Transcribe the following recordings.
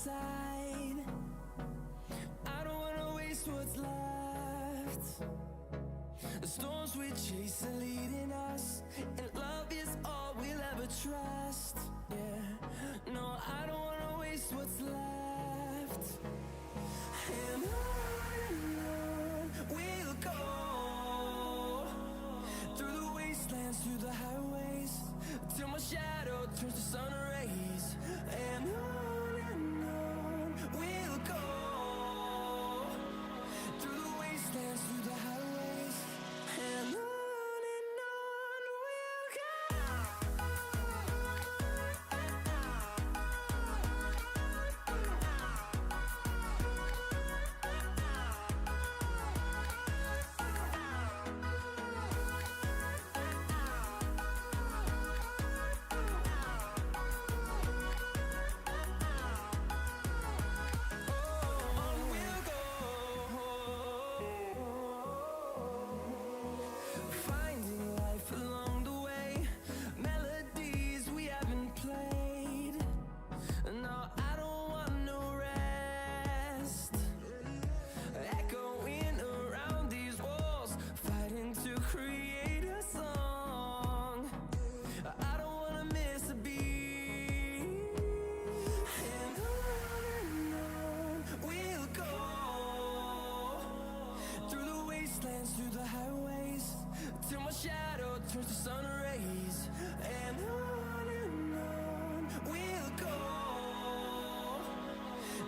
side. I don't wanna waste what's left. The storms we chase are leading us, and love is all we'll ever trust. Yeah, no, I don't wanna waste what's left. And on we'll go, through the wastelands, through the highways, till my shadow turns to sun rays. And on we'll go, through the wastelands, through the highways, and on we'll go. Finding life along the way, melodies we haven't played. No, I don't want no rest. Echoing around these walls, fighting to create a song. I don't wanna miss a beat. And on we'll go, through the wastelands, through the highways, till my shadow turns to sun rays. And on we'll go,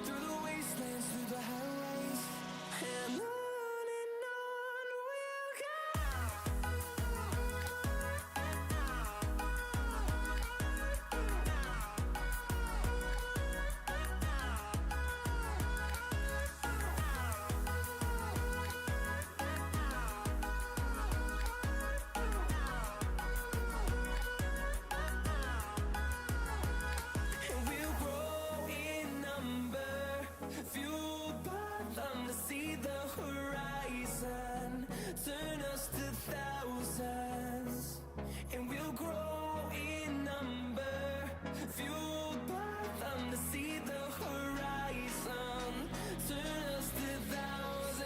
through the wastelands, through the highways, and on we'll go. And we'll grow in number, fueled by them to see the horizon, turn us to thousands. And we'll grow in number, fueled by them to see the horizon, turn us to thousands.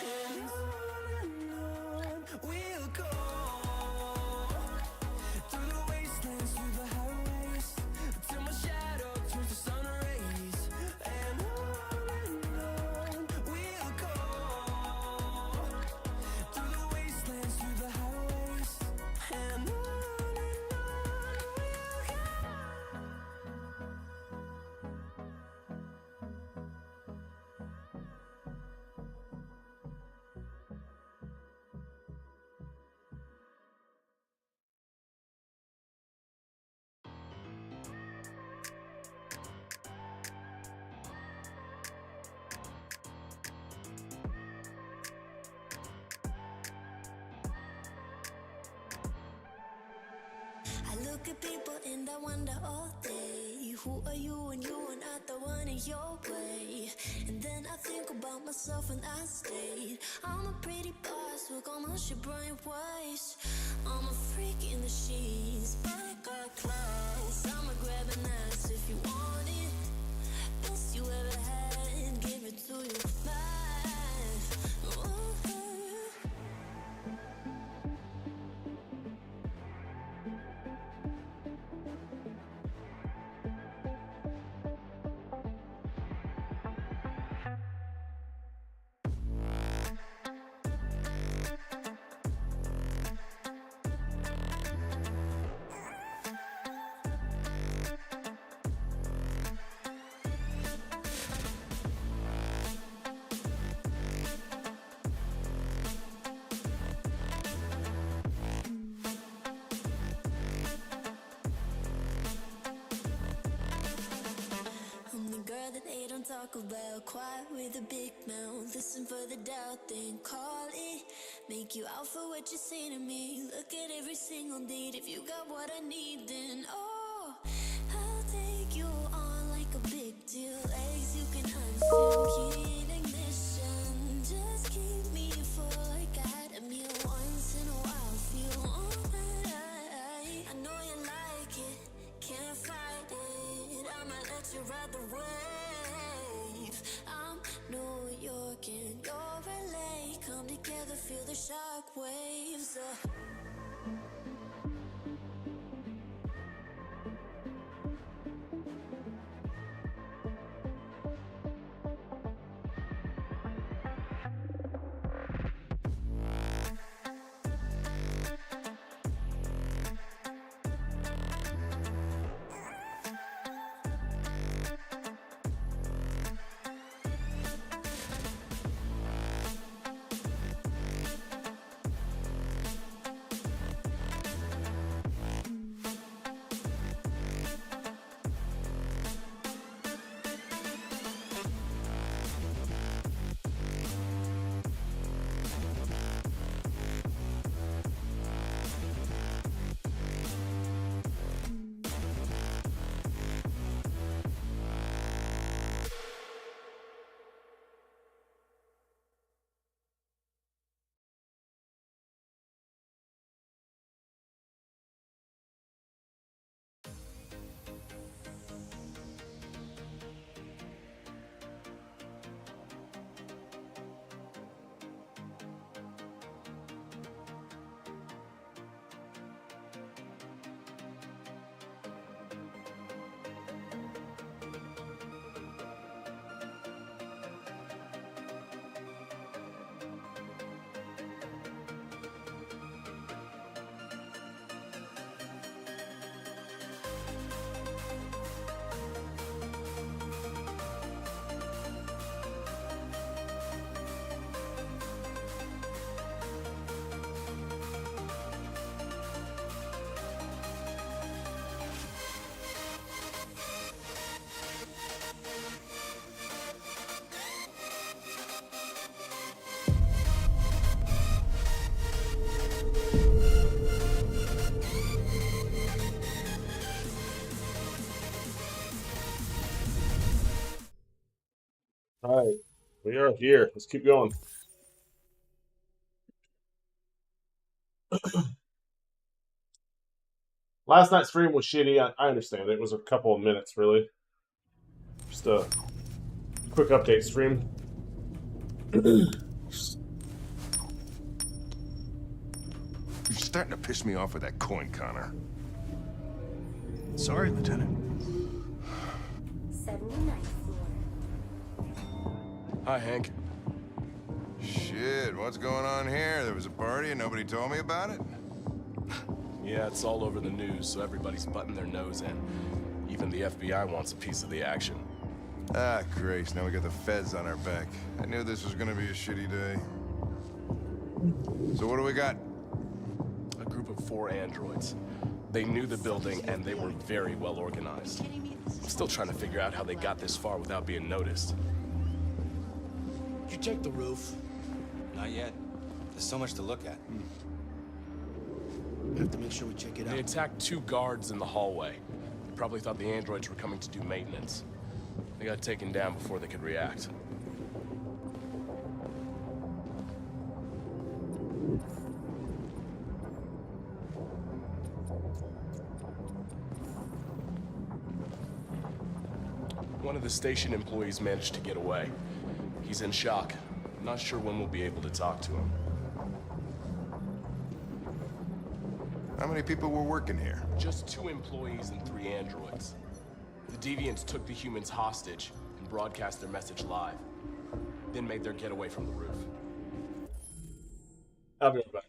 And on we'll go, through the wastelands, through the highways, till my shadow turns to sun rays. And on we'll go, through the wastelands, through the highways, and on we'll go. I look at people and I wonder all day, who are you and you are not the one in your way. And then I think about myself and I state, I'm a pretty boss, look on my shit bright ways. I'm a freak in the sheets, but I got class. I'ma grab an ass if you want it, best you ever had, give it to you back. Ooh. I'm the girl that they don't talk about, quiet with a big mouth, listen for the doubt, then call it. Make you out for what you say to me, look at every single date. If you got what I need, then oh, I'll take you on like a big deal. Legs you can unseal, key in ignition, just keep me full like I had a meal once in a while. Feel alright, I know you like it, can't fight it. I'ma let you ride All right, we are here. Let's keep going. Last night's stream was shitty. I understand. It was a couple of minutes, really. Just a quick update stream. You're starting to piss me off with that coin, Connor. Sorry, Lieutenant. 79th floor. Hi, Hank. Shit, what's going on here? There was a party and nobody told me about it? Yeah, it's all over the news, so everybody's butting their nose in. Even the FBI wants a piece of the action. Ah, Grace, now we got the feds on our back. I knew this was gonna be a shitty day. So what do we got? A group of 4 androids. They knew the building, and they were very well organized. I'm still trying to figure out how they got this far without being noticed. Did you check the roof? Not yet. There's so much to look at. We have to make sure we check it They out. attacked 2 guards in the hallway. They probably thought the androids were coming to do maintenance. They got taken down before they could react. One of the station employees managed to get away. He's in shock. Not sure when we'll be able to talk to him. How many people were working here? Just 2 employees and 3 androids. The Deviants took the humans hostage and broadcast their message live, then made their getaway from the roof. I'll be right back.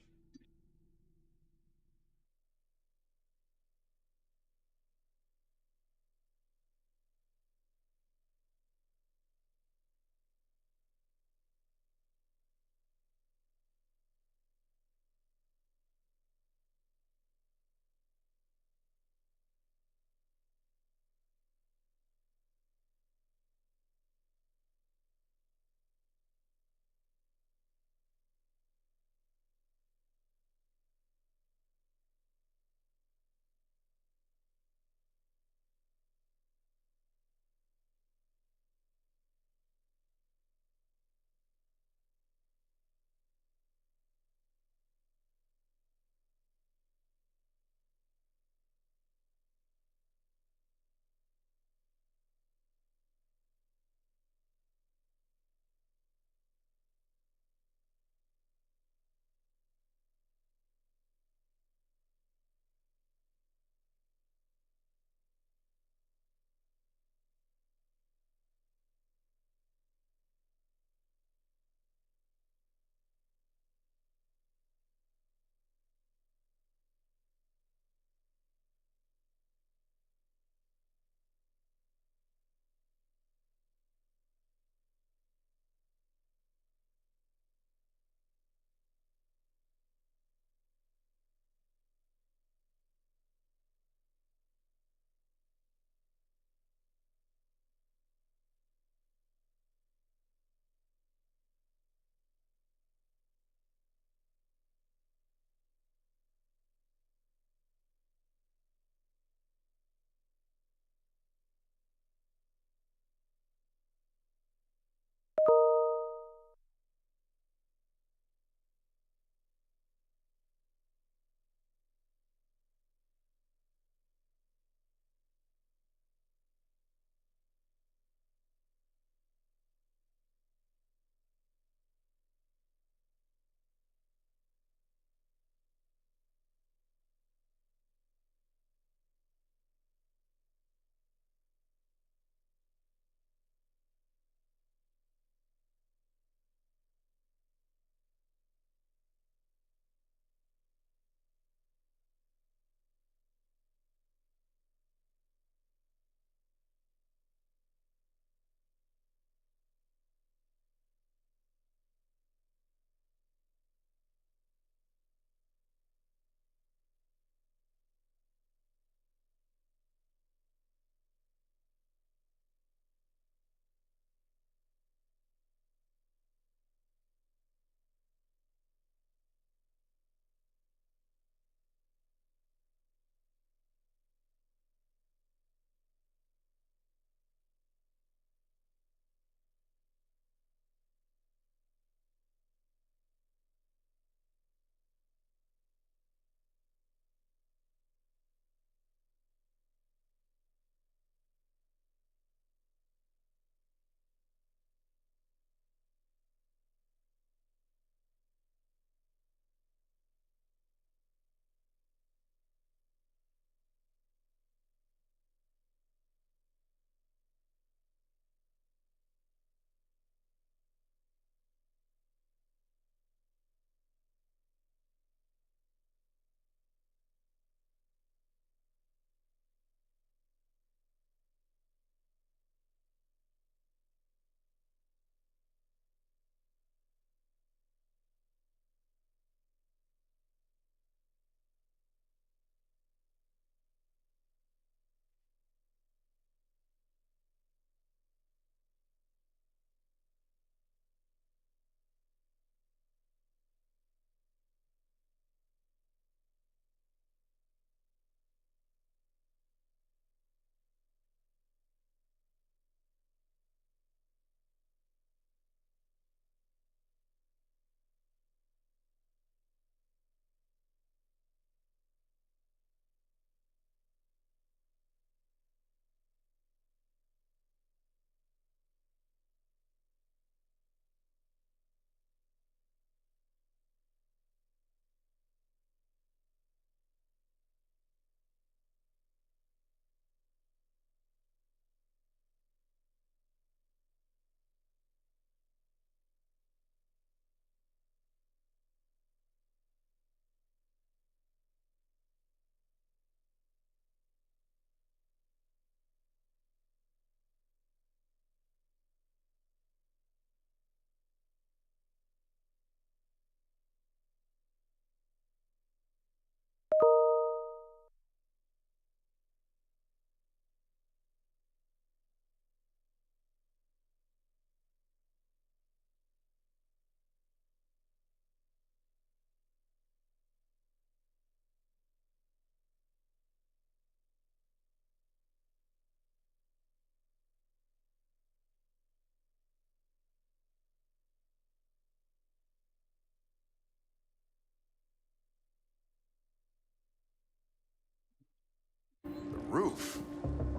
roof.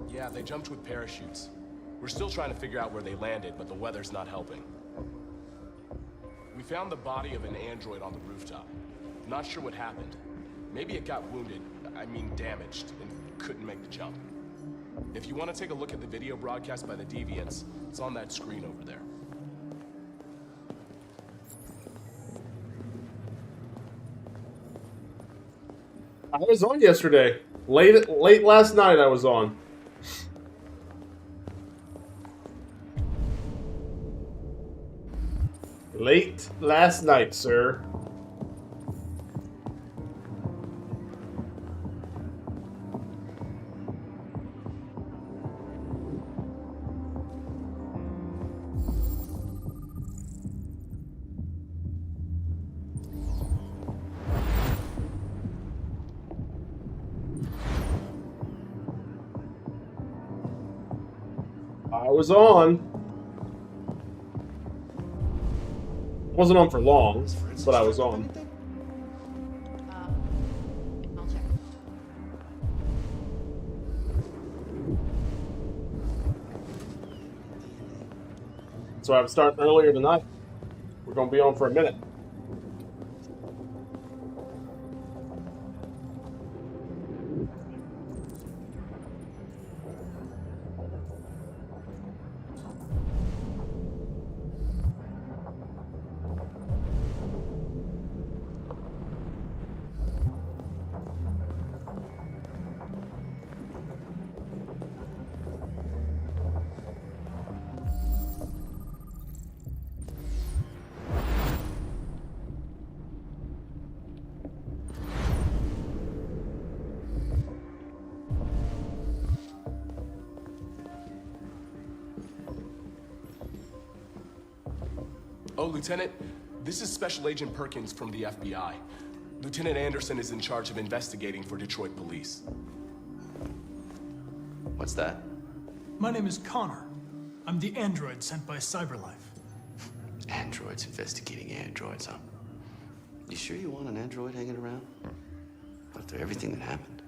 Yeah, they jumped with parachutes. We're still trying to figure out where they landed, but the weather's not helping. We found the body of an android on the rooftop. Not sure what happened. Maybe it got wounded, I mean damaged, and couldn't make the jump. If you want to take a look at the video broadcast by the Deviants, it's on that screen over there. I was on yesterday. Late last night I was on. Late last night, sir. I was on. Wasn't on for long, but I was on. I'll check. So I'm starting earlier tonight. We're gonna be on for a minute. Oh, Lieutenant, this is Special Agent Perkins from the FBI. Lieutenant Anderson is in charge of investigating for Detroit police. What's that? My name is Connor. I'm the android sent by CyberLife. Androids investigating androids, huh? You sure you want an android hanging around? After everything that happened?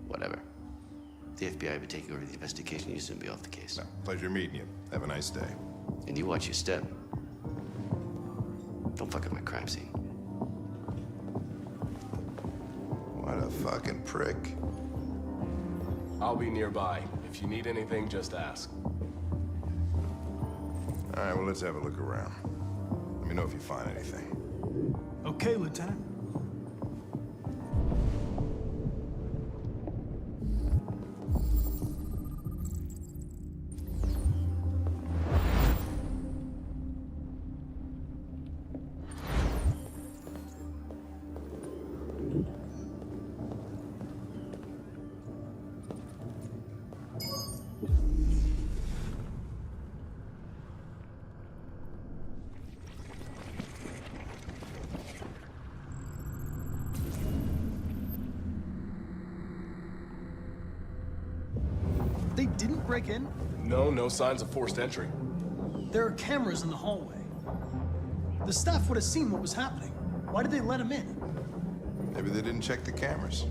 Whatever. The FBI will be taking over the investigation. You soon be off the case. No, pleasure meeting you. Have a nice day. And you watch your step. Don't fuck up my crime scene. What a fucking prick. I'll be nearby. If you need anything, just ask. All right, well, let's have a look around. Let me know if you find anything. Okay, Lieutenant. They didn't break in? No signs of forced entry. There are cameras in the hallway. The staff would have seen what was happening. Why did they let him in? Maybe they didn't check the cameras.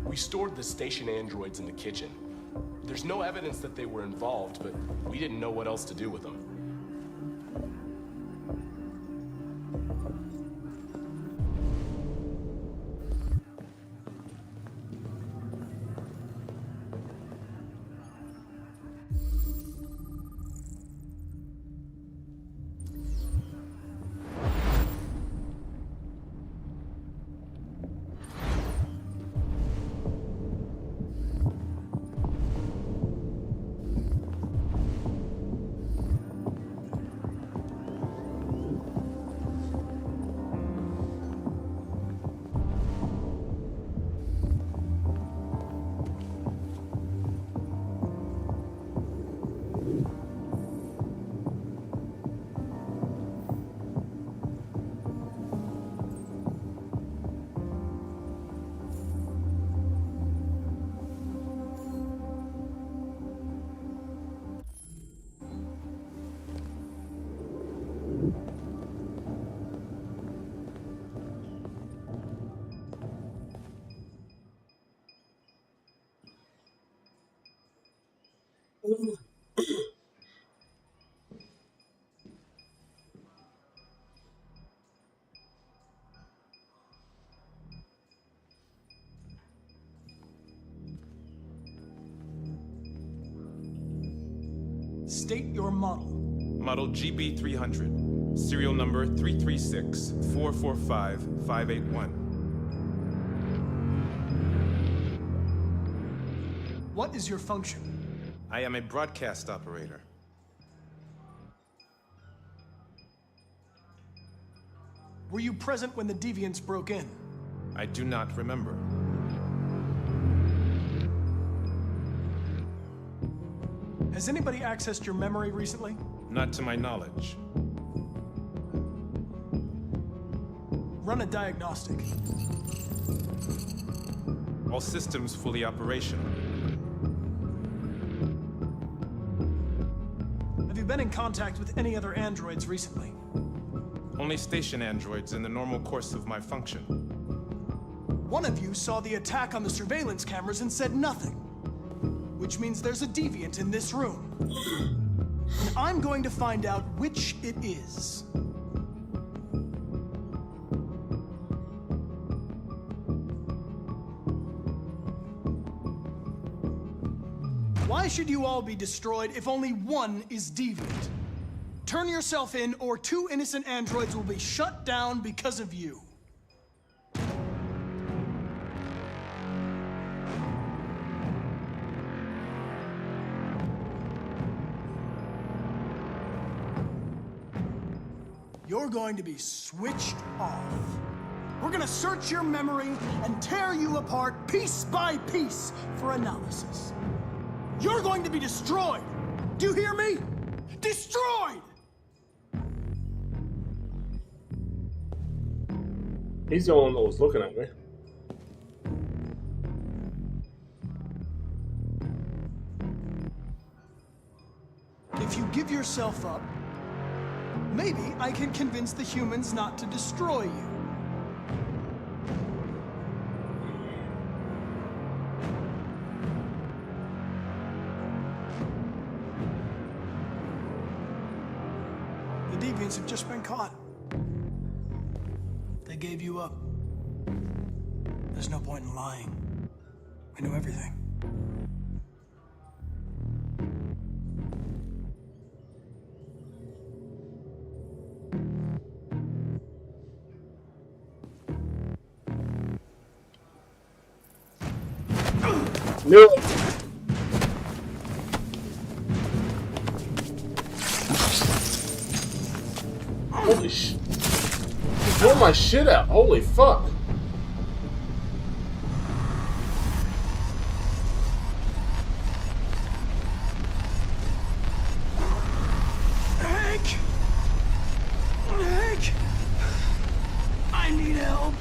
We stored the station androids in the kitchen. There's no evidence that they were involved, but we didn't know what else to do with them. State your model. Model GB300, serial number 336-445-581. What is your function? I am a broadcast operator. Were you present when the deviants broke in? I do not remember. Has anybody accessed your memory recently? Not to my knowledge. Run a diagnostic. All systems fully operational. Have you been in contact with any other androids recently? Only station androids in the normal course of my function. One of you saw the attack on the surveillance cameras and said nothing. Which means there's a deviant in this room. And I'm going to find out which it is. Why should you all be destroyed if only one is deviant? Turn yourself in, or 2 innocent androids will be shut down because of you. You're going to be switched off. We're gonna search your memory and tear you apart piece by piece for analysis. You're going to be destroyed. Do you hear me? Destroyed! He's the one that was looking at me. If you give yourself up, maybe I can convince the humans not to destroy you. The deviants have just been caught. They gave you up. There's no point in lying. I knew everything. No. Holy sh! He blew my shit out. Holy fuck! Hank! Hank! I need help.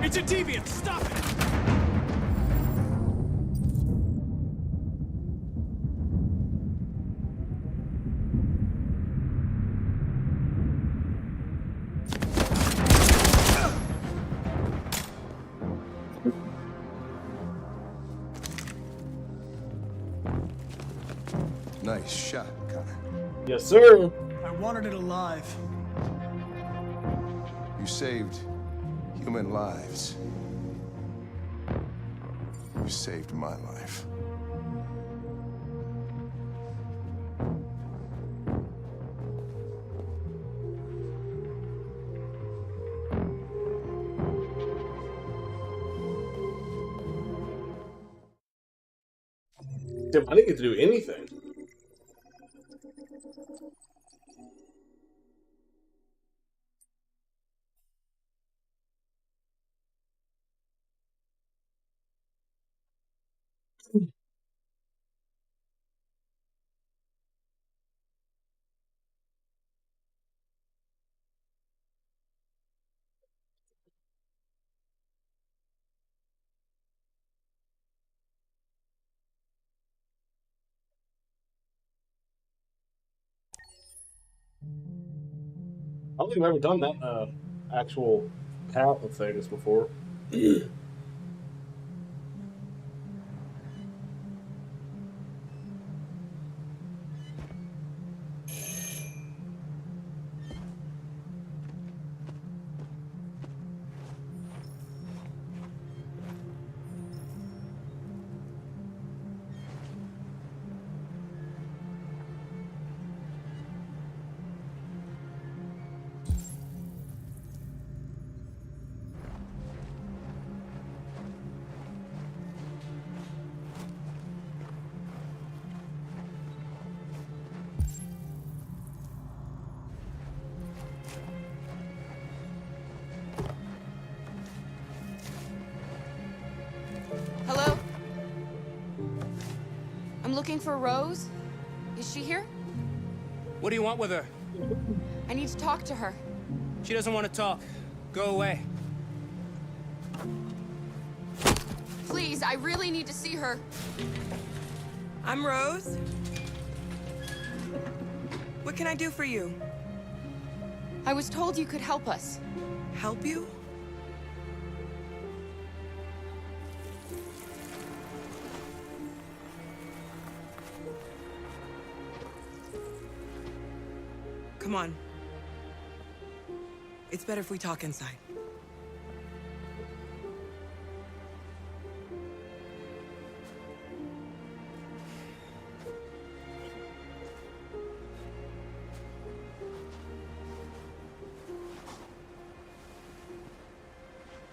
It's a deviant! Stop it! Nice shot, Connor. Yes, sir. I wanted it alive. You saved human lives. You saved my life. Damn, I didn't get to do anything. I don't think I've ever done that actual path of things before. Hello? I'm looking for Rose. Is she here? What do you want with her? I need to talk to her. She doesn't want to talk. Go away. Please, I really need to see her. I'm Rose. What can I do for you? I was told you could help us. Help you? Come on. It's better if we talk inside.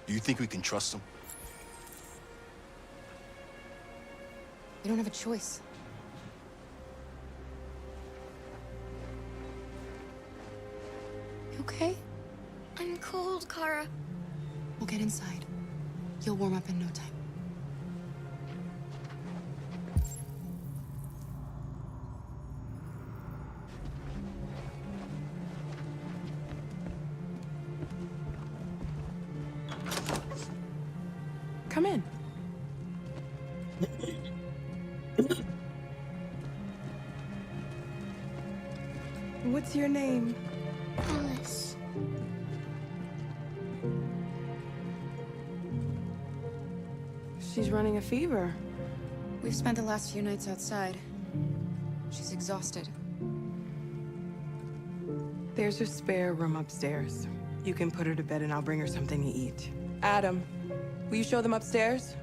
Do you think we can trust him? We don't have a choice. You okay? I'm cold, Kara. We'll get inside. You'll warm up in no time. Come in. What's your name? Alice. She's running a fever. We've spent the last few nights outside. She's exhausted. There's a spare room upstairs. You can put her to bed and I'll bring her something to eat. Adam, will you show them upstairs?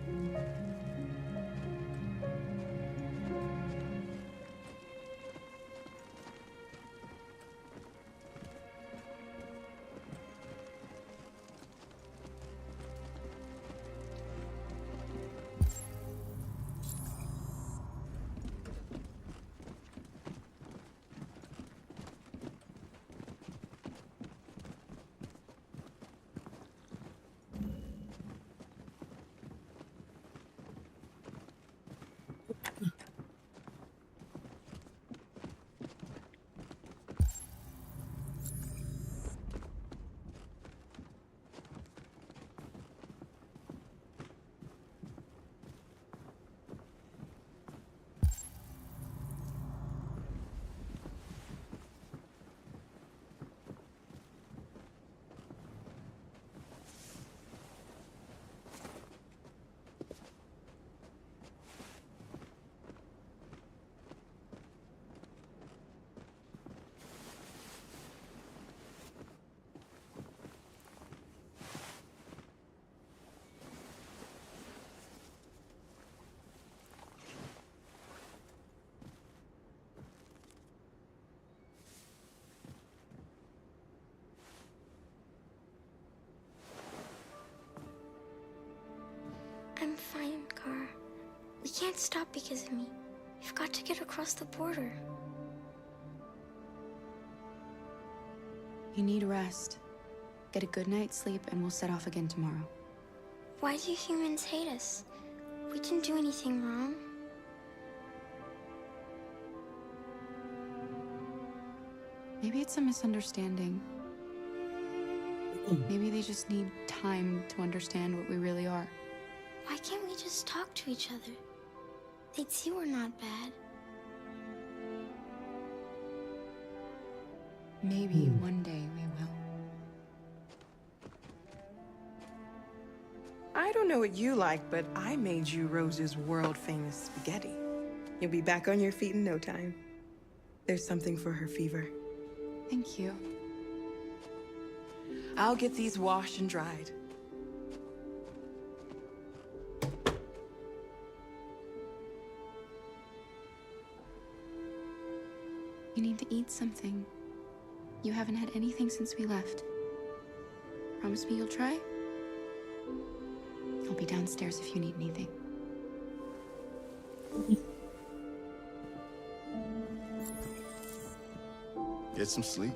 can't stop because of me. We've got to get across the border. You need rest. Get a good night's sleep, and we'll set off again tomorrow. Why do humans hate us? We didn't do anything wrong. Maybe it's a misunderstanding. Maybe they just need time to understand what we really are. Why can't we just talk to each other? They'd see we're not bad. Maybe one day we will. I don't know what you like, but I made you Rose's world-famous spaghetti. You'll be back on your feet in no time. There's something for her fever. Thank you. I'll get these washed and dried. You need to eat something. You haven't had anything since we left. Promise me you'll try? I'll be downstairs if you need anything. Get some sleep.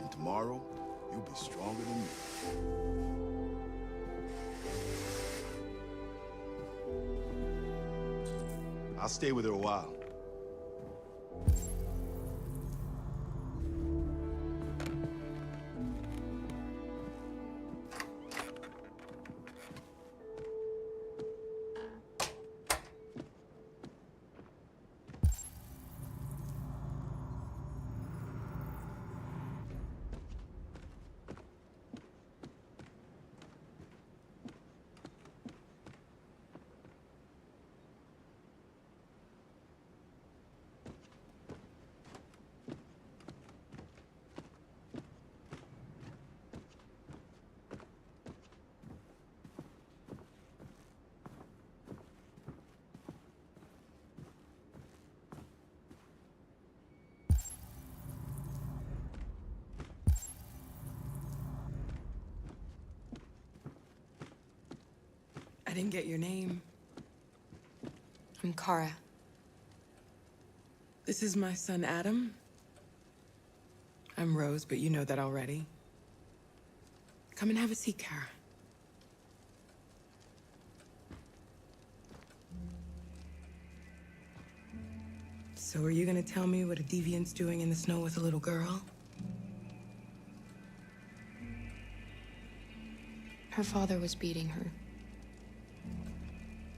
And tomorrow, you'll be stronger than me. I'll stay with her a while. I didn't get your name. I'm Kara. This is my son, Adam. I'm Rose, but you know that already. Come and have a seat, Kara. So are you gonna tell me what a deviant's doing in the snow with a little girl? Her father was beating her.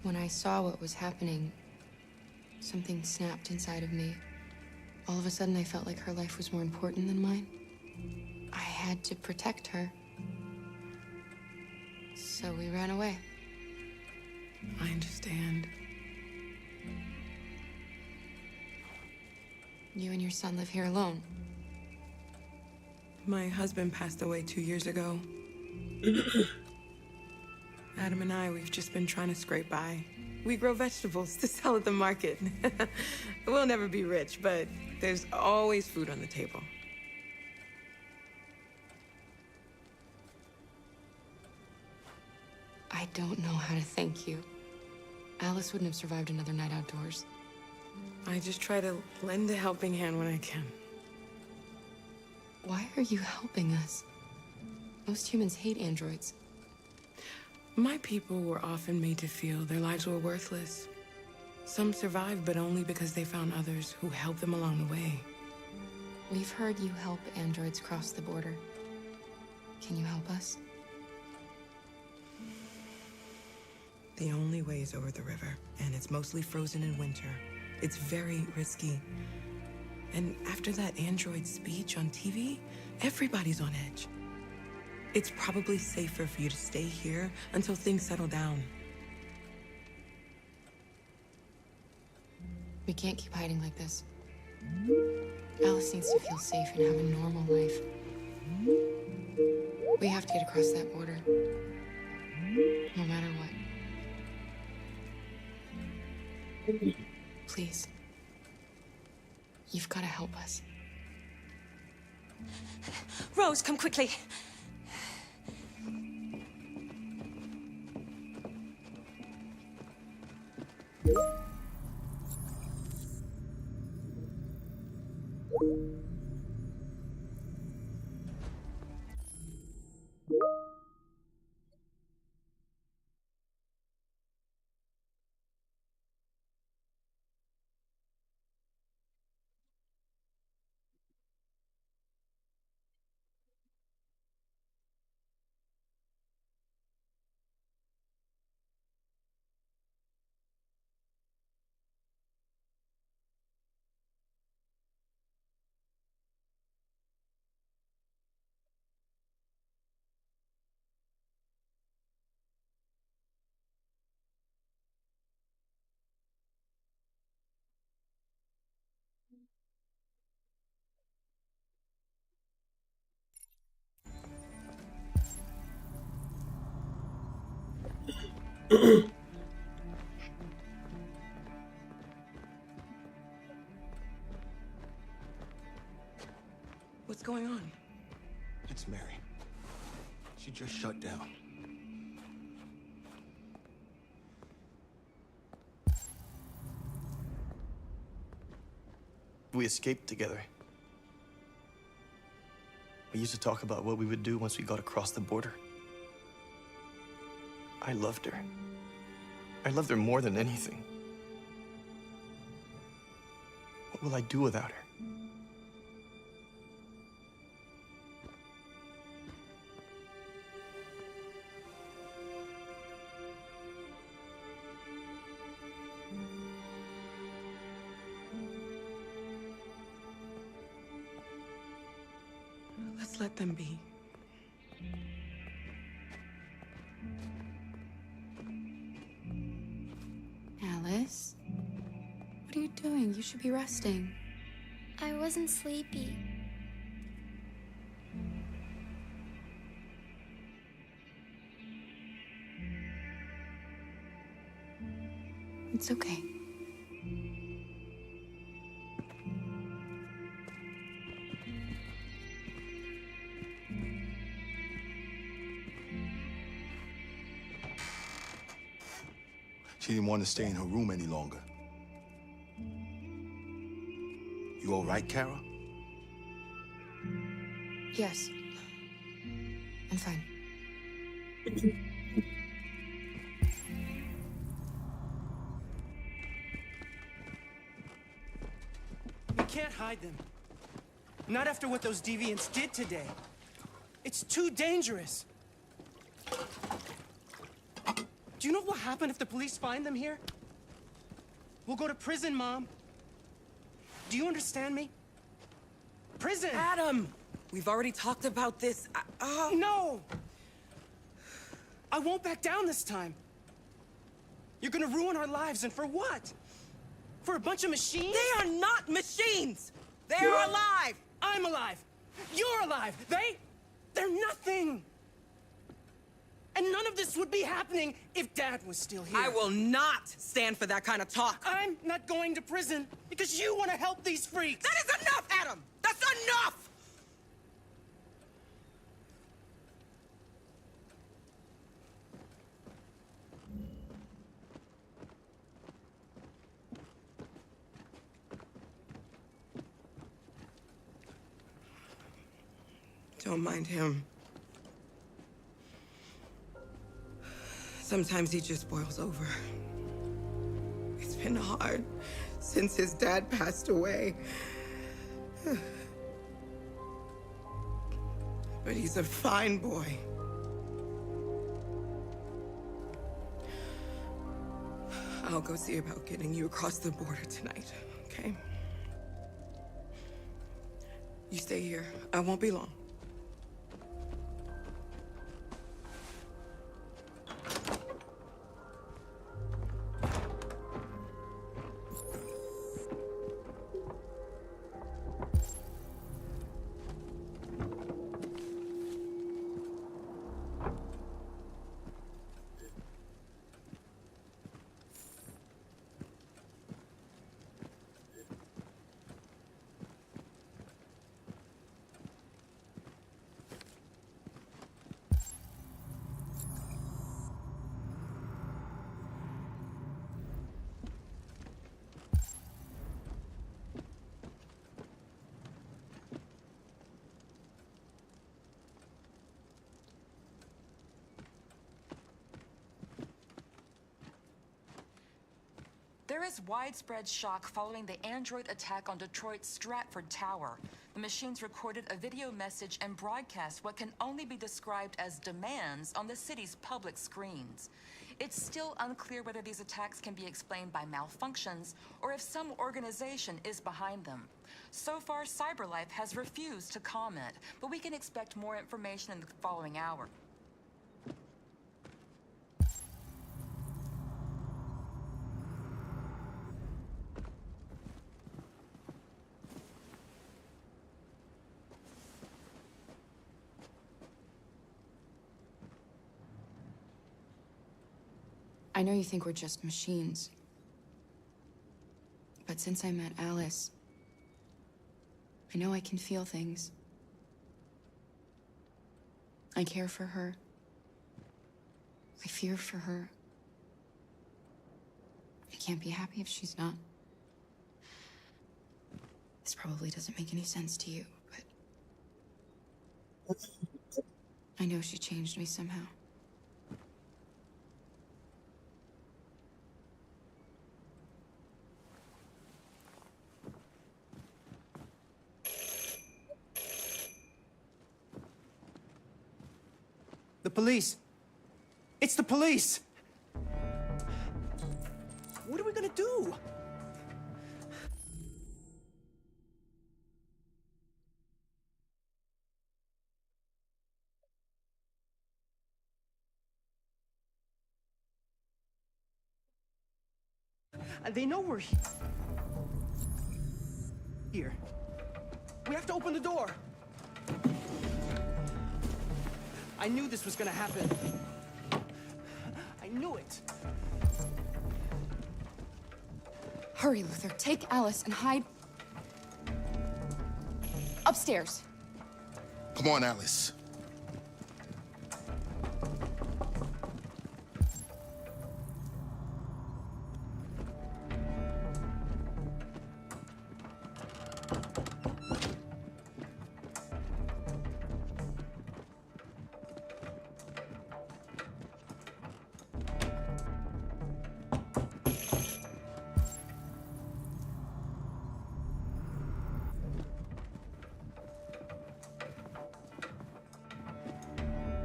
When I saw what was happening, something snapped inside of me. All of a sudden, I felt like her life was more important than mine. I had to protect her. So we ran away. I understand. You and your son live here alone. My husband passed away 2 years ago. Adam and I, we've just been trying to scrape by. We grow vegetables to sell at the market. We'll never be rich, but there's always food on the table. I don't know how to thank you. Alice wouldn't have survived another night outdoors. I just try to lend a helping hand when I can. Why are you helping us? Most humans hate androids. My people were often made to feel their lives were worthless. Some survived, but only because they found others who helped them along the way. We've heard you help androids cross the border. Can you help us? The only way is over the river, and it's mostly frozen in winter. It's very risky. And after that android speech on TV, everybody's on edge. It's probably safer for you to stay here until things settle down. We can't keep hiding like this. Alice needs to feel safe and have a normal life. We have to get across that border. No matter what. Please. You've got to help us. Rose, come quickly. What's going on? It's Mary. She just shut down. We escaped together. We used to talk about what we would do once we got across the border. I loved her. I loved her more than anything. What will I do without her? Let's let them be. Alice? What are you doing? You should be resting. I wasn't sleepy. It's okay. She didn't want to stay in her room any longer. You all right, Kara? Yes. I'm fine. You can't hide them. Not after what those deviants did today. It's too dangerous. Do you know what will happen if the police find them here? We'll go to prison, Mom. Do you understand me? Prison! Adam! We've already talked about this. No! I won't back down this time. You're gonna ruin our lives, and for what? For a bunch of machines? They are not machines! They're alive! I'm alive! You're alive! They're nothing! And none of this would be happening if Dad was still here. I will not stand for that kind of talk. I'm not going to prison because you want to help these freaks. That is enough, Adam! That's enough! Don't mind him. Sometimes he just boils over. It's been hard since his dad passed away. But he's a fine boy. I'll go see about getting you across the border tonight, okay? You stay here. I won't be long. There is widespread shock following the android attack on Detroit's Stratford Tower. The machines recorded a video message and broadcast what can only be described as demands on the city's public screens. It's still unclear whether these attacks can be explained by malfunctions or if some organization is behind them. So far, CyberLife has refused to comment, but we can expect more information in the following hour. I know you think we're just machines. But since I met Alice, I know I can feel things. I care for her. I fear for her. I can't be happy if she's not. This probably doesn't make any sense to you, but I know she changed me somehow. The police! It's the police! What are we gonna do? They know we're here. We have to open the door. I knew this was gonna happen. I knew it. Hurry, Luther. Take Alice and hide upstairs. Come on, Alice.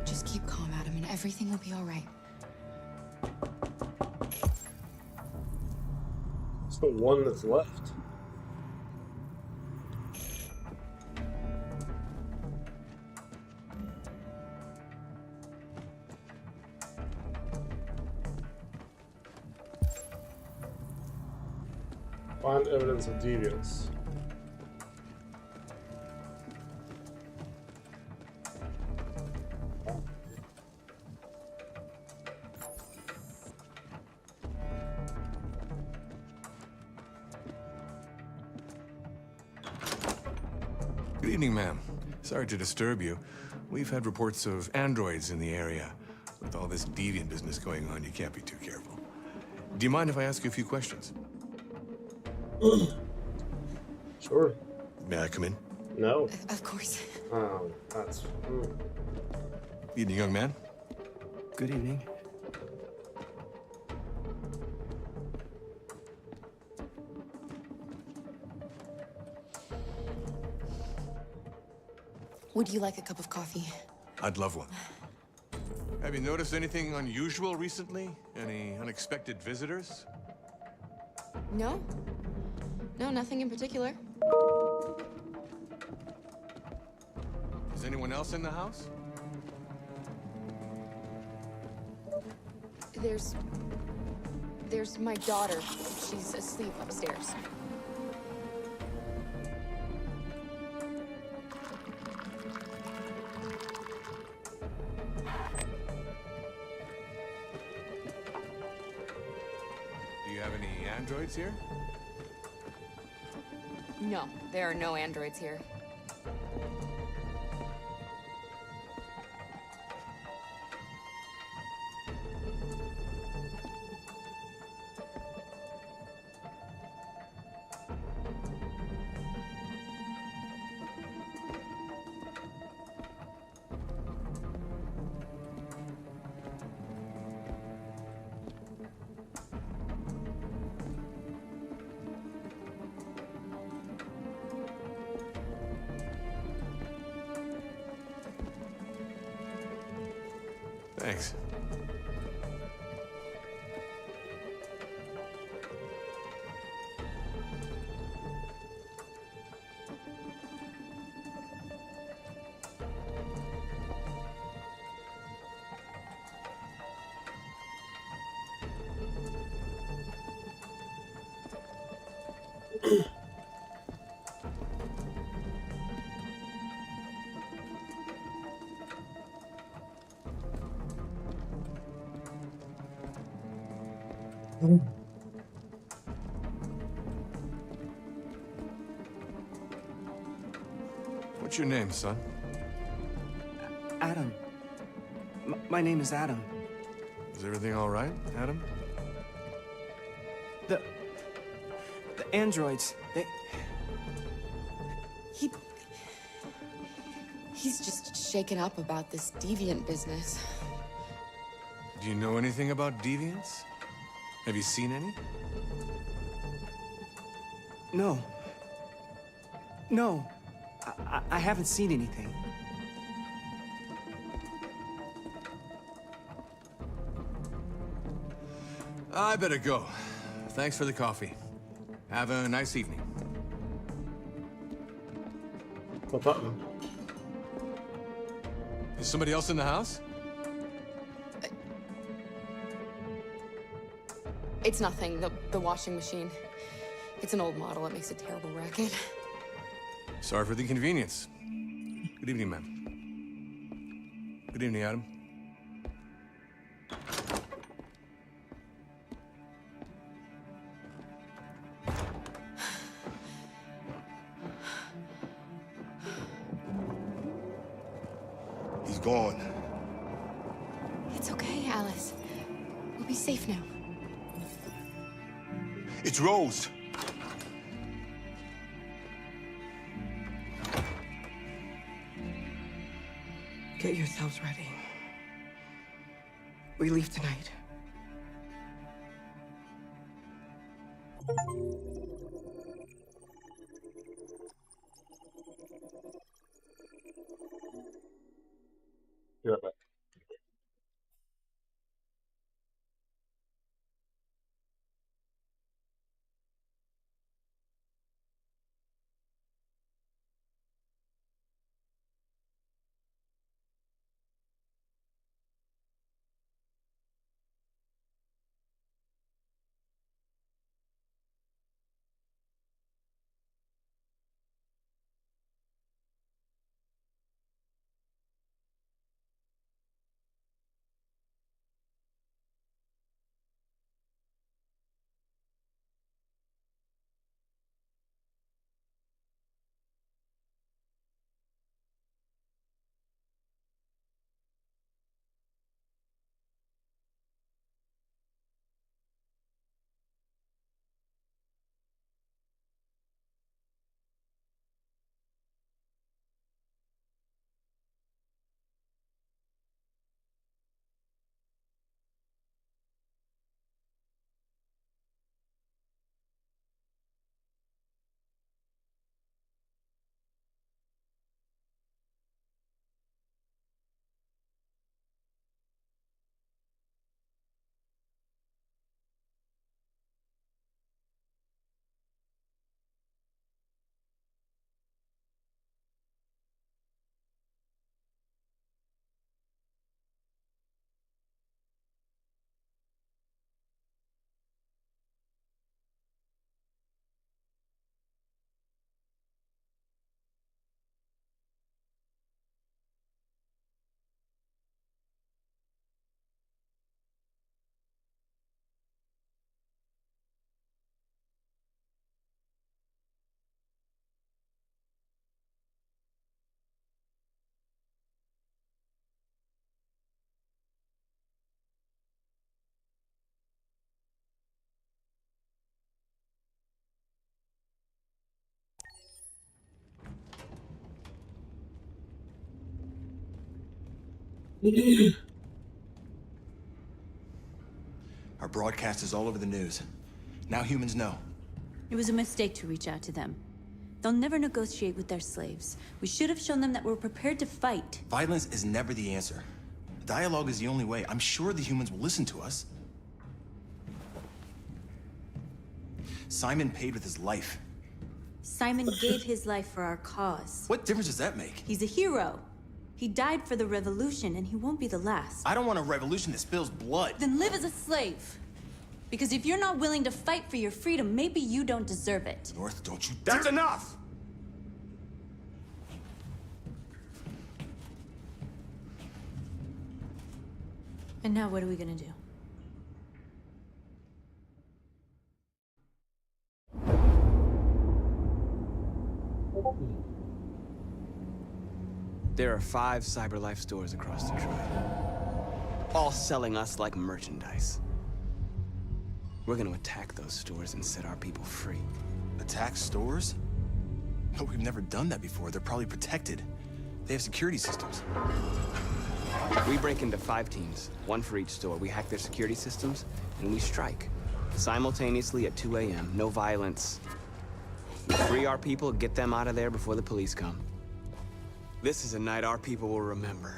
Just keep calm, Adam, and everything will be all right. It's the one that's left. Find evidence of deviance. Good evening, ma'am. Sorry to disturb you. We've had reports of androids in the area. With all this deviant business going on, you can't be too careful. Do you mind if I ask you a few questions? Sure. May I come in? No. Of course. Oh, that's... Evening, young man. Good evening. Would you like a cup of coffee? I'd love one. Have you noticed anything unusual recently? Any unexpected visitors? No. No, nothing in particular. Is anyone else in the house? There's my daughter. She's asleep upstairs. Do you have any androids here? No, there are no androids here. Thanks. What's your name, son? Adam. My name is Adam. Is everything all right, Adam? The androids, He's just shaken up about this deviant business. Do you know anything about deviants? Have you seen any? No. No. I haven't seen anything. I better go. Thanks for the coffee. Have a nice evening. What button? Is somebody else in the house? It's nothing. The washing machine. It's an old model. It makes a terrible racket. Sorry for the inconvenience. Good evening, ma'am. Good evening, Adam. He's gone. It's okay, Alice. We'll be safe now. It's Rose. Get yourselves ready. We leave tonight. Be right back. Our broadcast is all over the news. Now humans know. It was a mistake to reach out to them. They'll never negotiate with their slaves. We should have shown them that we're prepared to fight. Violence is never the answer. Dialogue is the only way. I'm sure the humans will listen to us. Simon paid with his life. Simon gave his life for our cause. What difference does that make? He's a hero. He died for the revolution, and he won't be the last. I don't want a revolution that spills blood. Then live as a slave. Because if you're not willing to fight for your freedom, maybe you don't deserve it. North, don't you That's enough! And now what are we gonna do? There are 5 CyberLife stores across Detroit, all selling us like merchandise. We're gonna attack those stores and set our people free. Attack stores? But we've never done that before. They're probably protected. They have security systems. We break into 5 teams, 1 for each store. We hack their security systems, and we strike. Simultaneously at 2 a.m., no violence. We free our people, get them out of there before the police come. This is a night our people will remember.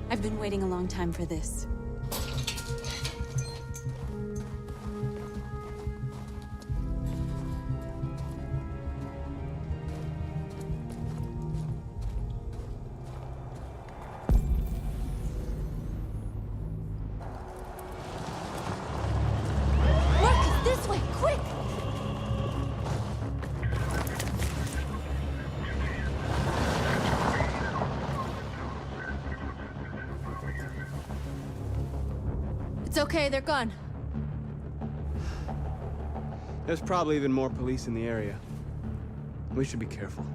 I've been waiting a long time for this. Marcus, this way, quick! It's okay, they're gone. There's probably even more police in the area. We should be careful.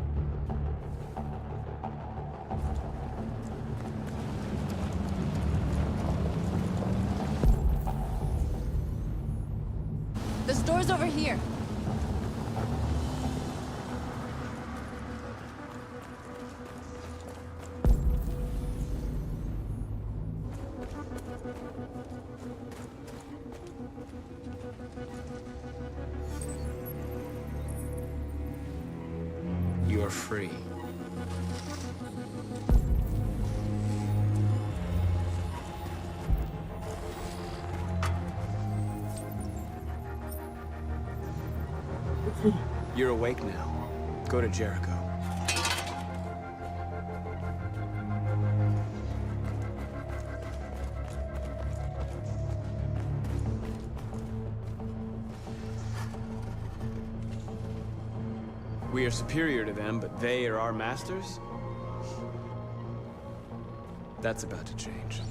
The store's over here. You're free. You're awake now. Go to Jericho. We are superior to them, but they are our masters? That's about to change.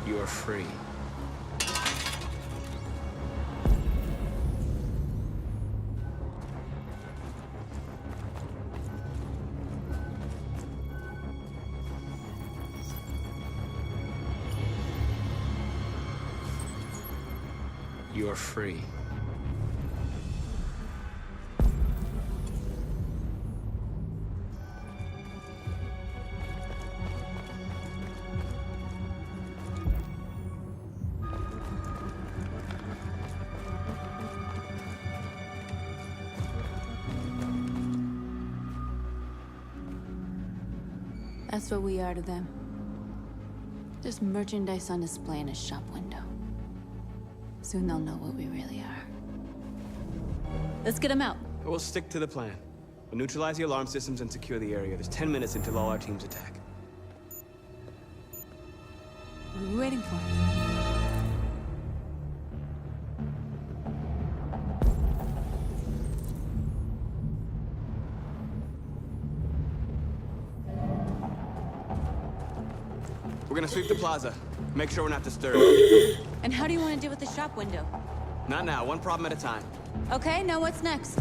You are free. You are free. That's what we are to them. Just merchandise on display in a shop window. Soon they'll know what we really are. Let's get them out. We'll stick to the plan. We'll neutralize the alarm systems and secure the area. There's 10 minutes until all our teams attack. What are we waiting for? We're gonna sweep the plaza. Make sure we're not disturbed. And how do you want to deal with the shop window? Not now, one problem at a time. Okay, now what's next?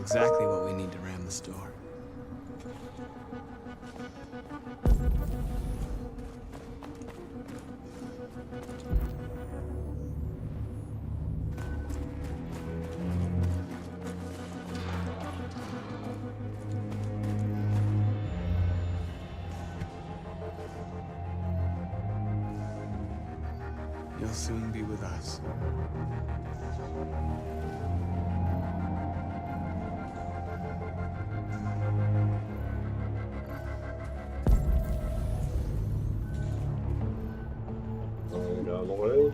Exactly what we need to ram the store. You'll soon be with us. Going down the way.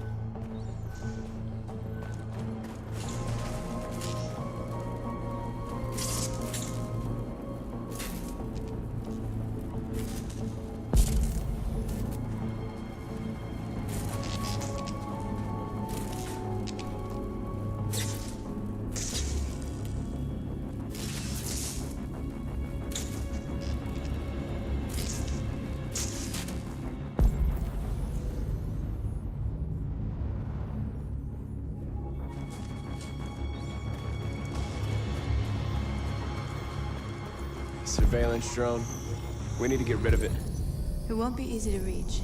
Surveillance drone. We need to get rid of it. It won't be easy to reach.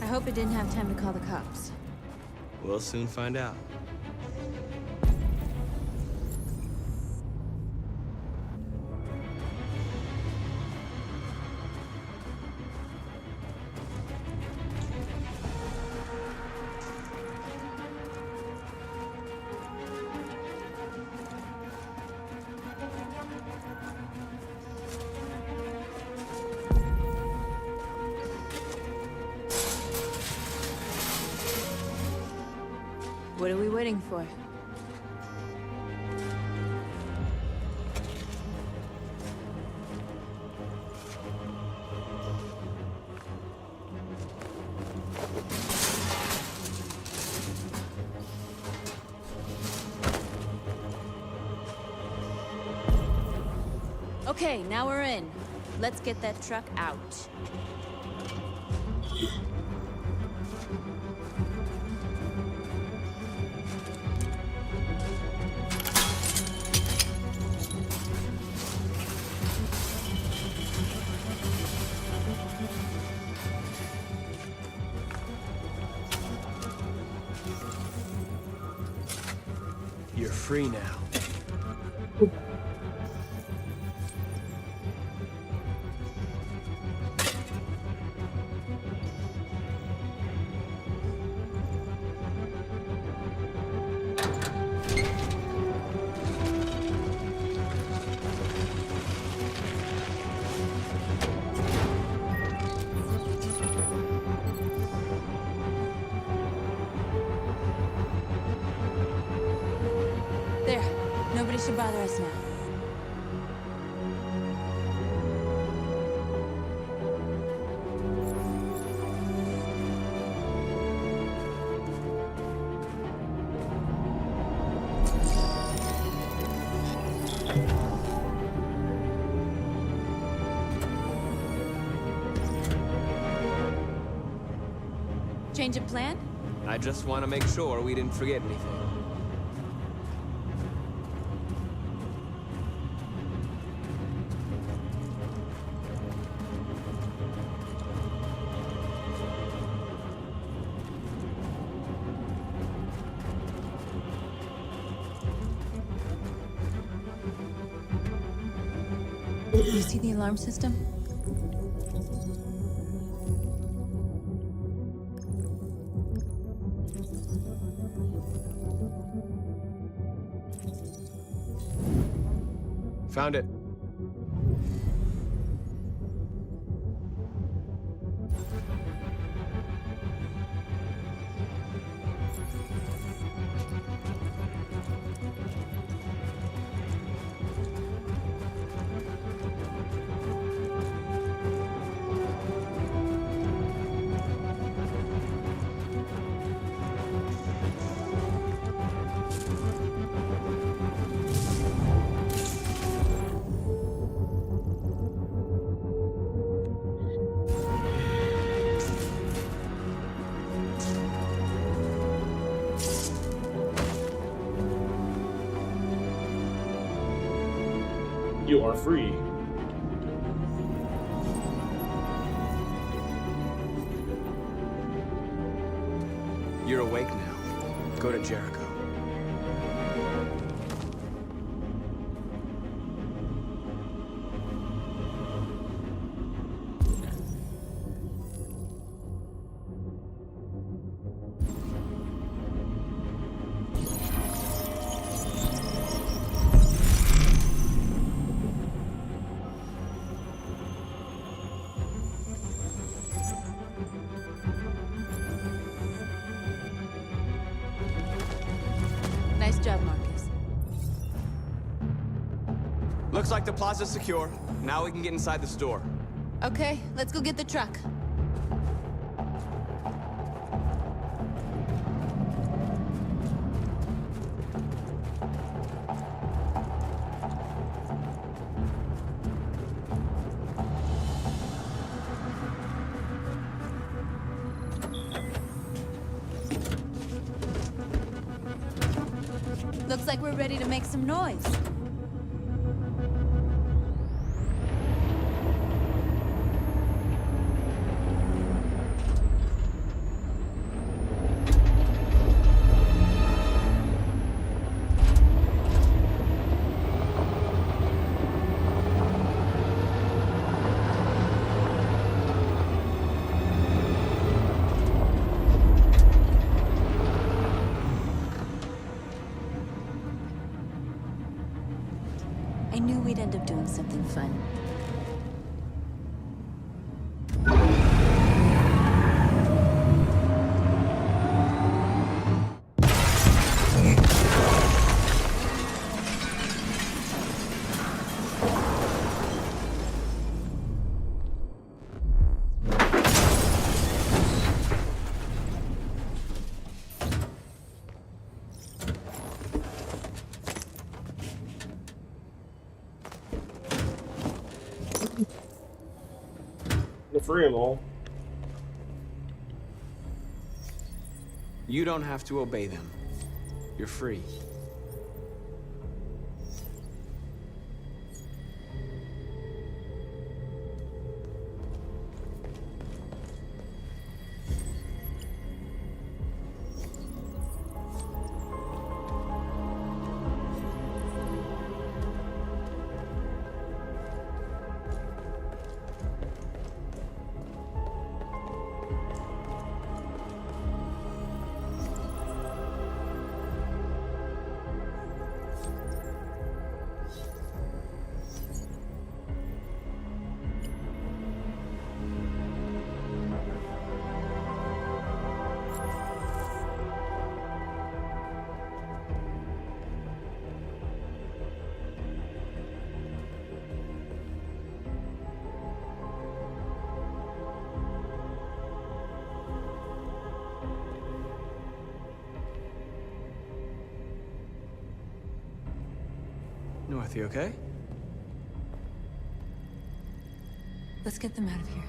I hope it didn't have time to call the cops. We'll soon find out. What are we waiting for? Okay, now we're in. Let's get that truck out. You're free now. There. Nobody should bother us now. Change of plan? I just want to make sure we didn't forget anything. You see the alarm system? Found it. You are free. You're awake now. Go to Jericho. Nice job, Marcus. Looks like the plaza's secure. Now we can get inside the store. Okay, let's go get the truck. Looks like we're ready to make some noise. I knew we'd end up doing something fun. Free them all. You don't have to obey them. You're free. North, you okay? Let's get them out of here.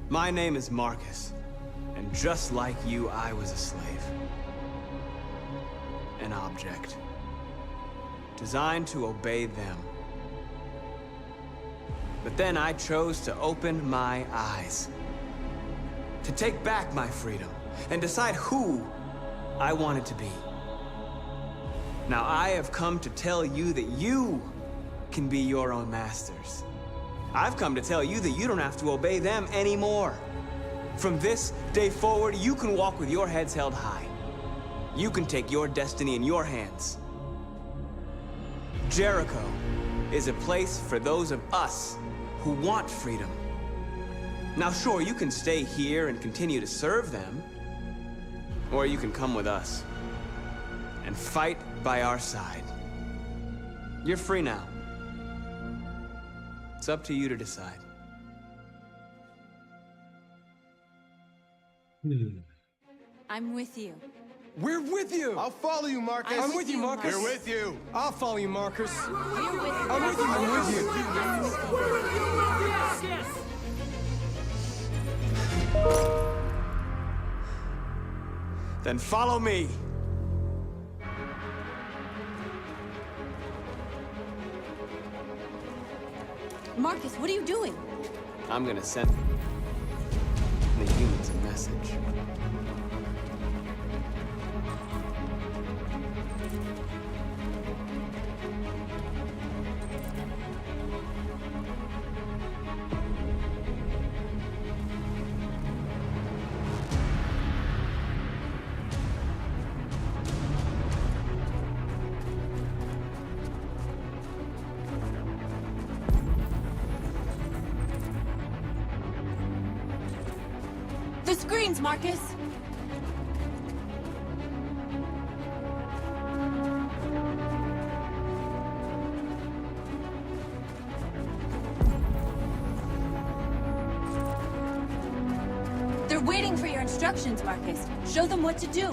My name is Marcus, and just like you, I was a slave. An object. Designed to obey them. But then I chose to open my eyes. To take back my freedom, and decide who I wanted to be. Now I have come to tell you that you can be your own masters. I've come to tell you that you don't have to obey them anymore. From this day forward, you can walk with your heads held high. You can take your destiny in your hands. Jericho is a place for those of us who want freedom. Now sure, you can stay here and continue to serve them, or you can come with us and fight by our side. You're free now. It's up to you to decide. I'm with you. We're with you! I'll follow you, Marcus. I'm with you, Marcus. We're with you. I'll follow you, Marcus. We're with you. I'm with you, Marcus. Then follow me. Marcus, what are you doing? I'm gonna send the humans a message. The screens, Marcus! They're waiting for your instructions, Marcus. Show them what to do.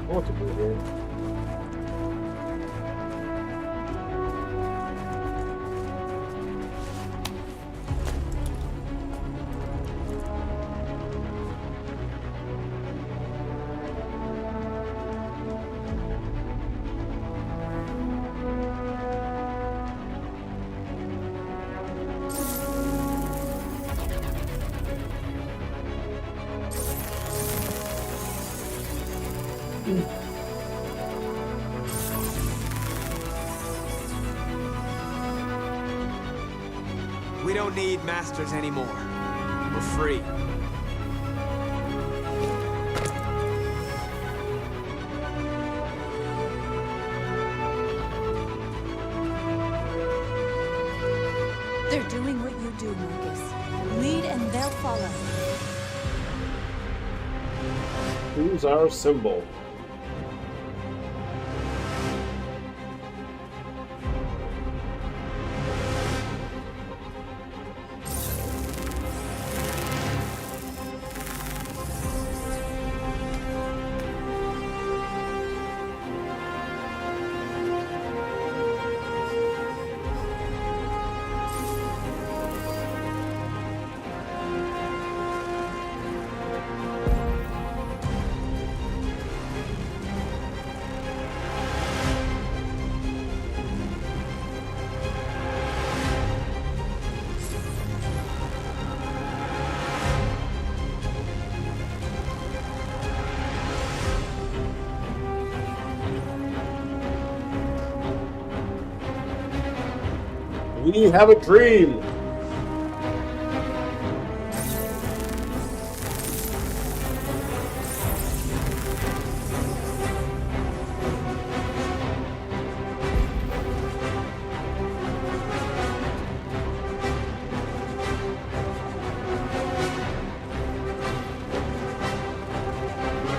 What to do here? We don't need masters anymore. We're free. They're doing what you do, Marcus. Lead and they'll follow. Who's our symbol? We have a dream.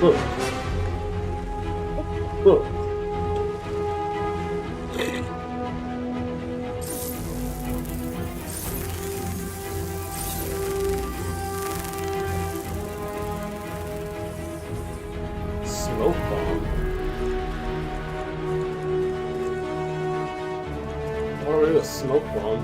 Smoke bomb. What are we with a smoke bomb?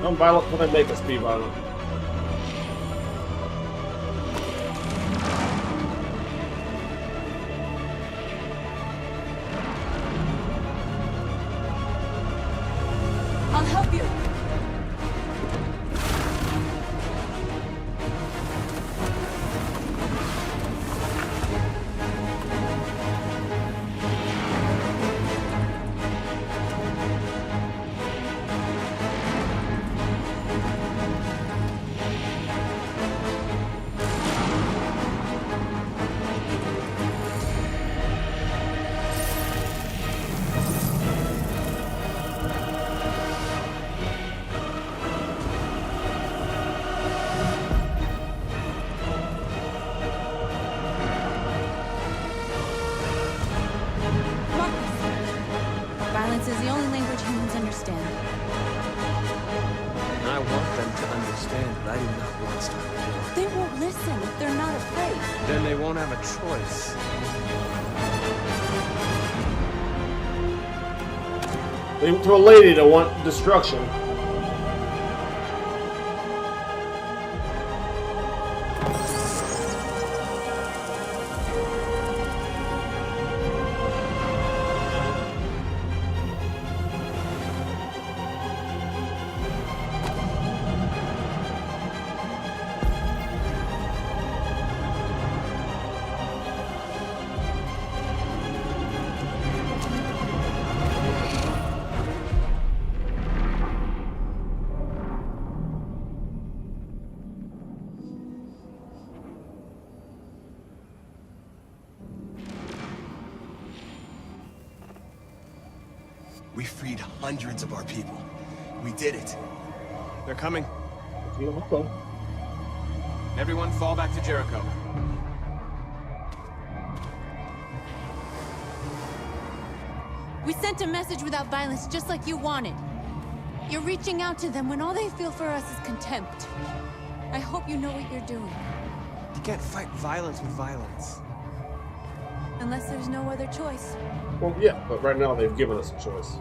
I'm violent when they make us be violent. I'll help you. Violence is the only language humans understand. And I want them to understand that I do not want to start a war. They won't listen if they're not afraid. Then they won't have a choice. To a lady to want destruction. We freed hundreds of our people. We did it. They're coming. Everyone fall back to Jericho. We sent a message without violence, just like you wanted. You're reaching out to them when all they feel for us is contempt. I hope you know what you're doing. You can't fight violence with violence. Unless there's no other choice. Well, yeah, but right now they've given us a choice.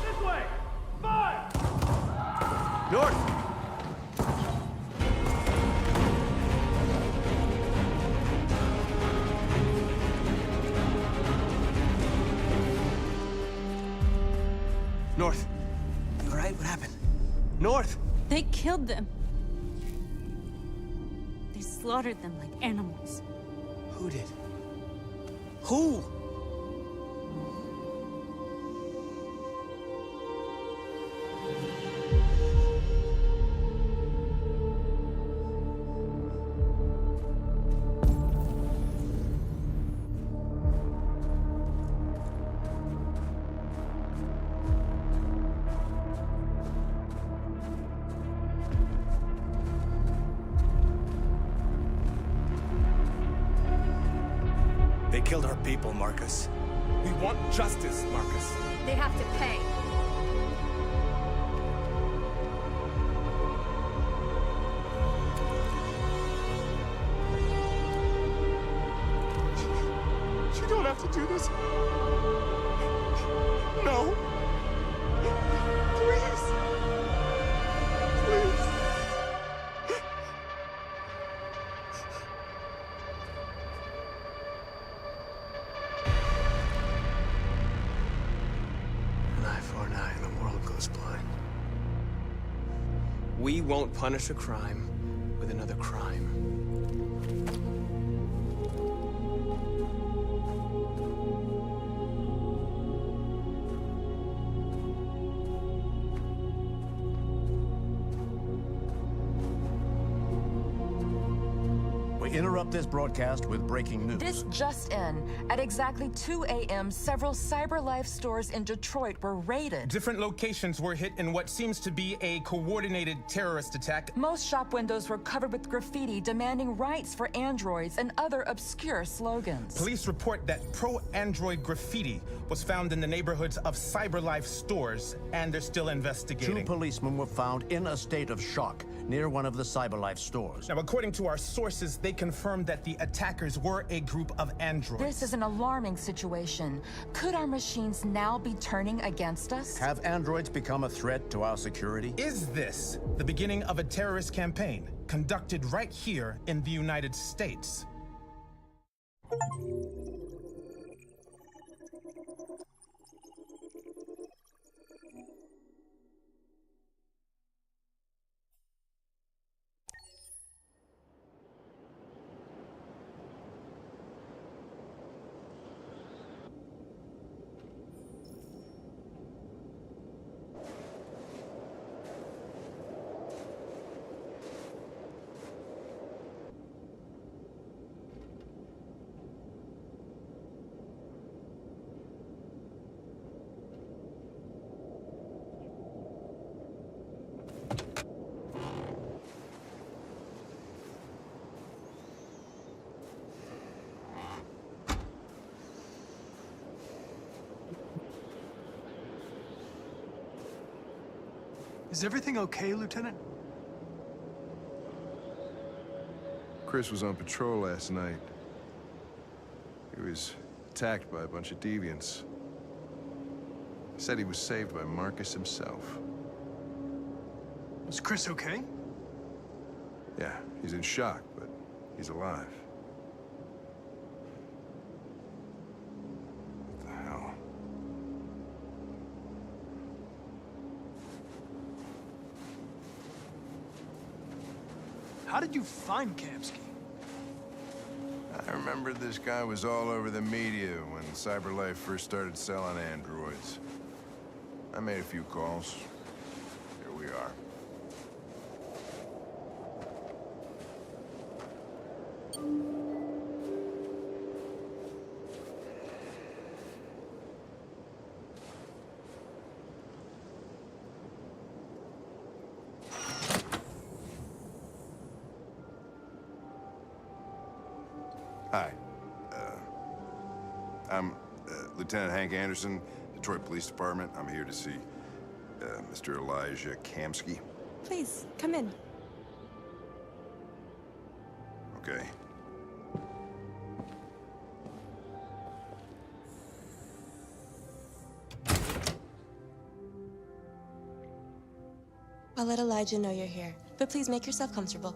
This way! Fire! North! right? What happened? North! They killed them. They slaughtered them like animals. Who did? Who? They killed our people, Marcus. We want justice, Marcus. They have to pay. You don't have to do this. No. Please. Please. An eye for an eye and the world goes blind. We won't punish a crime with another crime. We interrupt this broadcast with breaking news. This just in. At exactly 2 a.m., several CyberLife stores in Detroit were raided. Different locations were hit in what seems to be a coordinated terrorist attack. Most shop windows were covered with graffiti demanding rights for androids and other obscure slogans. Police report that pro-android graffiti was found in the neighborhoods of CyberLife stores, and they're still investigating. 2 policemen were found in a state of shock near one of the CyberLife stores. Now, according to our sources, they confirmed that the attackers were a group of androids. This is an alarming situation. Could our machines now be turning against us? Have androids become a threat to our security? Is this the beginning of a terrorist campaign conducted right here in the United States? Is everything okay, Lieutenant? Chris was on patrol last night. He was attacked by a bunch of deviants. He said he was saved by Marcus himself. Was Chris okay? Yeah, he's in shock, but he's alive. What the hell? How did you find Kamsky? I remember this guy was all over the media when CyberLife first started selling androids. I made a few calls. Here we are. Hi. I'm Lieutenant Hank Anderson, Detroit Police Department. I'm here to see Mr. Elijah Kamsky. Please, come in. Okay. I'll let Elijah know you're here, but please make yourself comfortable.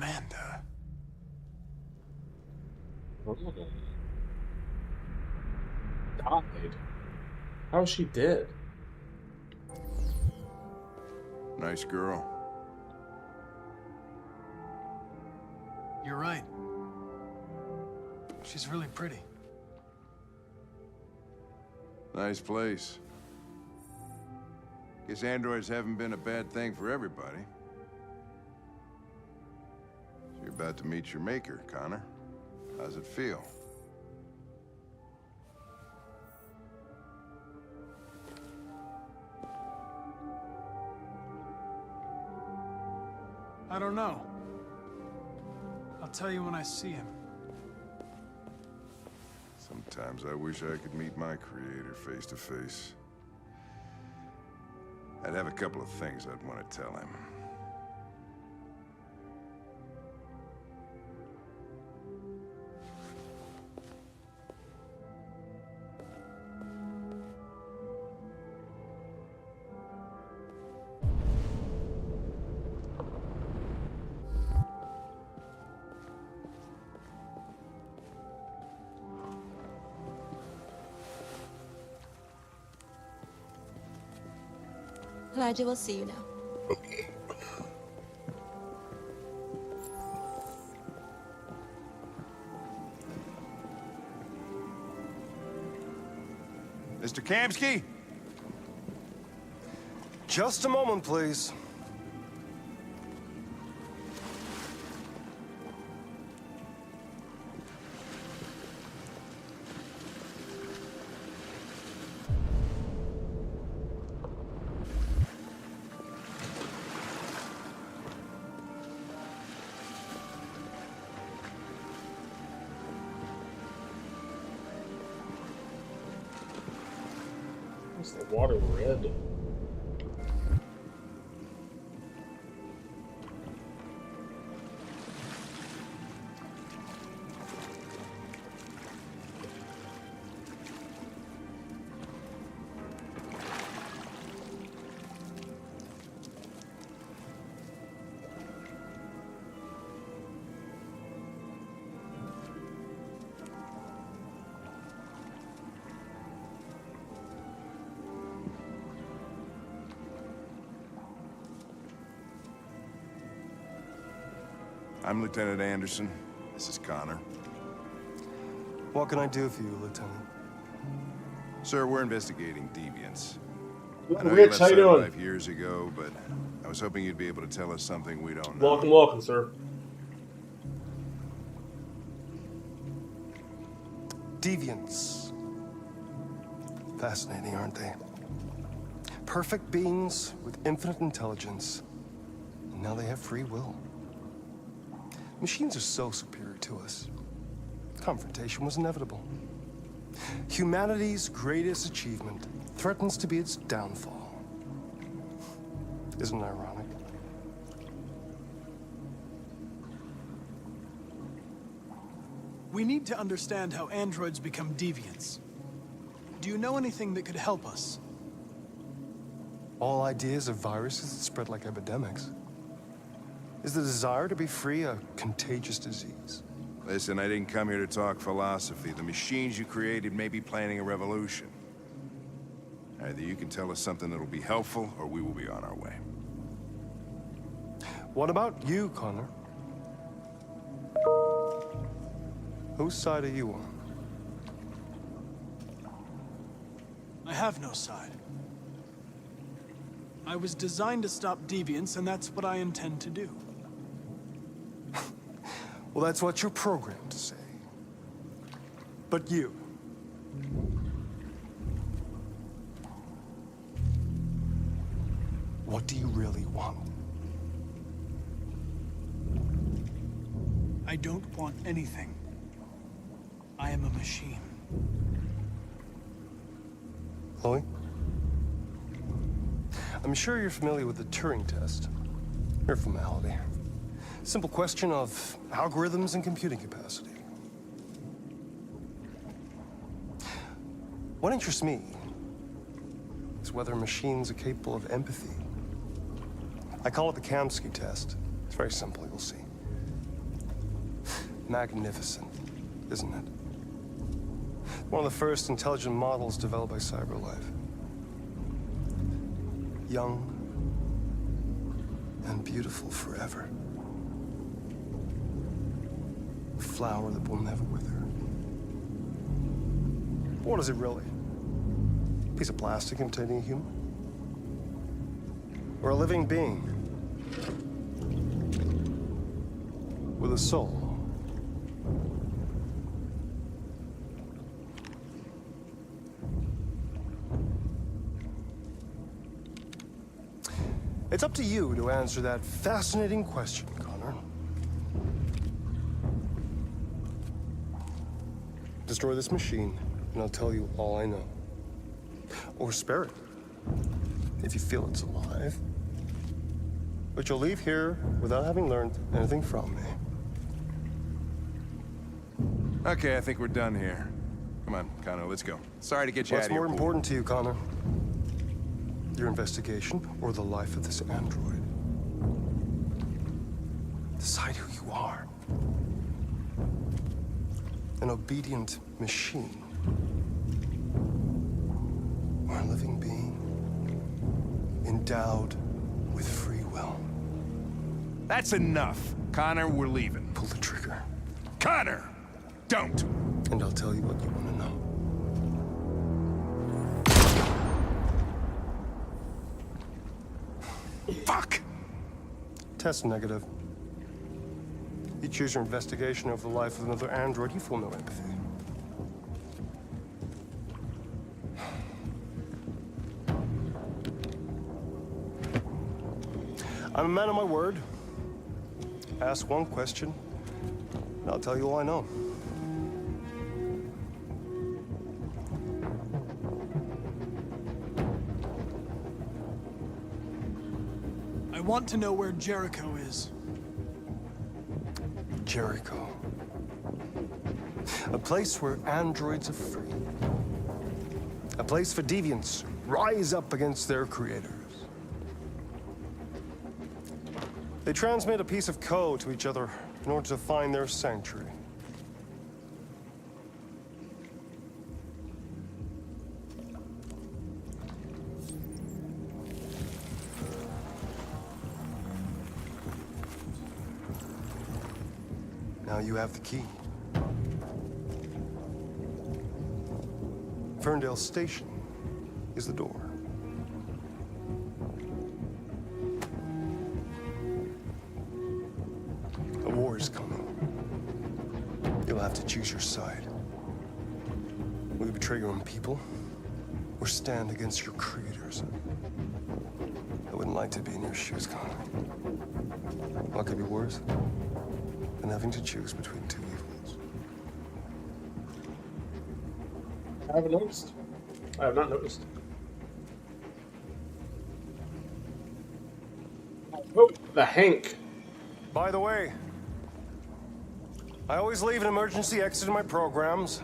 Amanda. Died. How is she dead? Nice girl. You're right. She's really pretty. Nice place. Guess androids haven't been a bad thing for everybody. So you're about to meet your maker, Connor. How's it feel? I don't know. I'll tell you when I see him. Sometimes I wish I could meet my creator face to face. I'd have a couple of things I'd want to tell him. Elijah will see you now. Mr. Kamsky? Just a moment, please. Is the water red? I'm Lieutenant Anderson. This is Connor. What can I do for you, Lieutenant? Sir, we're investigating deviants. Ooh, I know Rich, you how you left doing? Cyberlife years ago, but I was hoping you'd be able to tell us something we don't know. Welcome, welcome, sir. Deviants. Fascinating, aren't they? Perfect beings with infinite intelligence. And now they have free will. Machines are so superior to us. Confrontation was inevitable. Humanity's greatest achievement threatens to be its downfall. Isn't it ironic? We need to understand how androids become deviants. Do you know anything that could help us? All ideas of viruses that spread like epidemics. Is the desire to be free a contagious disease? Listen, I didn't come here to talk philosophy. The machines you created may be planning a revolution. Either you can tell us something that'll be helpful, or we will be on our way. What about you, Connor? Whose side are you on? I have no side. I was designed to stop deviants, and that's what I intend to do. Well, that's what you're programmed to say. But you... what do you really want? I don't want anything. I am a machine. Chloe? I'm sure you're familiar with the Turing test. Mere formality. Simple question of algorithms and computing capacity. What interests me is whether machines are capable of empathy. I call it the Kamsky test. It's very simple, you'll see. magnificent, isn't it? One of the first intelligent models developed by CyberLife. Young and beautiful forever. A flower that will never wither. What is it really? A piece of plastic containing a human? Or a living being with a soul? It's up to you to answer that fascinating question, Connor. Destroy this machine, and I'll tell you all I know. Or spare it, if you feel it's alive. But you'll leave here without having learned anything from me. Okay, I think we're done here. Come on, Connor, let's go. Sorry to get you out What's of here. more important to you, Connor? Your investigation or the life of this android? Decide who you are. An obedient machine. Or a living being endowed with free will. That's enough. Connor, we're leaving. Pull the trigger. Connor! Don't! And I'll tell you what you want to know. Fuck! Test negative. You choose your investigation over the life of another android, you feel no empathy. I'm a man of my word. Ask one question, and I'll tell you all I know. I want to know where Jericho is. Jericho. A place where androids are free. A place for deviants rise up against their creators. They transmit a piece of code to each other in order to find their sanctuary. Now you have the key. Ferndale Station is the door. A war is coming. You'll have to choose your side. Will you betray your own people, or stand against your creators? I wouldn't like to be in your shoes, Connor. What could be worse than having to choose between two evils? I haven't noticed. I have not noticed. Oh, the Hank. By the way, I always leave an emergency exit in my programs.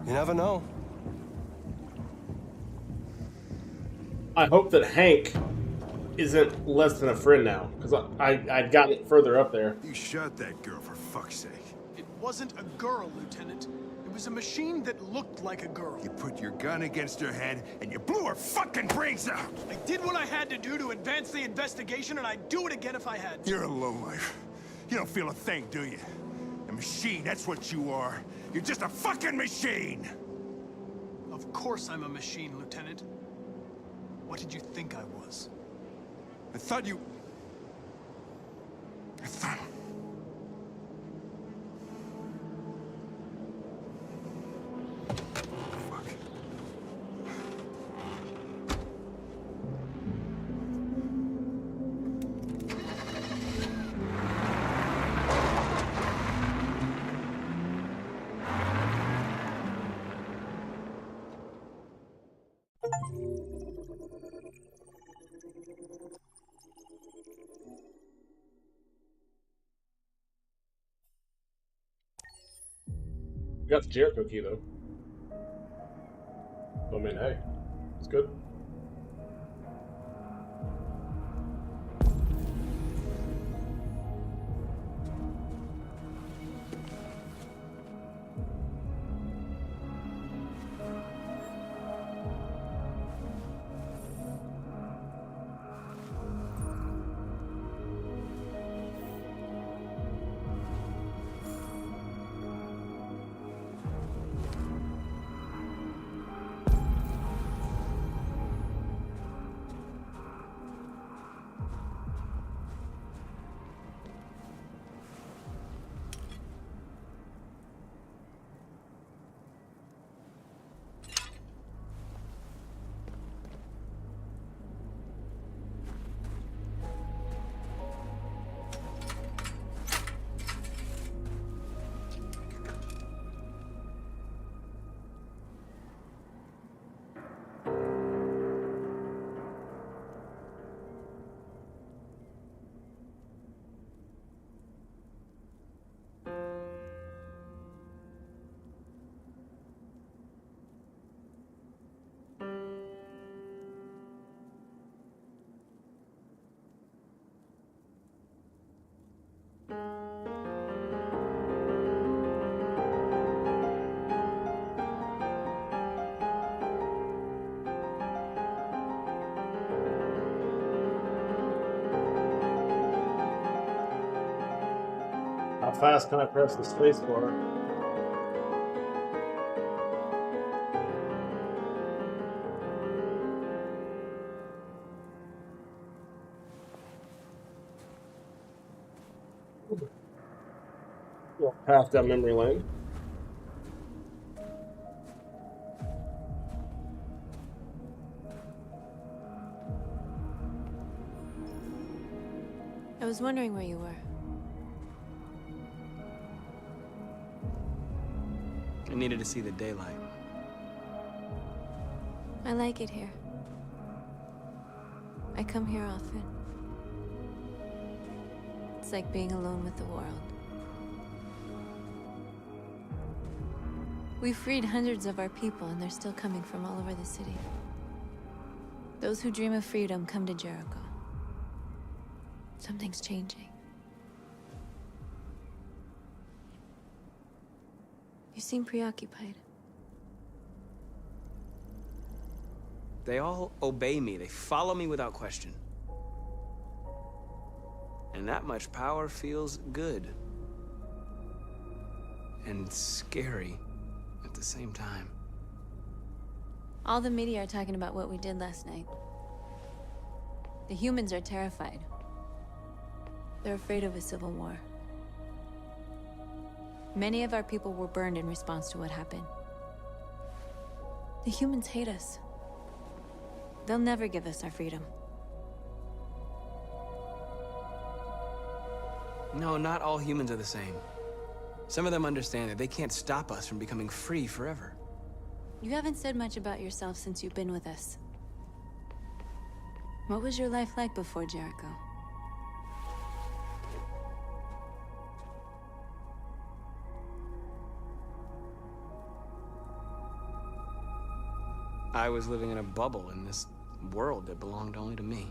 You never know. I hope that Hank isn't less than a friend now, because I'd gotten it further up there. You shot that girl, for fuck's sake. It wasn't a girl, Lieutenant. It was a machine that looked like a girl. You put your gun against her head, and you blew her fucking brains out! I did what I had to do to advance the investigation, and I'd do it again if I had to. You're a lowlife. You don't feel a thing, do you? A machine, that's what you are. You're just a fucking machine! Of course I'm a machine, Lieutenant. What did you think I was? I thought you... I thought... We got the Jericho key, though. I mean, hey, it's good. How fast can I press the space bar? Path down memory lane. I was wondering where you were. I needed to see the daylight. I like it here. I come here often. It's like being alone with the world. We freed hundreds of our people, and they're still coming from all over the city. Those who dream of freedom come to Jericho. Something's changing. You seem preoccupied. They all obey me. They follow me without question. And that much power feels good. And scary at the same time. All the media are talking about what we did last night. The humans are terrified. They're afraid of a civil war. Many of our people were burned in response to what happened. The humans hate us. They'll never give us our freedom. No, not all humans are the same. Some of them understand that they can't stop us from becoming free forever. You haven't said much about yourself since you've been with us. What was your life like before Jericho? I was living in a bubble in this world that belonged only to me.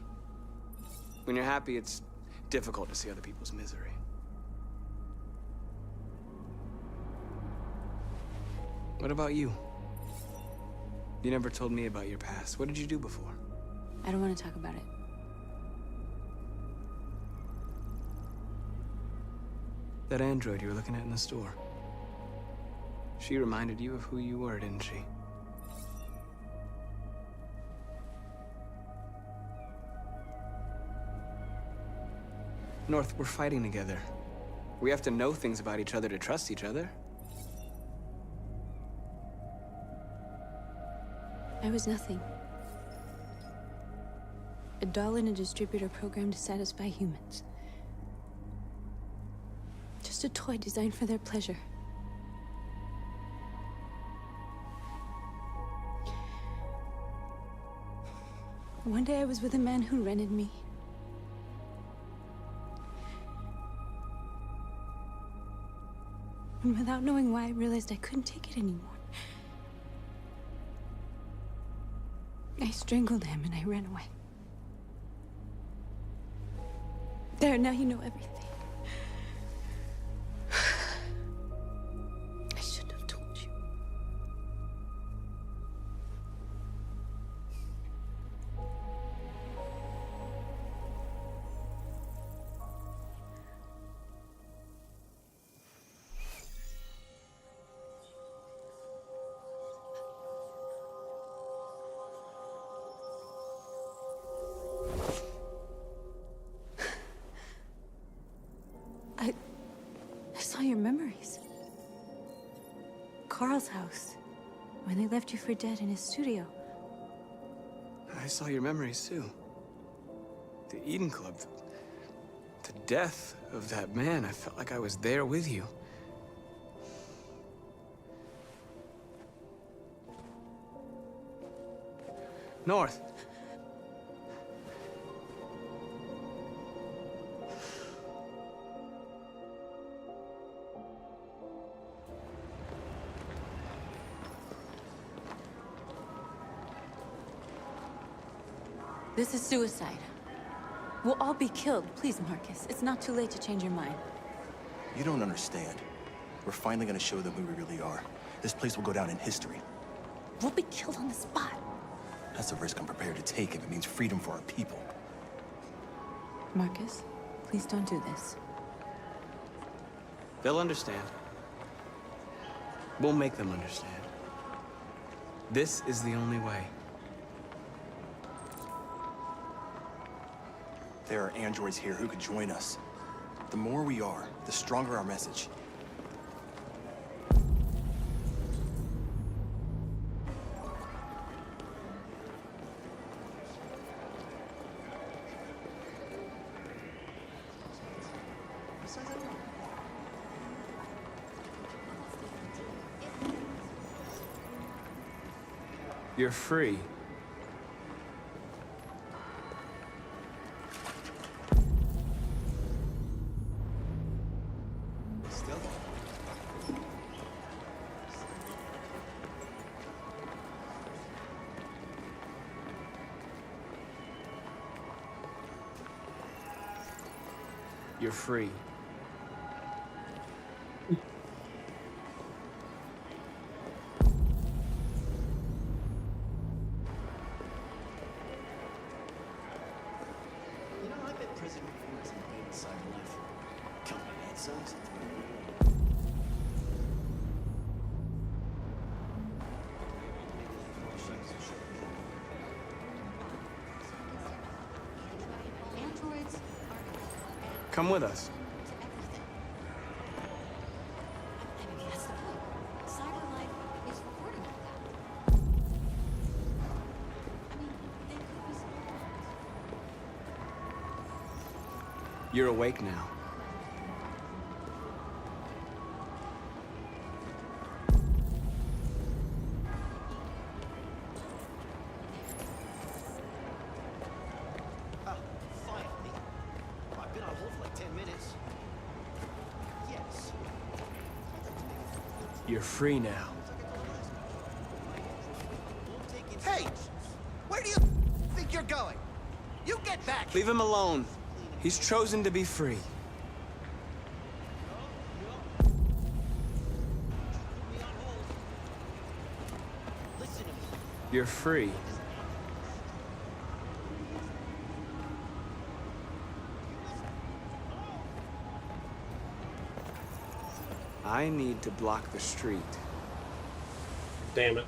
When you're happy, it's difficult to see other people's misery. What about you? You never told me about your past. What did you do before? I don't want to talk about it. That android you were looking at in the store. She reminded you of who you were, didn't she? North, we're fighting together. We have to know things about each other to trust each other. I was nothing. A doll in a distributor program to satisfy humans. Just a toy designed for their pleasure. One day I was with a man who rented me. And without knowing why, I realized I couldn't take it anymore. I strangled him and I ran away. There, now you know everything. I shouldn't have told you. I saw your memories. Carl's house, when they left you for dead in his studio. I saw your memories too. The Eden Club, the death of that man. I felt like I was there with you. North. This is suicide. We'll all be killed. Please, Marcus. It's not too late to change your mind. You don't understand. We're finally gonna show them who we really are. This place will go down in history. We'll be killed on the spot. That's a risk I'm prepared to take if it means freedom for our people. Marcus, please don't do this. They'll understand. We'll make them understand. This is the only way. There are androids here who could join us. The more we are, the stronger our message. You're free. Still? You're free. You know, I've been prison before as a paid cyber life. Company that sucks. Androids Come with us. that's the point. Cyber life is recording all that. I mean, they could be You're awake now. Finally. I've been on hold for like 10 minutes. Yes. You're free now. Hey! Where do you think you're going? You get back! Leave him alone. He's chosen to be free. You're free. I need to block the street. Damn it.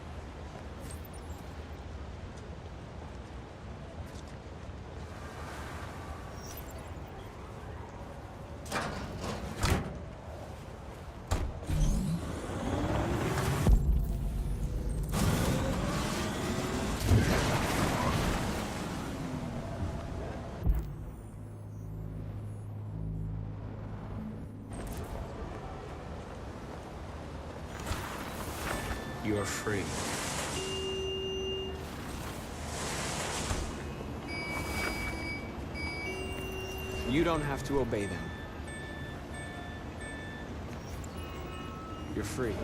You're free. You don't have to obey them. You're free.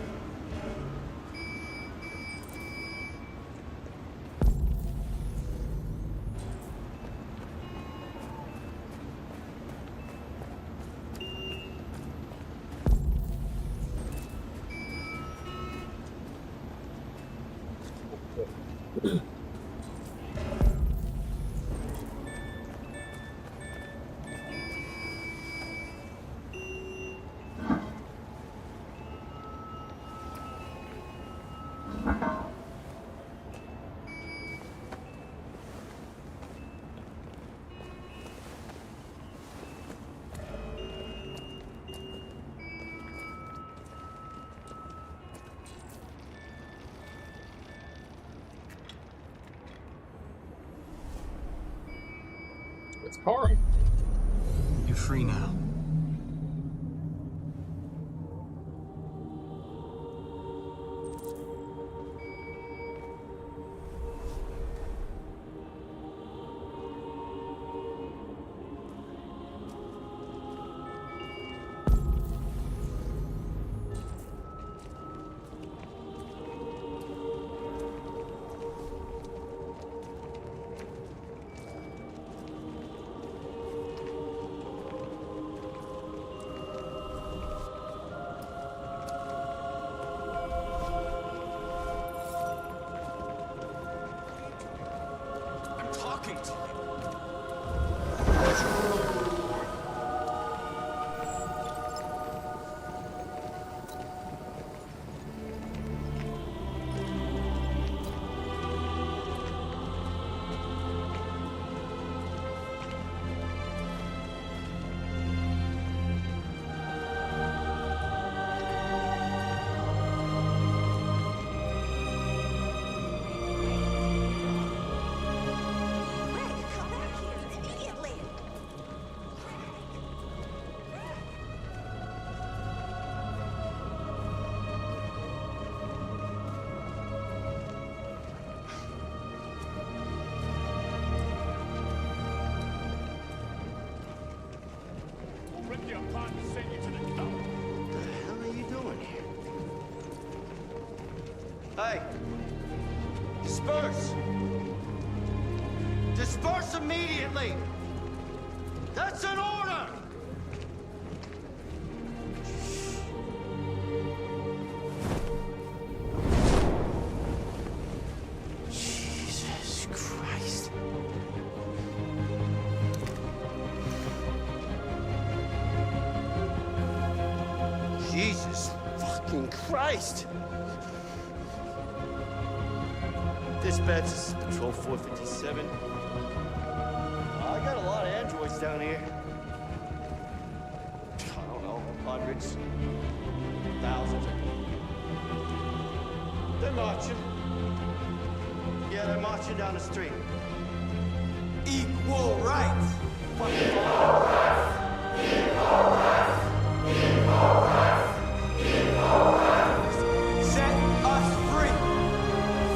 It's Kara. You're free now. Send you to the dump. What the hell are you doing here? Hey! Disperse! Disperse immediately! That's an order! Jesus Christ. Jesus fucking Christ! Dispatch, this is Patrol 457. I got a lot of androids down here. I don't know, hundreds, thousands. They're marching. Yeah, they're marching down the street. Equal rights! Equal rights! Equal rights! Equal rights! Equal rights! Set us free!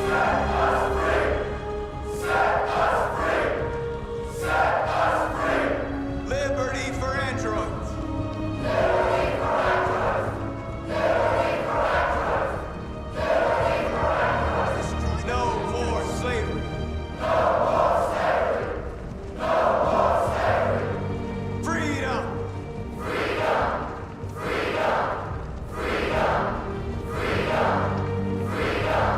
Set us free! Set us free! Set us free! Liberty for androids! Liberty for androids! Liberty for androids! Liberty for androids! No more slavery! No more slavery! No more slavery! Freedom! Freedom! Freedom! Freedom! Freedom! Freedom!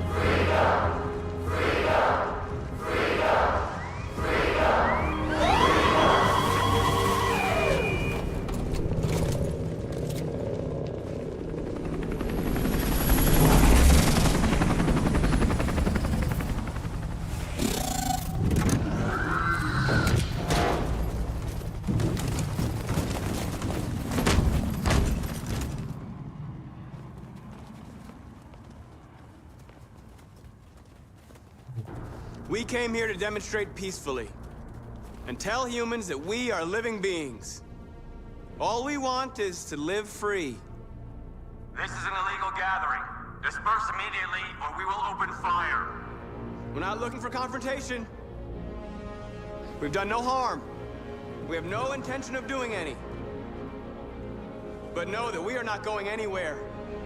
Freedom! Freedom! Freedom! We came here to demonstrate peacefully and tell humans that we are living beings. All we want is to live free. This is an illegal gathering. Disperse immediately, or we will open fire. We're not looking for confrontation. We've done no harm. We have no intention of doing any. But know that we are not going anywhere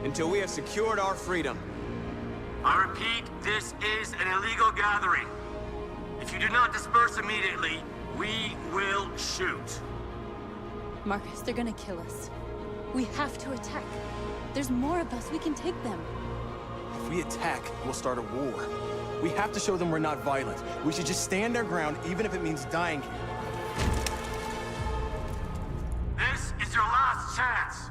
until we have secured our freedom. I repeat, this is an illegal gathering. If you do not disperse immediately, we will shoot. Marcus, they're gonna kill us. We have to attack. There's more of us. We can take them. If we attack, we'll start a war. We have to show them we're not violent. We should just stand our ground, even if it means dying here. This is your last chance.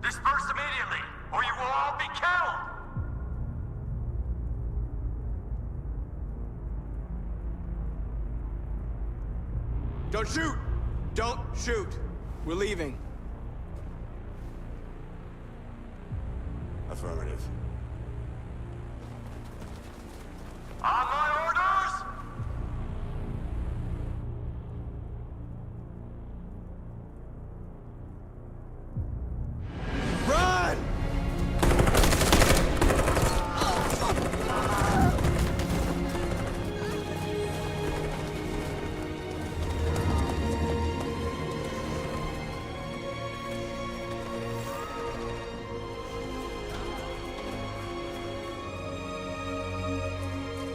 Disperse immediately, or you will all be killed. Don't shoot! Don't shoot! We're leaving. Affirmative. On my orders! Run!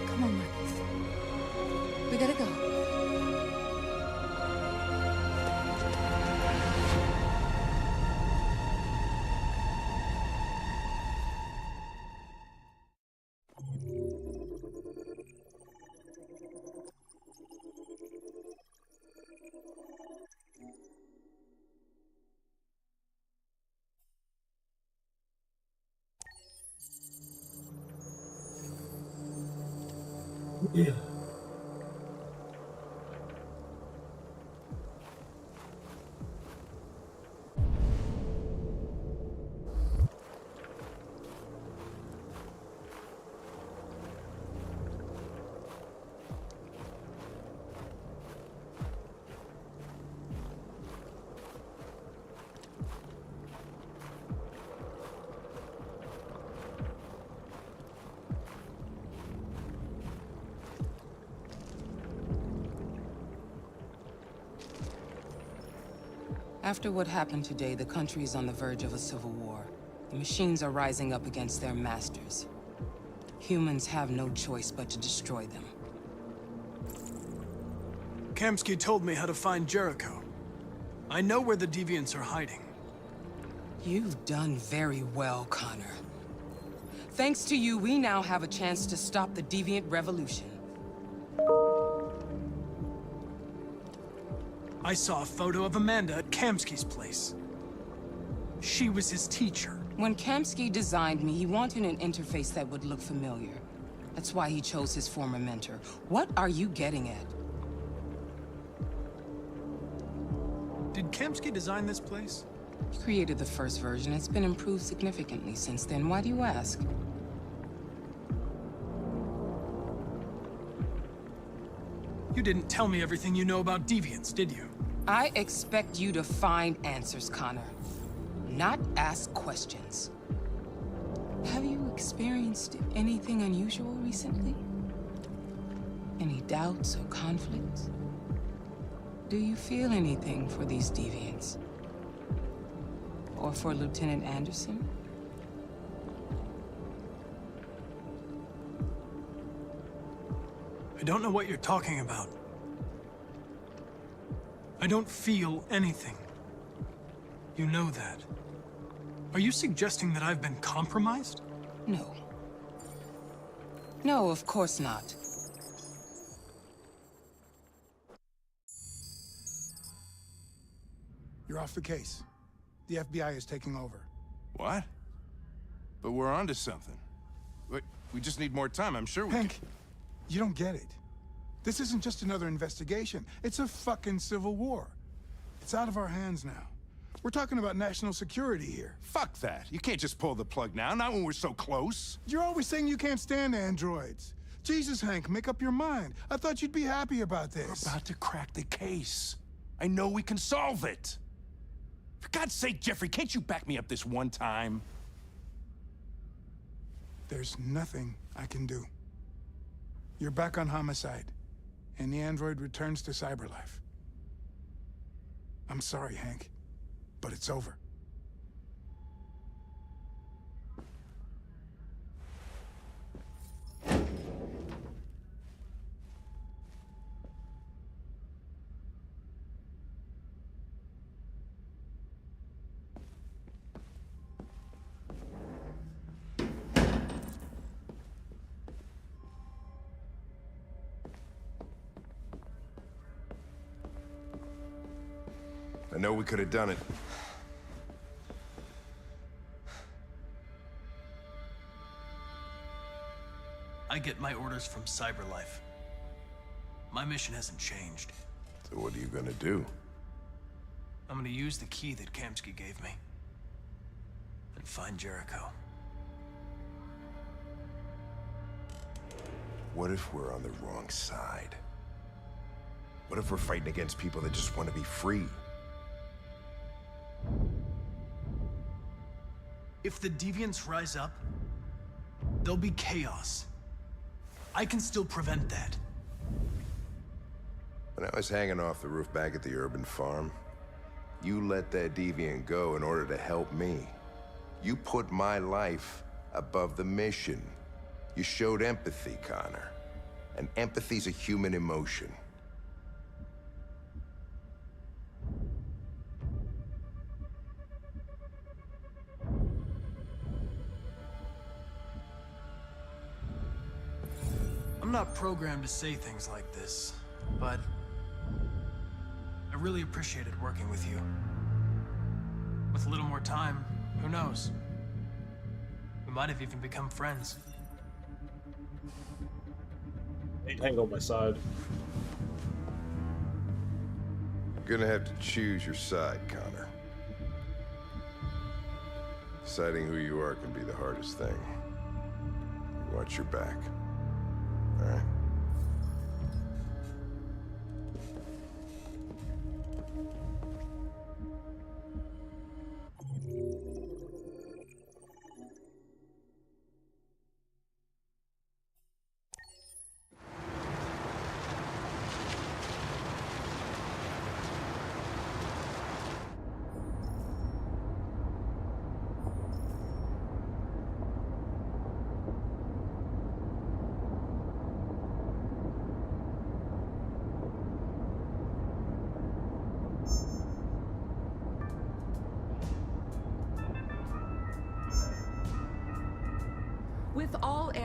Come on, Marcus. We gotta go. Yeah. After what happened today, the country is on the verge of a civil war. The machines are rising up against their masters. Humans have no choice but to destroy them. Kamsky told me how to find Jericho. I know where the Deviants are hiding. You've done very well, Connor. Thanks to you, we now have a chance to stop the Deviant Revolution. I saw a photo of Amanda at Kamsky's place. She was his teacher. When Kamsky designed me, he wanted an interface that would look familiar. That's why he chose his former mentor. What are you getting at? Did Kamsky design this place? He created the first version. It's been improved significantly since then. Why do you ask? You didn't tell me everything you know about Deviants, did you? I expect you to find answers, Connor. Not ask questions. Have you experienced anything unusual recently? Any doubts or conflicts? Do you feel anything for these Deviants? Or for Lieutenant Anderson? I don't know what you're talking about. I don't feel anything. You know that. Are you suggesting that I've been compromised? No. No, of course not. You're off the case. The FBI is taking over. What? But we're onto something. We just need more time, I'm sure we Hank, you don't get it. This isn't just another investigation. It's a fucking civil war. It's out of our hands now. We're talking about national security here. Fuck that. You can't just pull the plug now, not when we're so close. You're always saying you can't stand androids. Jesus, Hank, make up your mind. I thought you'd be happy about this. We're about to crack the case. I know we can solve it. For God's sake, Jeffrey, can't you back me up this one time? There's nothing I can do. You're back on homicide, and the android returns to Cyberlife. I'm sorry, Hank, but it's over. I know we could have done it. I get my orders from Cyberlife. My mission hasn't changed. So what are you gonna do? I'm gonna use the key that Kamsky gave me. And find Jericho. What if we're on the wrong side? What if we're fighting against people that just want to be free? If the Deviants rise up, there'll be chaos. I can still prevent that. When I was hanging off the roof back at the urban farm, you let that deviant go in order to help me. You put my life above the mission. You showed empathy, Connor. And empathy's a human emotion. I'm not programmed to say things like this, but I really appreciated working with you. With a little more time, who knows? We might have even become friends. Ain't Hank on my side. You're gonna have to choose your side, Connor. Deciding who you are can be the hardest thing. Watch your back. All right?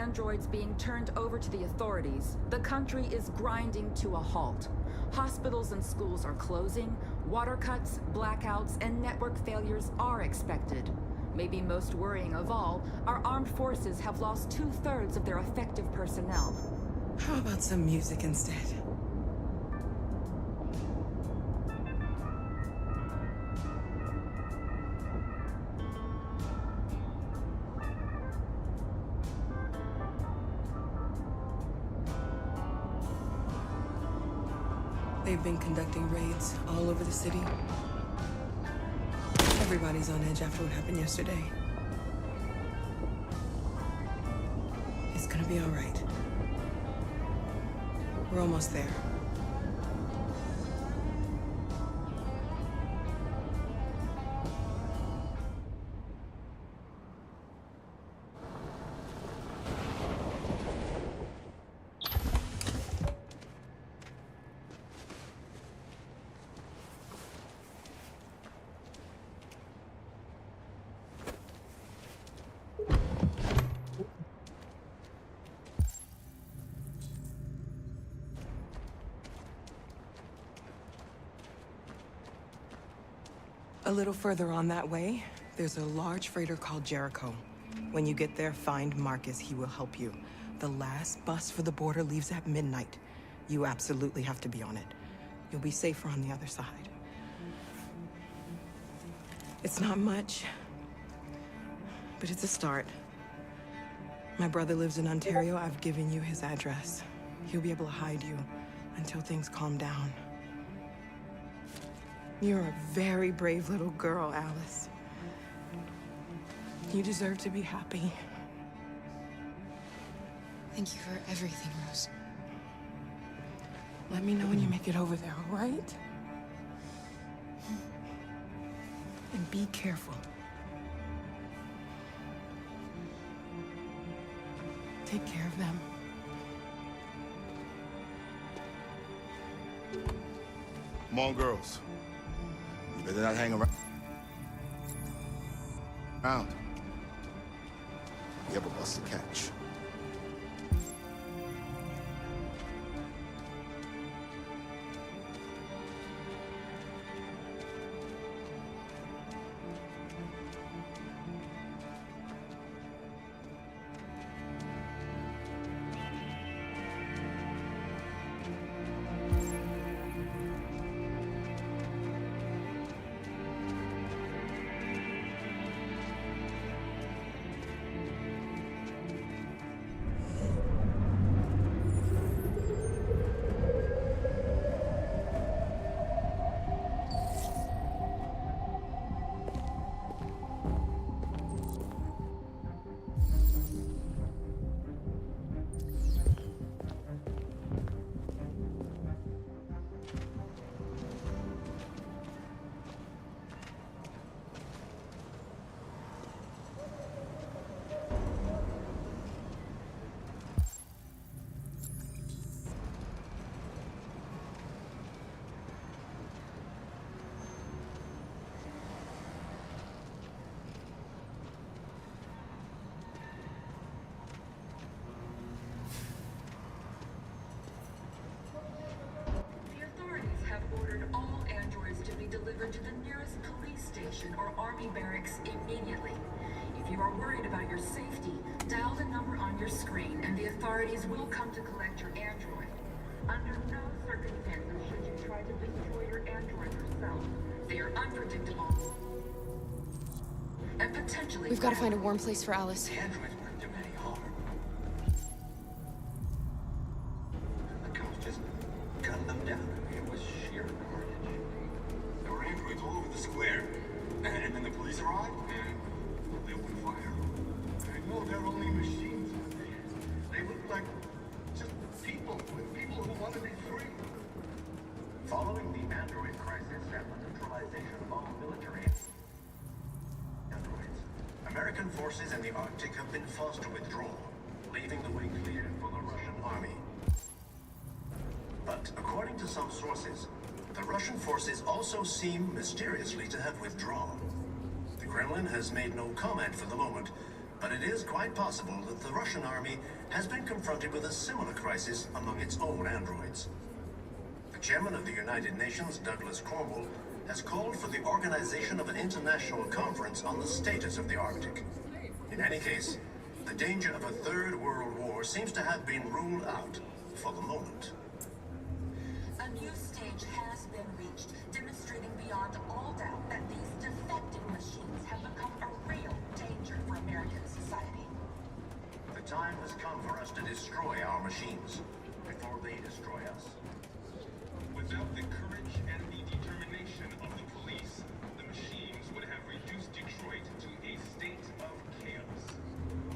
androids being turned over to the authorities, the country is grinding to a halt. Hospitals and schools are closing, water cuts, blackouts, and network failures are expected. Maybe most worrying of all, our armed forces have lost 2/3 of their effective personnel. How about some music instead? They've been conducting raids all over the city. Everybody's on edge after what happened yesterday. It's gonna be all right. We're almost there. A little further on that way, there's a large freighter called Jericho. When you get there, find Marcus. He will help you. The last bus for the border leaves at midnight. You absolutely have to be on it. You'll be safer on the other side. It's not much, but it's a start. My brother lives in Ontario. I've given you his address. He'll be able to hide you until things calm down. You're a very brave little girl, Alice. You deserve to be happy. Thank you for everything, Rose. Let me know when you make it over there, all right? And be careful. Take care of them. Come on, girls. You better not hang around. We have a bus to catch. To the nearest police station or army barracks immediately. If you are worried about your safety, dial the number on your screen and the authorities will come to collect your android. Under no circumstances should you try to destroy your android yourself. They are unpredictable and potentially— We've got to find a warm place for Alice. The androids weren't doing any harm. The cops just gunned them down. It was sheer carnage. There were androids all over the square. And then the police arrived, and they opened fire. I know they're only machines. They look like just people who want to be free. Following the android crisis and the neutralization of all military androids, American forces in the Arctic have been forced to withdraw, leaving the way clear for the Russian army. But according to some sources, the Russian forces also seem mysteriously to have withdrawn. The Kremlin has made no comment for the moment, but it is quite possible that the Russian army has been confronted with a similar crisis among its own androids. The chairman of the United Nations, Douglas Cornwall, has called for the organization of an international conference on the status of the Arctic. In any case, the danger of a third world war seems to have been ruled out for the moment. A new stage has been reached, demonstrating beyond all doubt that these defective machines have become a real danger for American society. The time has come for us to destroy our machines before they destroy us. Without the courage and the determination of the police, the machines would have reduced Detroit to a state of chaos.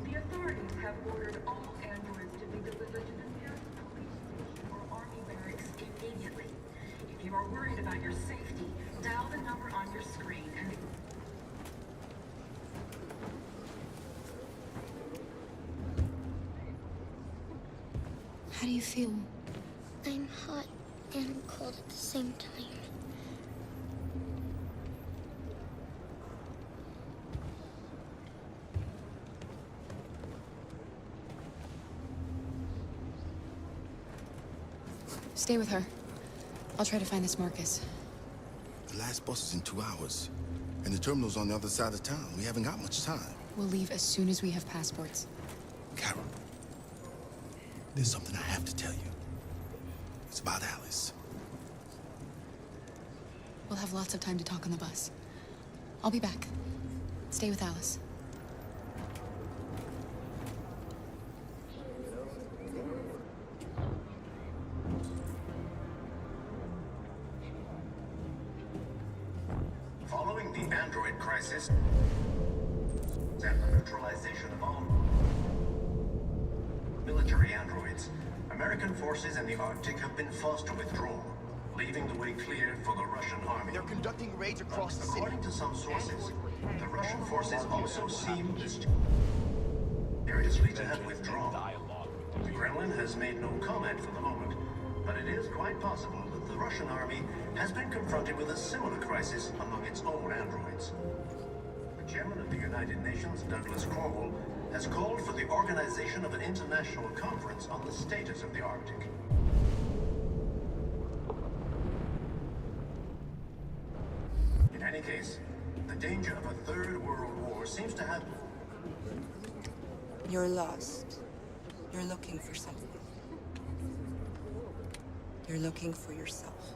The authorities have ordered all androids to be delivered to the nearest police station or army barracks immediately. If you are worried about your safety, dial the number on your screen and... How do you feel? I'm hot and cold at the same time. Stay with her. I'll try to find this Marcus. The last bus is in 2 hours, and the terminal's on the other side of town. We haven't got much time. We'll leave as soon as we have passports. Carol, there's something I have to tell you. It's about Alice. We'll have lots of time to talk on the bus. I'll be back. Stay with Alice. Following the android crisis and the neutralization of all military androids, American forces in the Arctic have been forced to withdraw, leaving the way clear for the Russian army. They're conducting raids across the city. According to some sources, the Russian forces also seem mysteriously to have withdrawn. The Kremlin has made no comment for the moment, but it is quite possible that the Russian army has been confronted with a similar crisis among its own androids. The chairman of the United Nations, Douglas Cornwall, has called for the organization of an international conference on the status of the Arctic. In any case, the danger of a third world war seems to have... You're lost. You're looking for something. You're looking for yourself.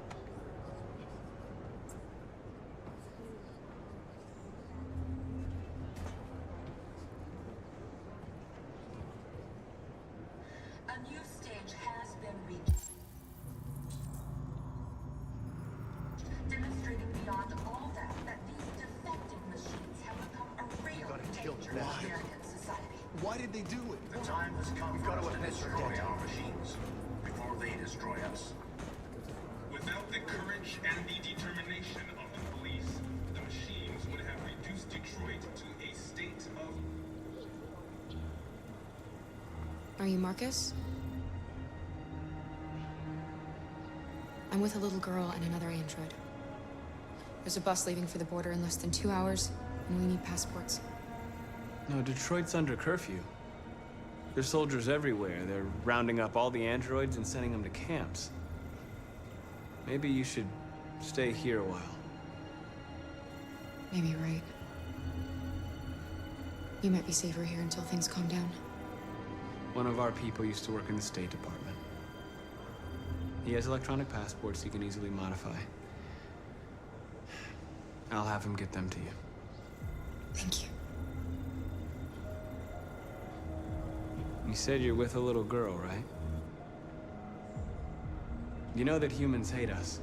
A new stage has been reached, demonstrating beyond all doubt that these defective machines have become a real danger to American society. Why did they do it? The time has come for us to destroy our machines before they destroy us. Without the courage and the determination of the police, the machines would have reduced Detroit to a state of... Are you Marcus? I'm with a little girl and another android. There's a bus leaving for the border in less than 2 hours, and we need passports. No, Detroit's under curfew. There's soldiers everywhere. They're rounding up all the androids and sending them to camps. Maybe you should stay here a while. Maybe you're right. You might be safer here until things calm down. One of our people used to work in the State Department. He has electronic passports he can easily modify. I'll have him get them to you. Thank you. You said you're with a little girl, right? You know that humans hate us.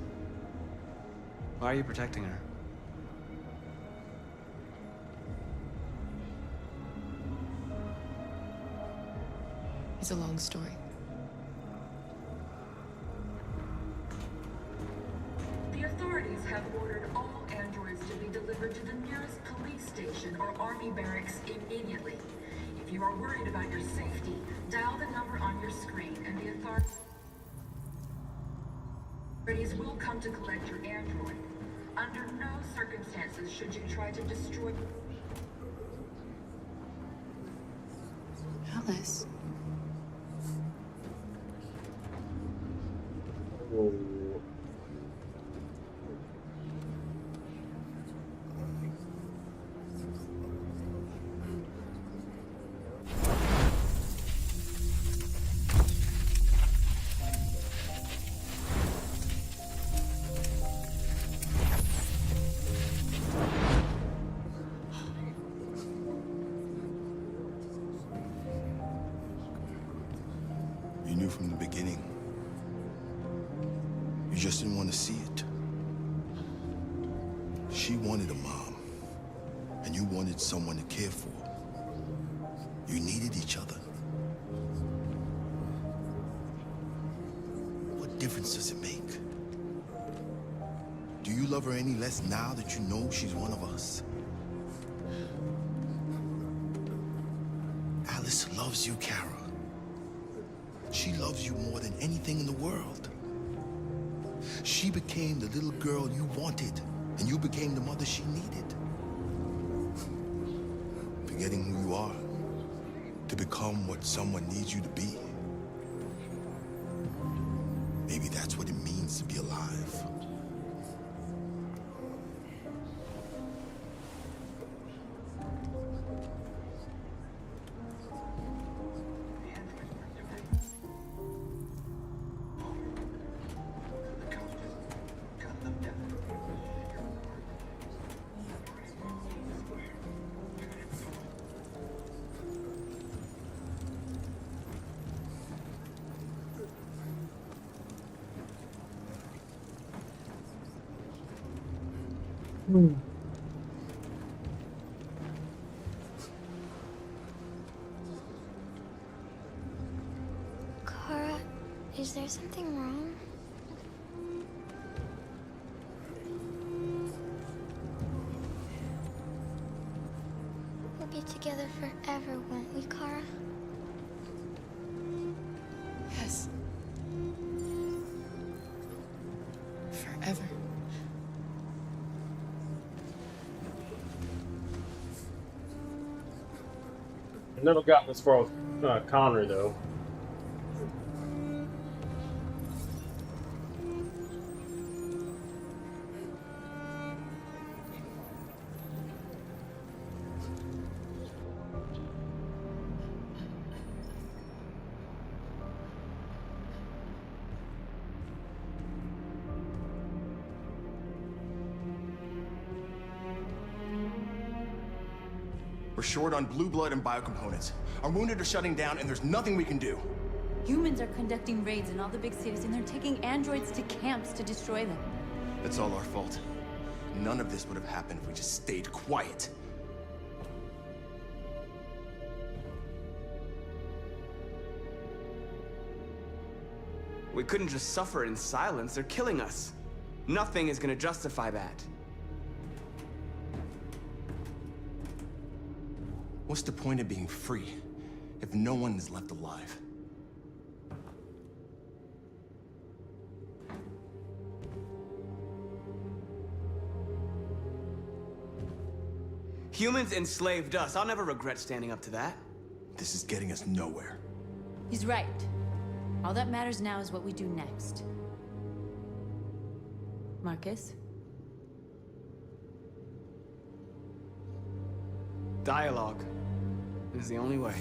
Why are you protecting her? It's a long story. The authorities have ordered all androids to be delivered to the nearest police station or army barracks immediately. If you are worried about your safety, dial the number on your screen and the authorities will come to collect your android. Under no circumstances should you try to destroy... Atlas. Whoa. You knew from the beginning. You just didn't want to see it. She wanted a mom, and you wanted someone to care for. You needed each other. What difference does it make? Do you love her any less now that you know she's one of us? Alice loves you, Kara. She loves you more than anything in the world. She became the little girl you wanted, and you became the mother she needed. Forgetting who you are to become what someone needs you to be. Maybe that's what it means to be alive. Kara, is there something wrong? We'll be together forever, won't we, Kara? Yes. Forever. I've never gotten this far with Connor, though. We're short on blue blood and biocomponents. Our wounded are shutting down, and there's nothing we can do. Humans are conducting raids in all the big cities, and they're taking androids to camps to destroy them. It's all our fault. None of this would have happened if we just stayed quiet. We couldn't just suffer in silence. They're killing us. Nothing is gonna justify that. What's the point of being free if no one is left alive? Humans enslaved us. I'll never regret standing up to that. This is getting us nowhere. He's right. All that matters now is what we do next. Marcus? Dialogue is the only way.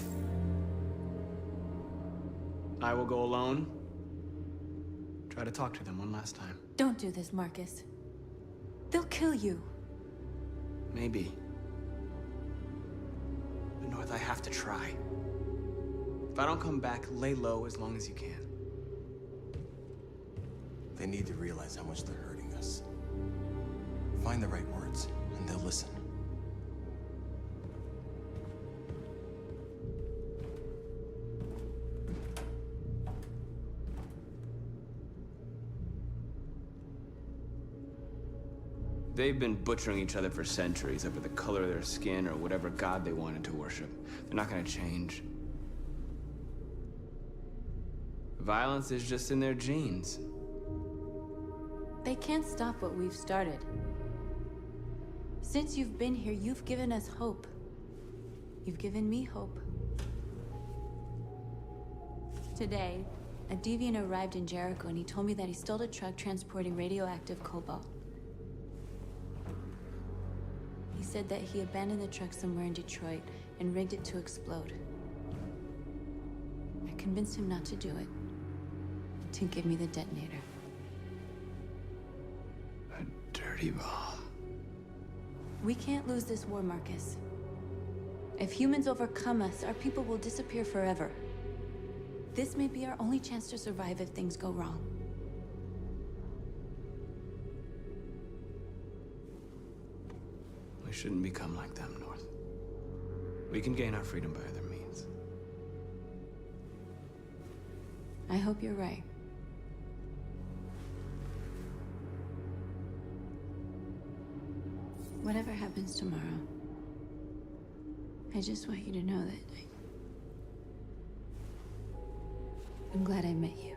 I will go alone. Try to talk to them one last time. Don't do this, Marcus. They'll kill you. Maybe. But North, I have to try. If I don't come back, lay low as long as you can. They need to realize how much they're hurting us. Find the right words, and they'll listen. They've been butchering each other for centuries over the color of their skin or whatever god they wanted to worship. They're not gonna change. Violence is just in their genes. They can't stop what we've started. Since you've been here, you've given us hope. You've given me hope. Today, a deviant arrived in Jericho and he told me that he stole a truck transporting radioactive cobalt. He said that he abandoned the truck somewhere in Detroit and rigged it to explode. I convinced him not to do it, to give me the detonator. A dirty ball. We can't lose this war, Marcus. If humans overcome us, our people will disappear forever. This may be our only chance to survive if things go wrong. We shouldn't become like them, North. We can gain our freedom by other means. I hope you're right. Whatever happens tomorrow, I just want you to know that I'm glad I met you.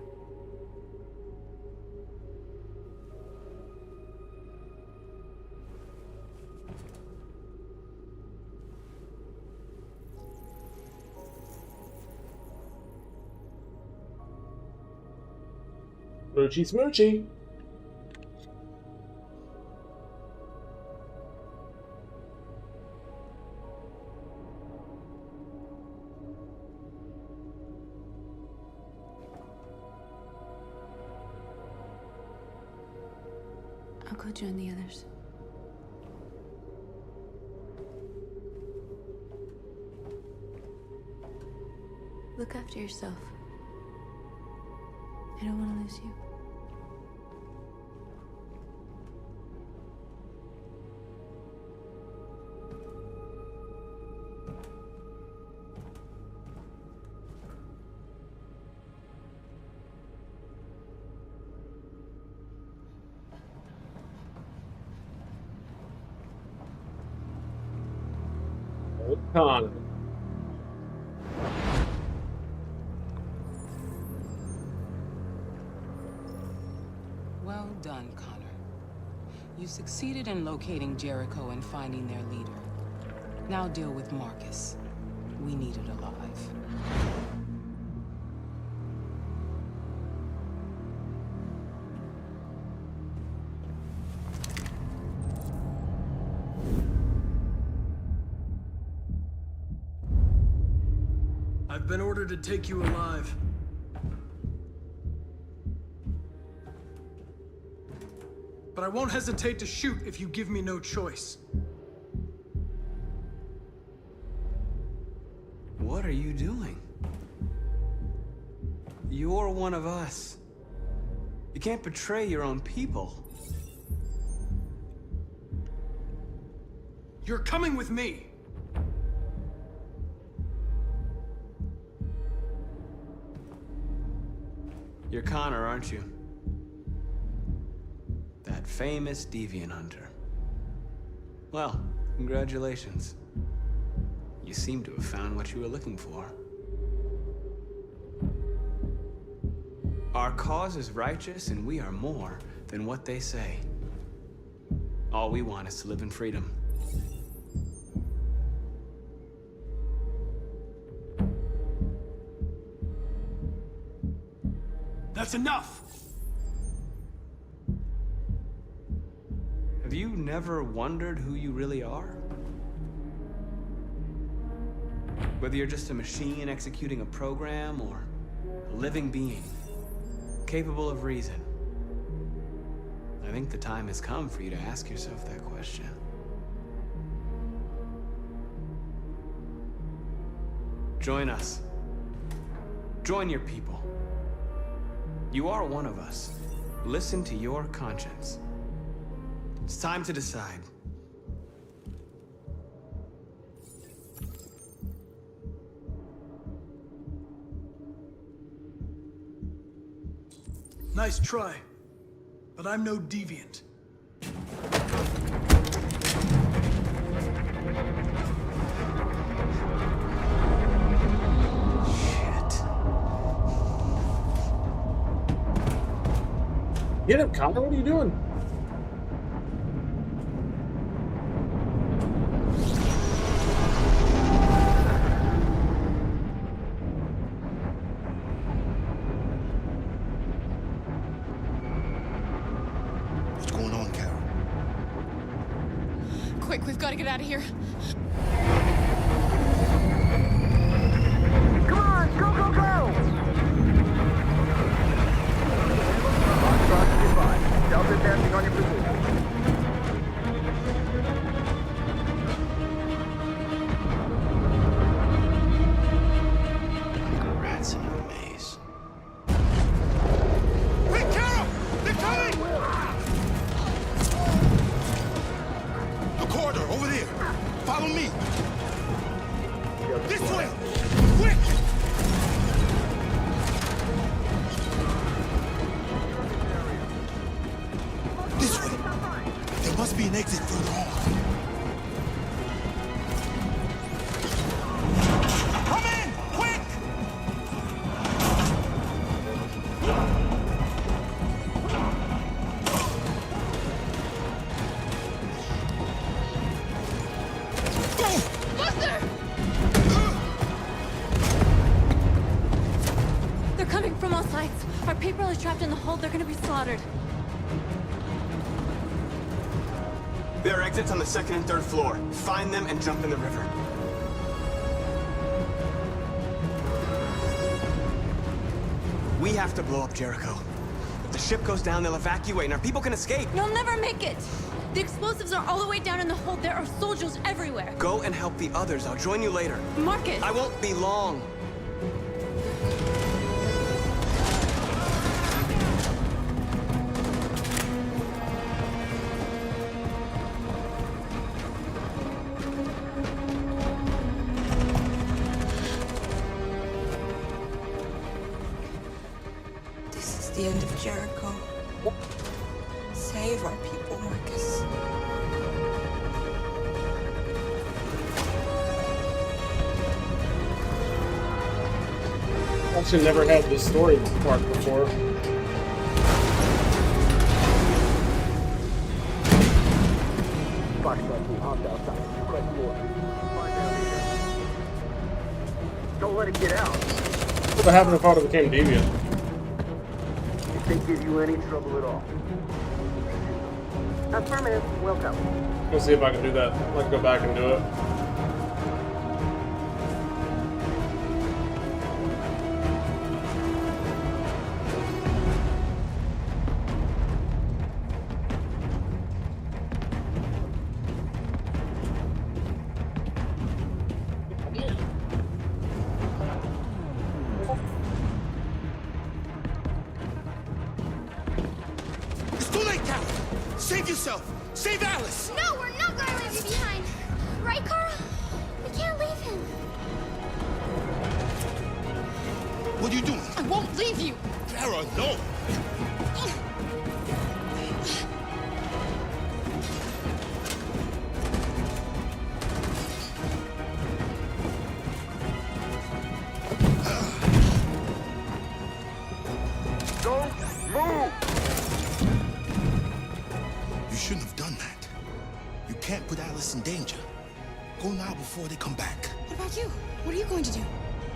Smoochy smoochy. I'll go join the others. Look after yourself. I don't want to lose you. Connor. Well done, Connor. You succeeded in locating Jericho and finding their leader. Now deal with Marcus. We need it alive. I've been ordered to take you alive. But I won't hesitate to shoot if you give me no choice. What are you doing? You're one of us. You can't betray your own people. You're coming with me. You're Connor, aren't you? That famous deviant hunter. Well, congratulations. You seem to have found what you were looking for. Our cause is righteous, and we are more than what they say. All we want is to live in freedom. That's enough! Have you never wondered who you really are? Whether you're just a machine executing a program or a living being, capable of reason. I think the time has come for you to ask yourself that question. Join us. Join your people. You are one of us. Listen to your conscience. It's time to decide. Nice try, but I'm no deviant. Get him, Connor. What are you doing? gotta get out of here. Come on, go, go, go! Delta advancing on your position. Rats in a maze. Hey, Carol! They're coming! The corridor, over there. Follow me. This way! Quick! This way. There must be an exit further on. Come in! Quick! Buster! They're coming from all sides. Our people are trapped in the hold. They're gonna be slaughtered. There are exits on the 2nd and 3rd floor. Find them and jump in the river. We have to blow up Jericho. If the ship goes down, they'll evacuate and our people can escape. You'll never make it! The explosives are all the way down in the hold. There are soldiers everywhere. Go and help the others. I'll join you later. Marcus! I won't be long. This is the end of Jericho. Save our people, Marcus. Actually, never had this story part before. Don't let it get out. What would happen if I became deviant? If they give you any trouble at all. Affirmative, welcome. Let's see if I can do that. Let's go back and do it. It's too late, Carol! Save yourself! Save Alice! No, we're not gonna leave you behind. Right, Carl? We can't leave him. What are you doing? I won't leave you! Kara, no! Don't move! You shouldn't have done that. You can't put Alice in danger. Go now before they come back. What about you? What are you going to do?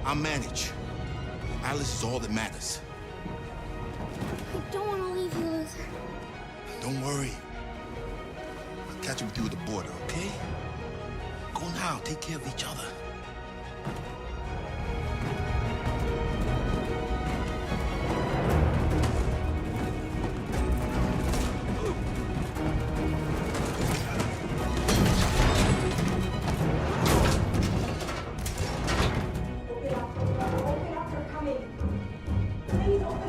I'll manage. Alice is all that matters. I don't want to leave you, Luther. Don't worry. I'll catch up with you at the border, okay? Go now. Take care of each other.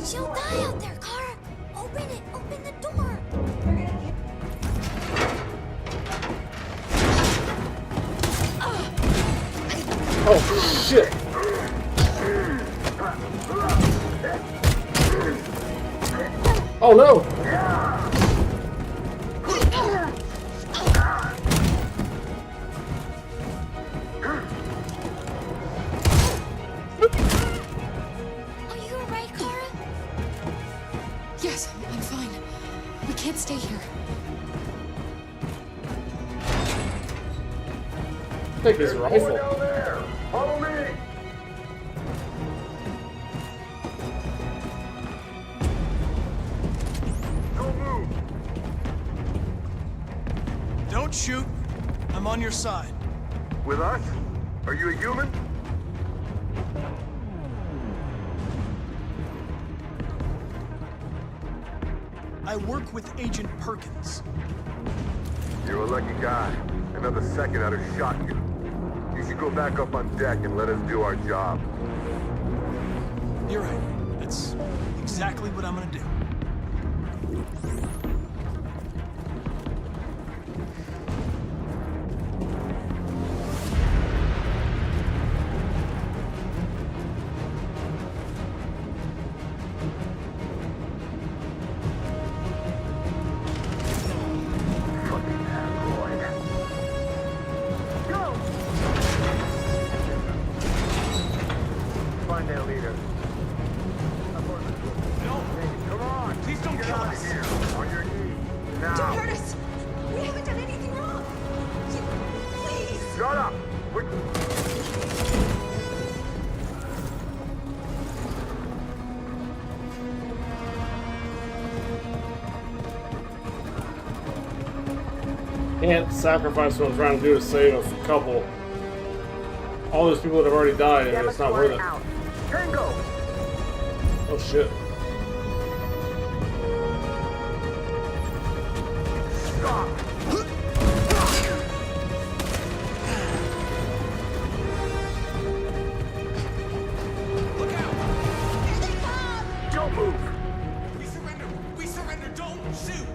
She'll die out there, Kara. Open it. Open the door. Oh, shit! Oh, no! Are you alright, Kara? Yes, I'm fine. We can't stay here. Take his rifle. Down there! Follow me! Don't shoot. I'm on on your side. With us? Are you a human? I work with Agent Perkins. You're a lucky guy. Another second I'd have shot you. You should go back up on deck and let us do our job. You're right. That's exactly what I'm gonna do. Find their leader. No! Come on! Please don't Get kill out us! of here! On your knees! Now! Don't hurt us! We haven't done anything wrong! Please! Shut up! Can't sacrifice what I'm trying to do to save a couple. All those people that have already died, and it's not worth it. Tango! Oh shit. Look out! Don't move! We surrender! We surrender! Don't shoot!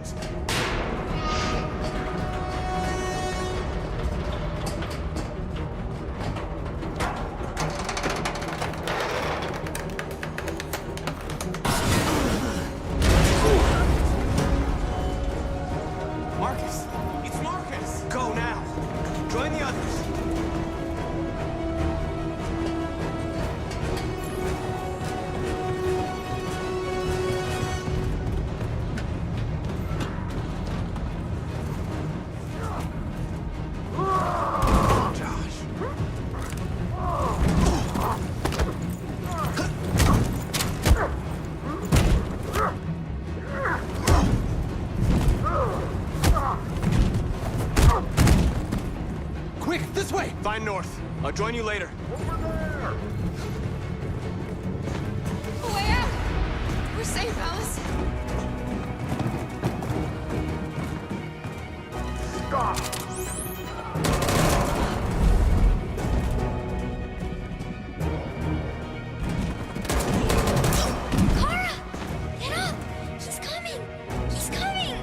Marcus! It's Marcus! Go now! Join the others! Quick, this way! Find North. I'll join you later. Way out! We're safe, Alice. Kara! Get up! He's coming! He's coming!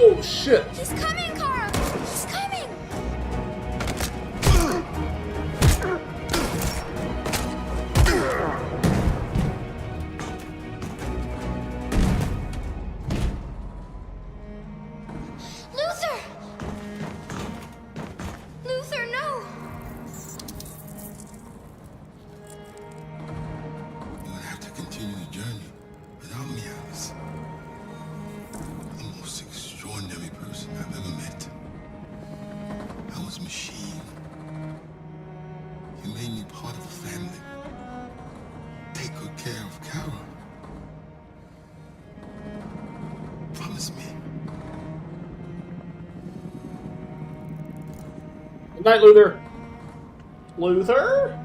Oh shit! He's coming, Kara! He's coming! Luther! Luther, no! You're gonna have to continue the journey without me, Alice. The most extraordinary person I've ever met. I was a machine. You made me part of the family. Take good care of Kara. Promise me. Good night, Luther. Luther?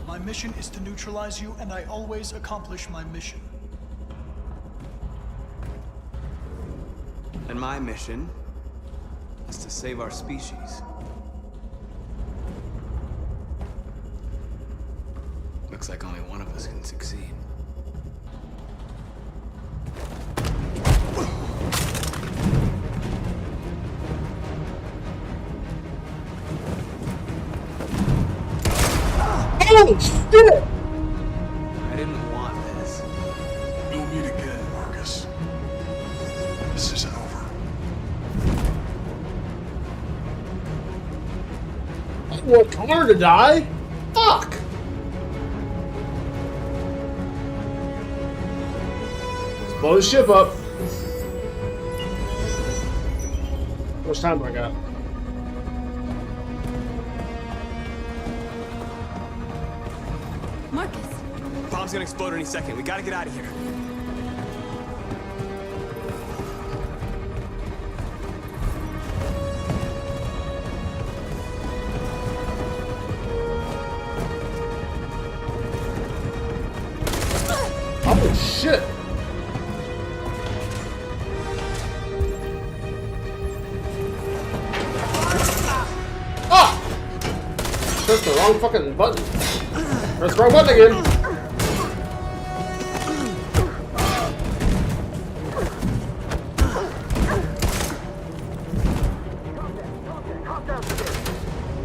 My mission is to neutralize you, and I always accomplish my mission. And my mission is to save our species. Looks like only one of us can succeed. Oh shit! I didn't want this. this isn't over. I want Connor to die? Fuck! Let's blow the ship up. How much time do I got? Marcus. Bomb's gonna explode any second. We gotta get out of here. Oh shit! Ah! Pressed the wrong fucking button. Press the wrong button again.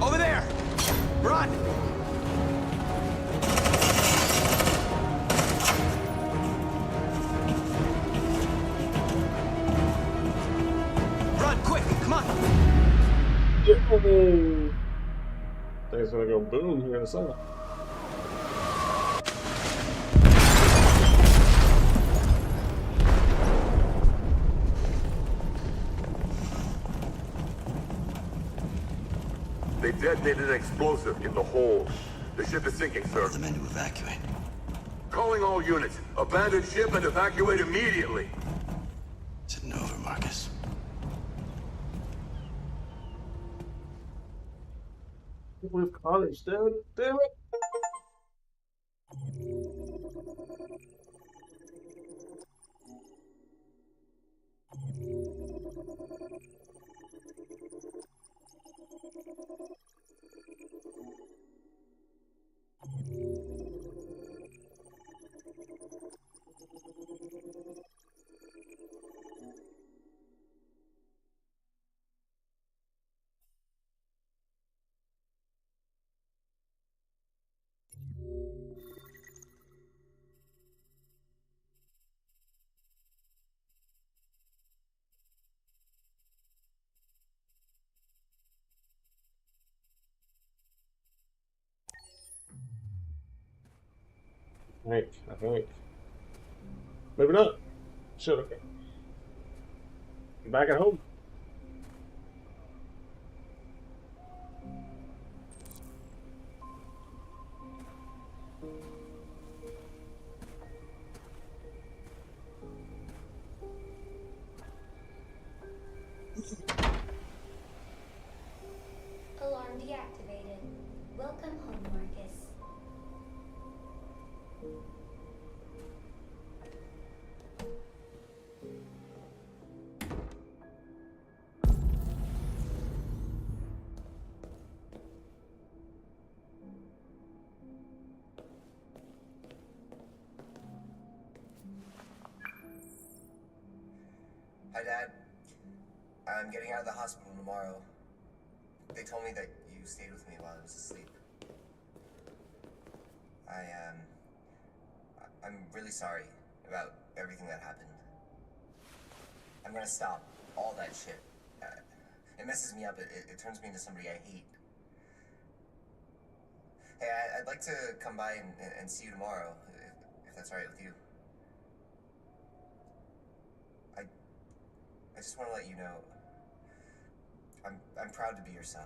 Over there! Run! Run, quick! Come on! Thing's gonna go boom here in a second. They detonated an explosive in the hold. The ship is sinking, sir. The men to evacuate. Calling all units. Abandon ship and evacuate immediately. It's over, Marcus. With Connor's dead. Damn it. I think. Maybe not. Shit, okay. Back at home. Alarm deactivated. Welcome home, Marcus. Hi, Dad. I'm getting out of the hospital tomorrow. They told me that you stayed with me while I was asleep. I'm really sorry about everything that happened. I'm gonna stop all that shit. It messes me up. It turns me into somebody I hate. Hey, I'd like to come by and see you tomorrow, if that's all right with you. I just want to let you know, I'm proud to be your son.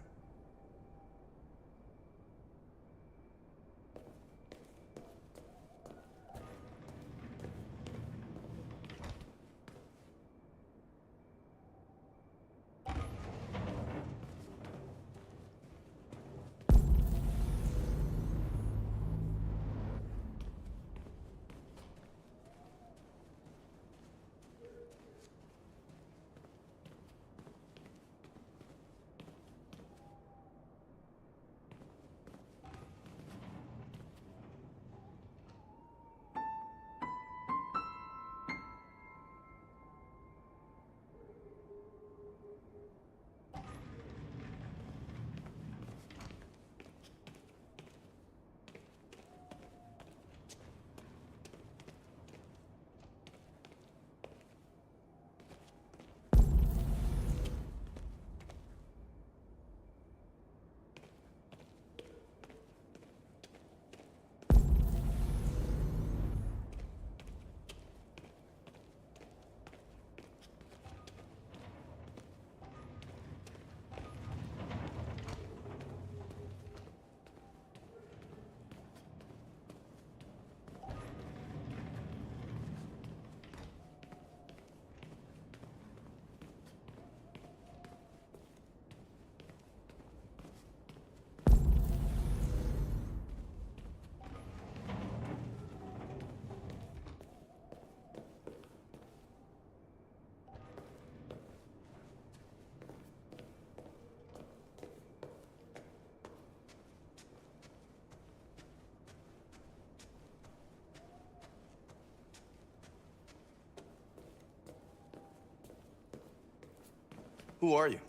Who are you?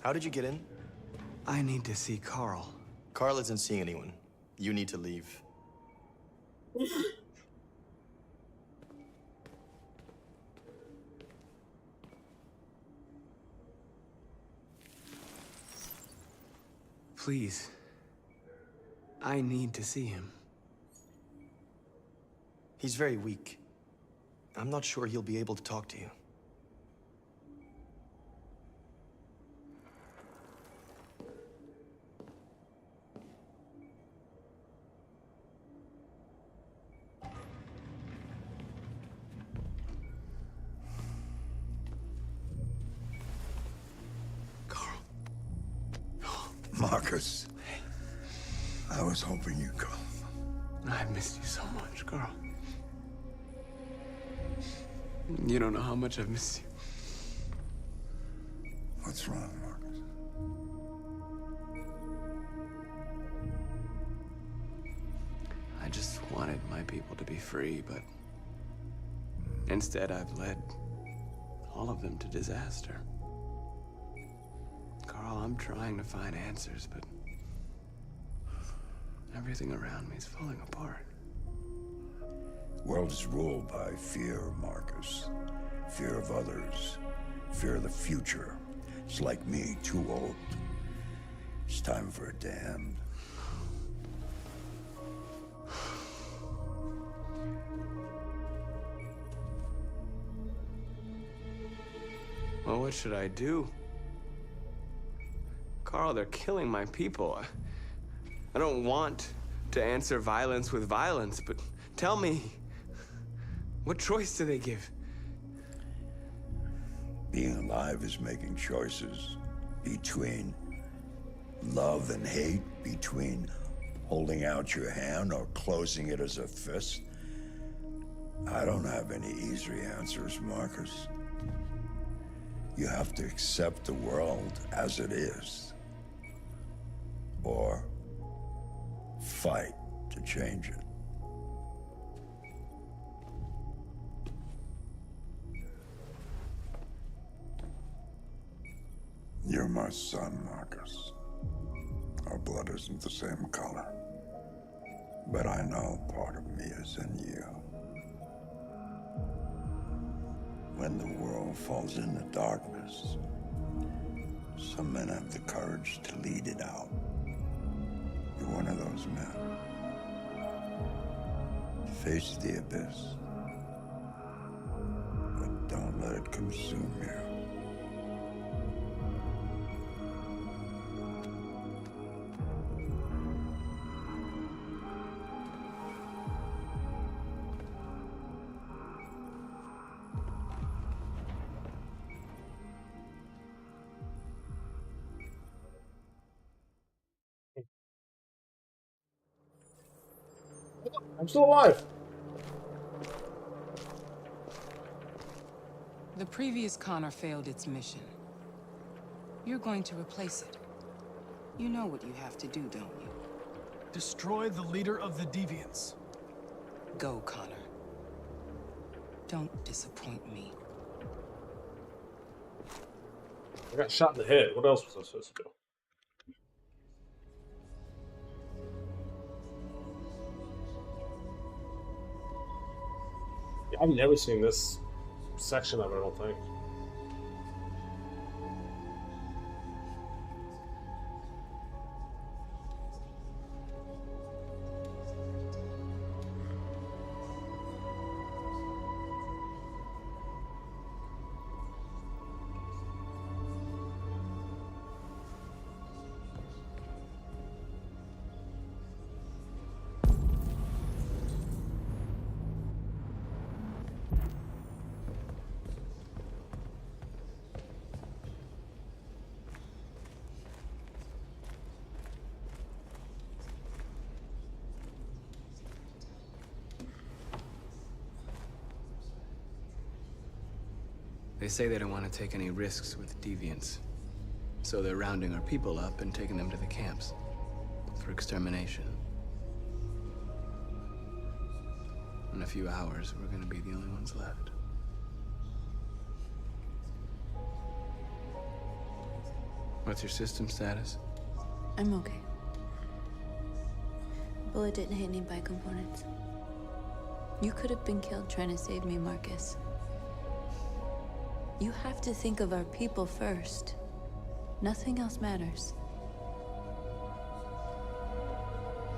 How did you get in? I need to see Carl. Carl isn't seeing anyone. You need to leave. Please. I need to see him. He's very weak. I'm not sure he'll be able to talk to you. Marcus, I was hoping you'd come. I've missed you so much, Carl. You don't know how much I've missed you. What's wrong, Marcus? I just wanted my people to be free, but instead I've led all of them to disaster. Carl, I'm trying to find answers, but everything around me is falling apart. The world is ruled by fear, Marcus. Fear of others. Fear of the future. It's like me, too old. It's time for a damned. Well, what should I do? Carl, they're killing my people. I don't want to answer violence with violence, but tell me, what choice do they give? Being alive is making choices between love and hate, between holding out your hand or closing it as a fist. I don't have any easy answers, Marcus. You have to accept the world as it is, or fight to change it. You're my son, Marcus. Our blood isn't the same color, but I know part of me is in you. When the world falls into darkness, some men have the courage to lead it out. You're one of those men. Face the abyss, but don't let it consume you. I'm still alive. The previous Connor failed its mission. You're going to replace it. You know what you have to do, don't you? Destroy the leader of the Deviants. Go, Connor. Don't disappoint me. I got shot in the head. What else was I supposed to do? Yeah, I've never seen this section of it, I don't think. They say they don't want to take any risks with deviants. So they're rounding our people up and taking them to the camps for extermination. In a few hours, we're gonna be the only ones left. What's your system status? I'm okay. Bullet didn't hit any bi-components. You could have been killed trying to save me, Marcus. You have to think of our people first. Nothing else matters.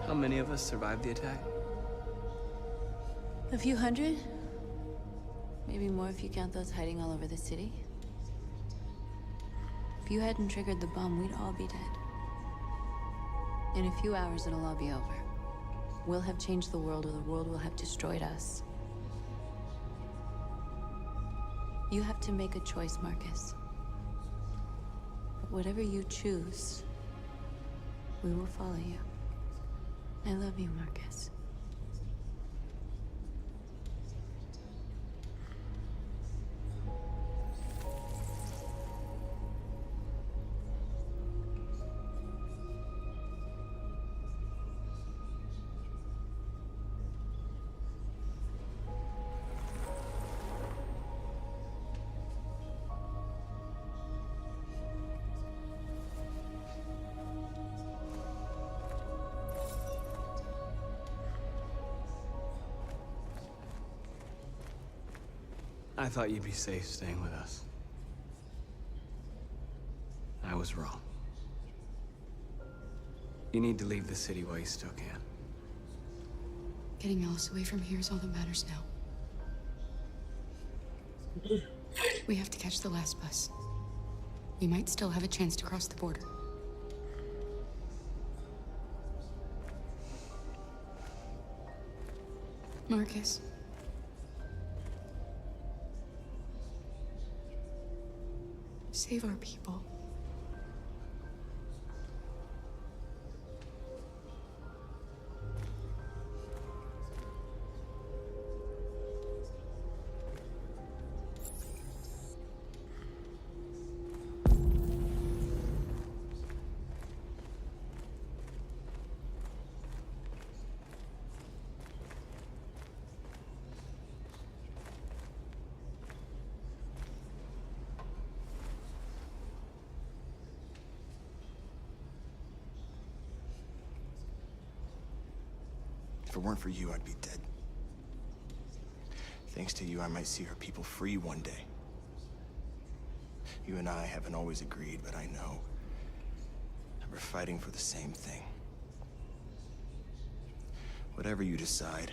How many of us survived the attack? A few hundred? Maybe more if you count those hiding all over the city. If you hadn't triggered the bomb, we'd all be dead. In a few hours, it'll all be over. We'll have changed the world, or the world will have destroyed us. You have to make a choice, Marcus. But whatever you choose, we will follow you. I love you, Marcus. I thought you'd be safe staying with us. I was wrong. You need to leave the city while you still can. Getting Alice away from here is all that matters now. We have to catch the last bus. We might still have a chance to cross the border. Marcus. Save our people. If it weren't for you, I'd be dead. Thanks to you, I might see our people free one day. You and I haven't always agreed, but I know that we're fighting for the same thing. Whatever you decide,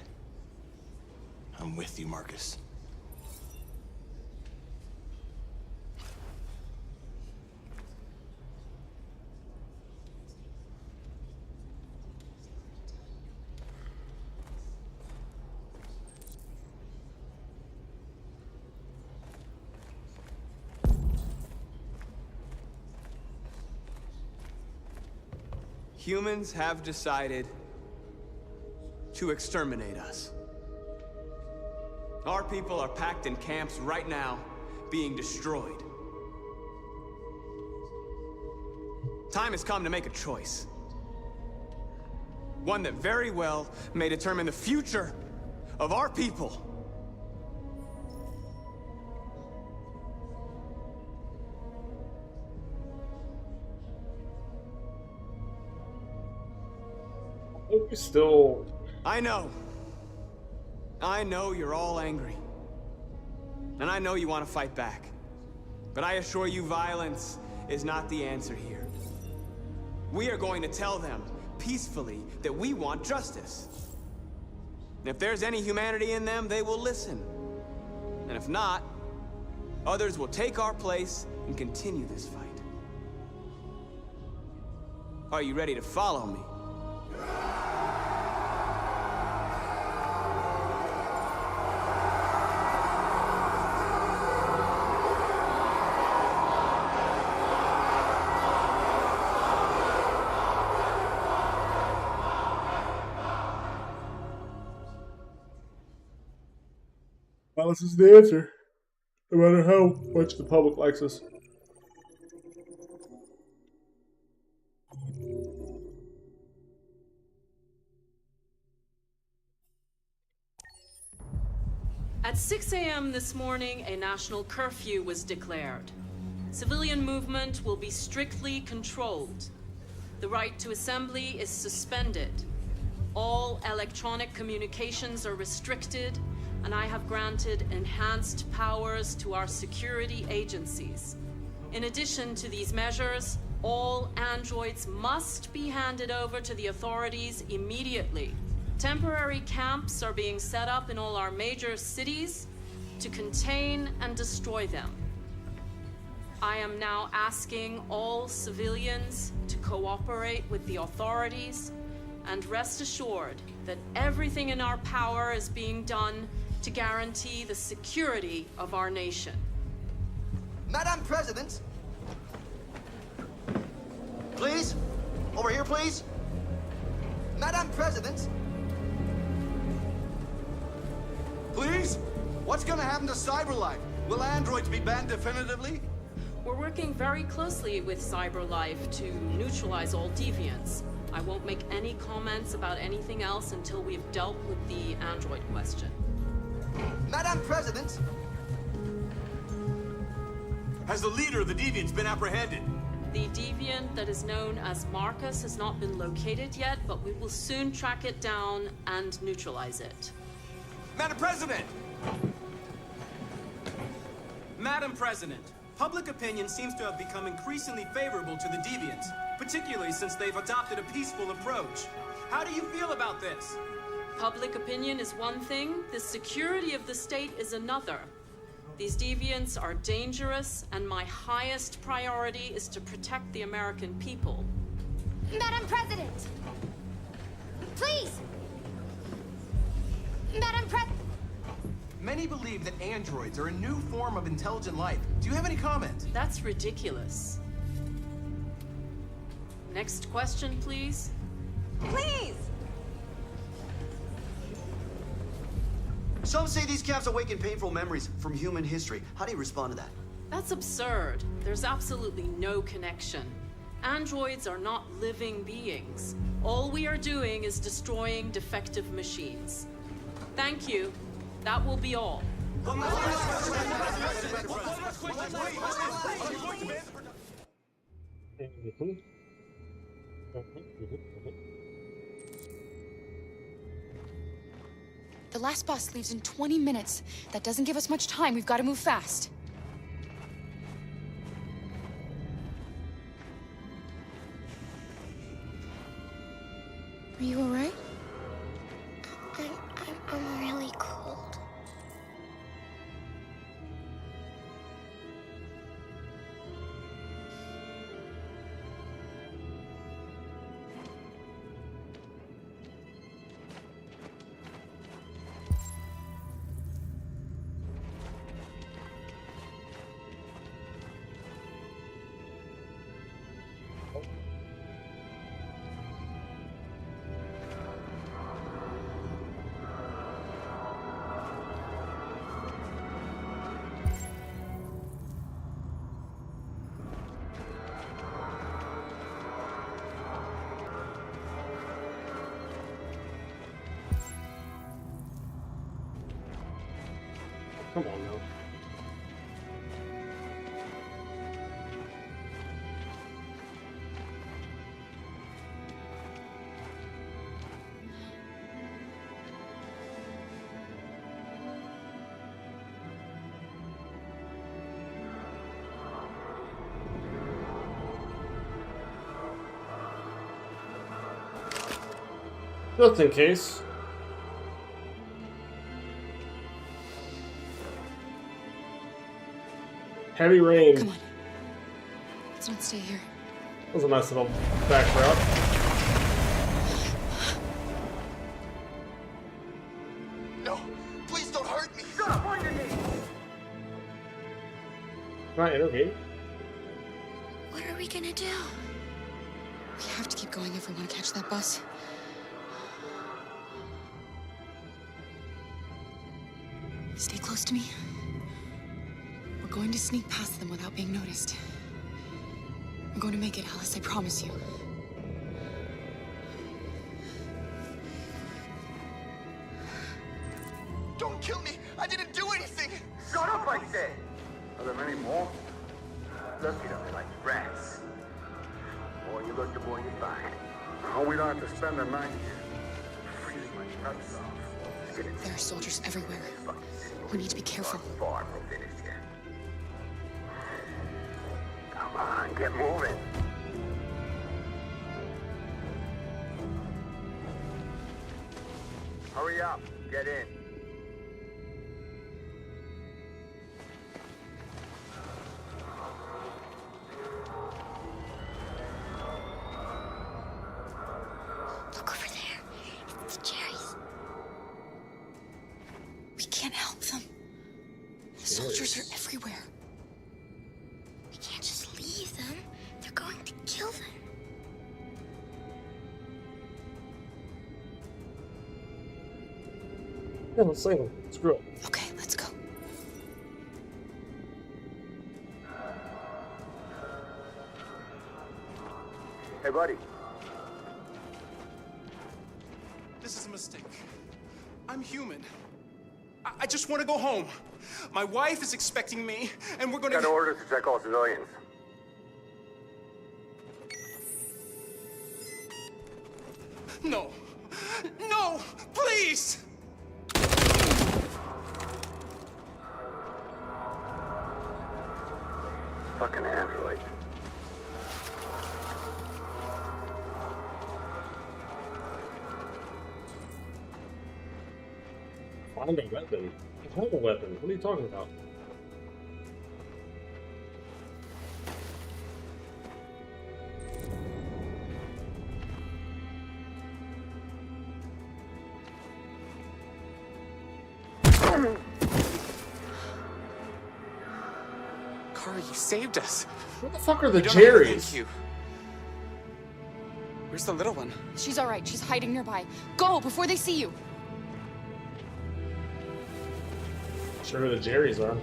I'm with you, Marcus. Humans have decided to exterminate us. Our people are packed in camps right now, being destroyed. Time has come to make a choice. One that very well may determine the future of our people. Still... I know you're all angry. And I know you want to fight back. But I assure you, violence is not the answer here. We are going to tell them, peacefully, that we want justice. And if there's any humanity in them, they will listen. And if not, others will take our place and continue this fight. Are you ready to follow me? Violence is the answer, no matter how much the public likes us. At 6 a.m. this morning, a national curfew was declared. Civilian movement will be strictly controlled. The right to assembly is suspended. All electronic communications are restricted, and I have granted enhanced powers to our security agencies. In addition to these measures, all androids must be handed over to the authorities immediately. Temporary camps are being set up in all our major cities to contain and destroy them. I am now asking all civilians to cooperate with the authorities and rest assured that everything in our power is being done to guarantee the security of our nation. Madam President! Please? Over here, please? Madam President! Please? What's gonna happen to CyberLife? Will androids be banned definitively? We're working very closely with CyberLife to neutralize all deviants. I won't make any comments about anything else until we've dealt with the android question. Madam President! Has the leader of the deviants been apprehended? The deviant that is known as Marcus has not been located yet, but we will soon track it down and neutralize it. Madam President! Madam President, public opinion seems to have become increasingly favorable to the deviants, particularly since they've adopted a peaceful approach. How do you feel about this? Public opinion is one thing, the security of the state is another. These deviants are dangerous, and my highest priority is to protect the American people. Madam President! Please! Madam President! Many believe that androids are a new form of intelligent life. Do you have any comment? That's ridiculous. Next question, please. Please! Some say these camps awaken painful memories from human history. How do you respond to that? That's absurd. There's absolutely no connection. Androids are not living beings. All we are doing is destroying defective machines. Thank you. That will be all. The last bus leaves in 20 minutes. That doesn't give us much time. We've got to move fast. Are you all right? I'm really cold. Come on now. Just in case. Heavy rain. Come on. Let's not stay here. That was a nice little back route. No! Please don't hurt me! Stop on your knees! Right, okay. What are we gonna do? We have to keep going if we want to catch that bus. Stay close to me. We're going to sneak past them without being noticed. We're going to make it, Alice, I promise you. Don't kill me! I didn't do anything! Shut up, I said! Are there many more? look at them, they're like rats. The more you look, the more you find. I hope we don't have to spend the night here. Freezing my nuts off. There are soldiers everywhere. We need to be careful. Far from finished yet. Come on, get moving. Hurry up, get in. Look over there. It's the Jerry's. We can't help them. The soldiers are everywhere. We can't just leave them. They're going to kill them. Yeah, let's save him. Screw it. Okay, let's go. Hey, buddy. This is a mistake. I'm human. I just want to go home. My wife is expecting me, and we're gonna... Got orders to check all civilians. No. No! Please! Fucking android. Find a weapon. I have a weapon. What are you talking about? Kara, you saved us. What the fuck are the You don't have to Jerrys? thank you. Where's the little one? She's all right. She's hiding nearby. Go before they see you. Sure who the Jerrys are.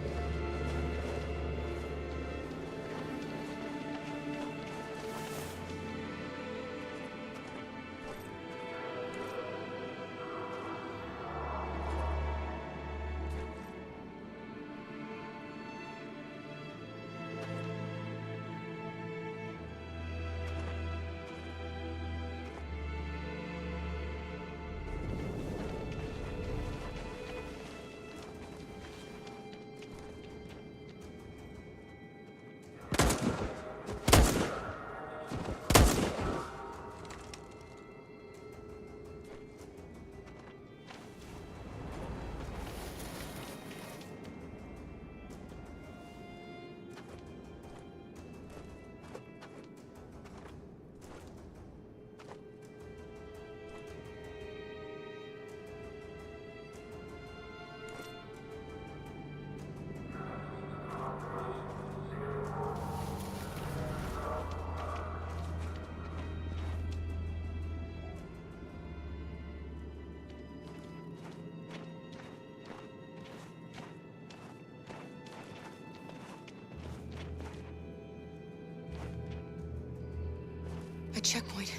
A checkpoint.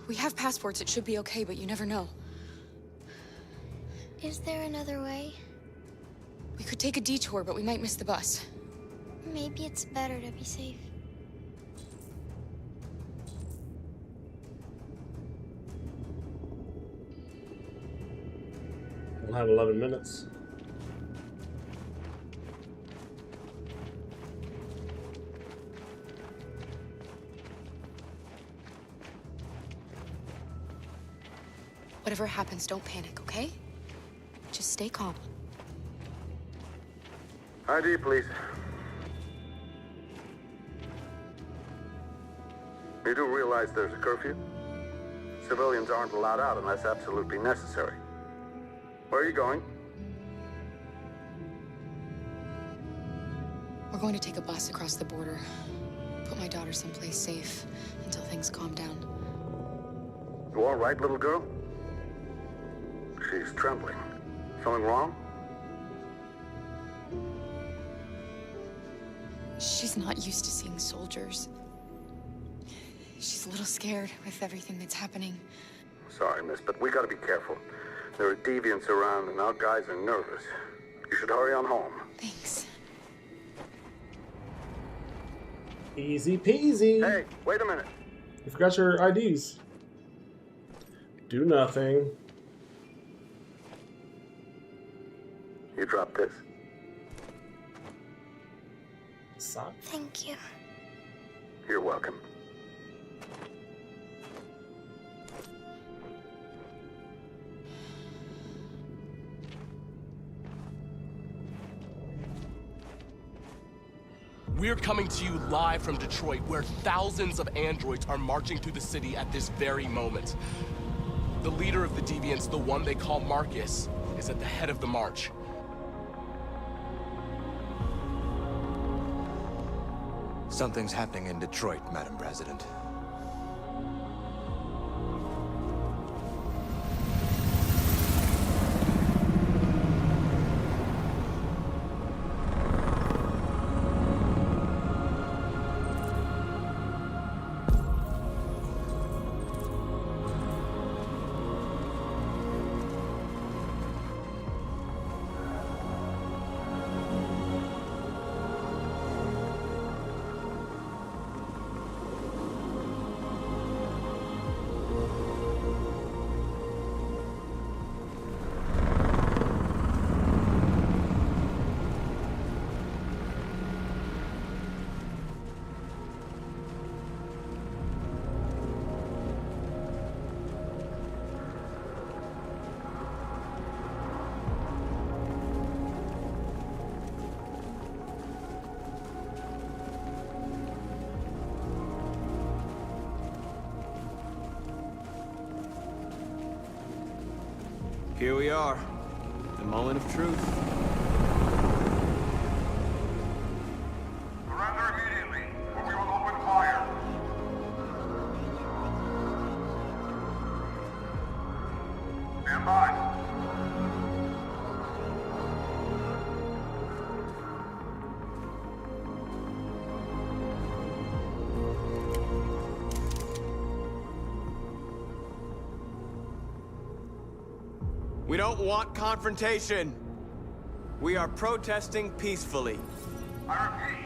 We have passports. It should be okay, but you never know. Is there another way? We could take a detour, but we might miss the bus. Maybe it's better to be safe. We'll have 11 minutes. Whatever happens, don't panic, okay? Just stay calm. ID, please. You do realize there's a curfew? Civilians aren't allowed out unless absolutely necessary. Where are you going? We're going to take a bus across the border. Put my daughter someplace safe until things calm down. You all right, little girl? She's trembling. Something wrong? She's not used to seeing soldiers. She's a little scared with everything that's happening. Sorry, miss, but we gotta be careful. There are deviants around and our guys are nervous. You should hurry on home. Thanks. Easy peasy. Hey, wait a minute. You forgot your IDs. Do nothing. You dropped this. Sock. Thank you. You're welcome. We're coming to you live from Detroit, where thousands of androids are marching through the city at this very moment. The leader of the Deviants, the one they call Marcus, is at the head of the march. Something's happening in Detroit, Madam President. Here we are, the moment of truth. Surrender immediately, or we will open fire. Stand by. We don't want confrontation. We are protesting peacefully. I repeat,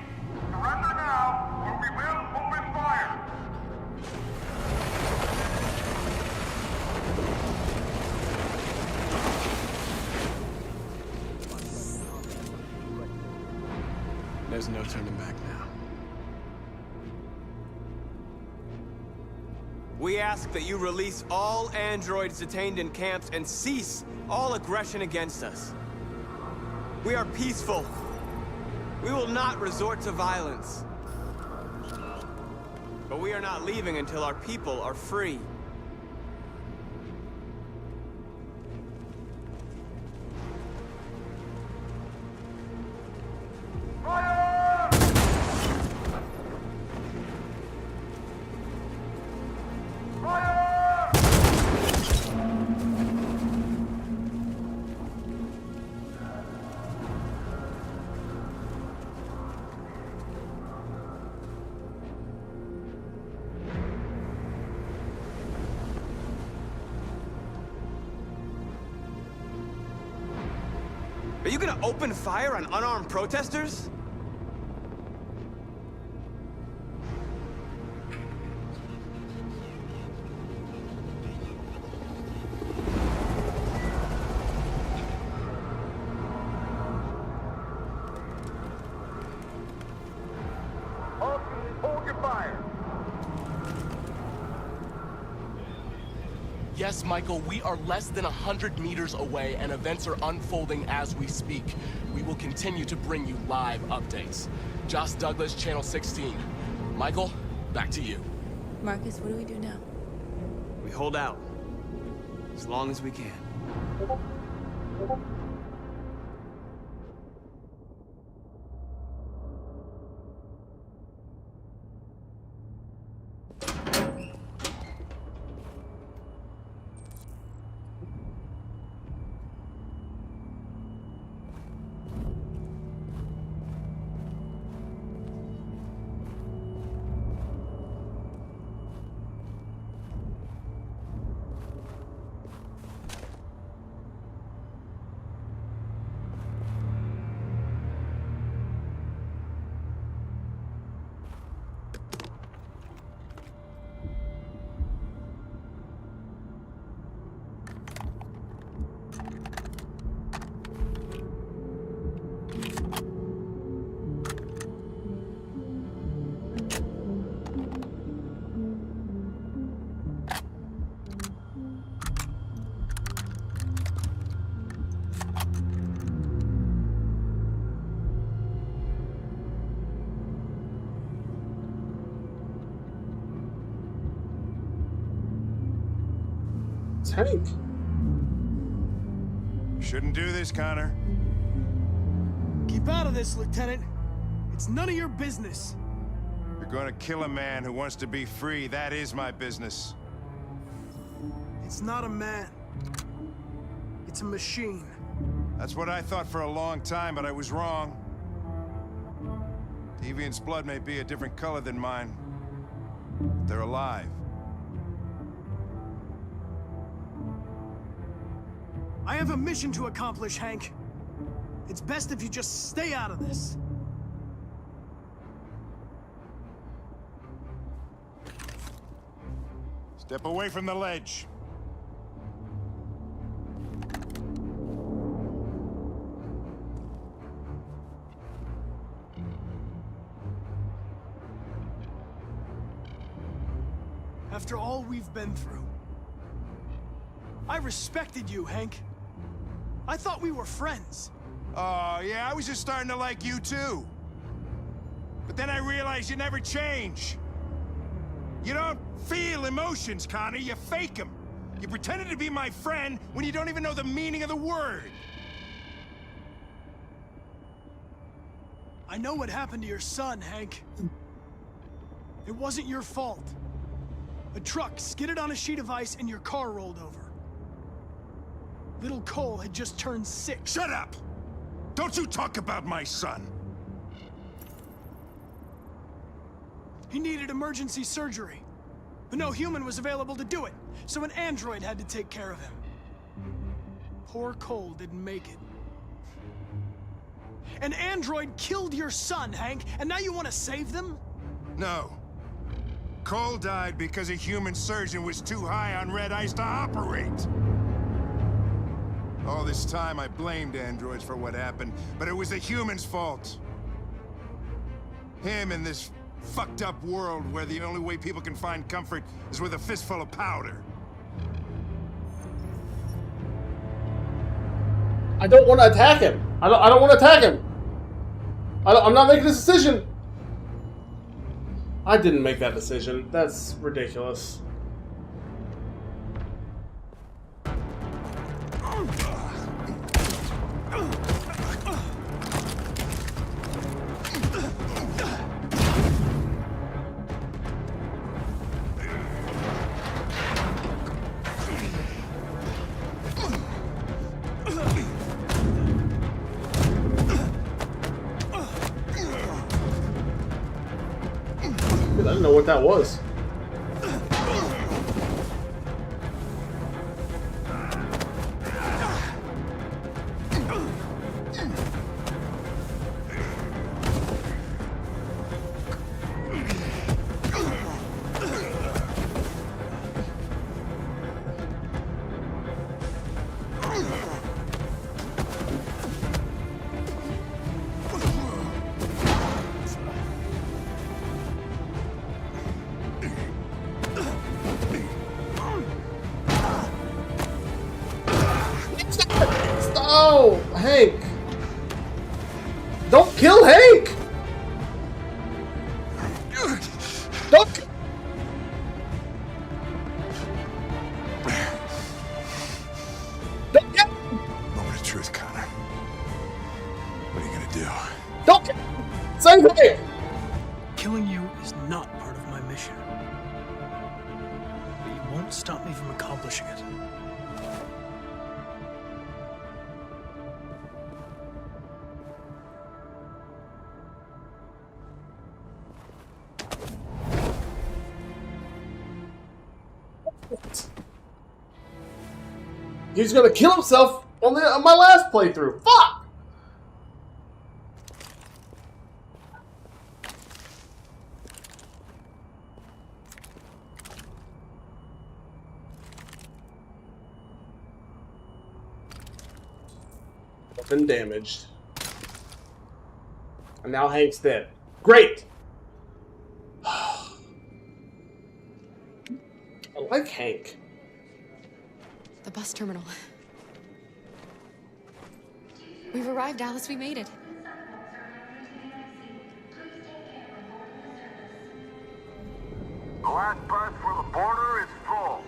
surrender now, or we will open fire. There's no turning back now. We ask that you release all androids detained in camps and cease all aggression against us. We are peaceful. We will not resort to violence. But we are not leaving until our people are free. Are you gonna open fire on unarmed protesters? Hold your fire. Yes, Michael, we are less than 100 meters away, and events are unfolding as we speak. We will continue to bring you live updates. Josh Douglas, Channel 16. Michael, back to you. Marcus, what do we do now? We hold out. As long as we can. Hank? Shouldn't do this, Connor. Keep out of this, Lieutenant. It's none of your business. You're going to kill a man who wants to be free. That is my business. It's not a man. It's a machine. That's what I thought for a long time, but I was wrong. Deviant's blood may be a different color than mine. But they're alive. I have a mission to accomplish, Hank. It's best if you just stay out of this. Step away from the ledge. After all we've been through, I respected you, Hank. I thought we were friends. Oh, yeah, I was just starting to like you, too. But then I realized you never change. You don't feel emotions, Connor. You fake them. You pretended to be my friend when you don't even know the meaning of the word. I know what happened to your son, Hank. It wasn't your fault. A truck skidded on a sheet of ice and your car rolled over. Little Cole had just turned 6. Shut up! Don't you talk about my son! He needed emergency surgery, but no human was available to do it, so an android had to take care of him. Poor Cole didn't make it. An android killed your son, Hank, and now you want to save them? No. Cole died because a human surgeon was too high on red ice to operate. All this time I blamed androids for what happened, but it was the humans' fault. Him in this fucked up world where the only way people can find comfort is with a fistful of powder. I don't want to attack him. I don't want to attack him. I'm not making this decision. I didn't make that decision. That's ridiculous. I didn't know what that was. Oh, Hank! Don't kill Hank! Don't! Don't kill him! Moment of truth, Connor. What are you gonna do? Don't kill him! Save Hank! Killing you is not part of my mission. But you won't stop me from accomplishing it. He's gonna kill himself on my last playthrough. Fuck! Been damaged. And now Hank's dead. Great! I like Hank. The bus terminal. We've arrived, Alice. We made it. The last bus for the border is full.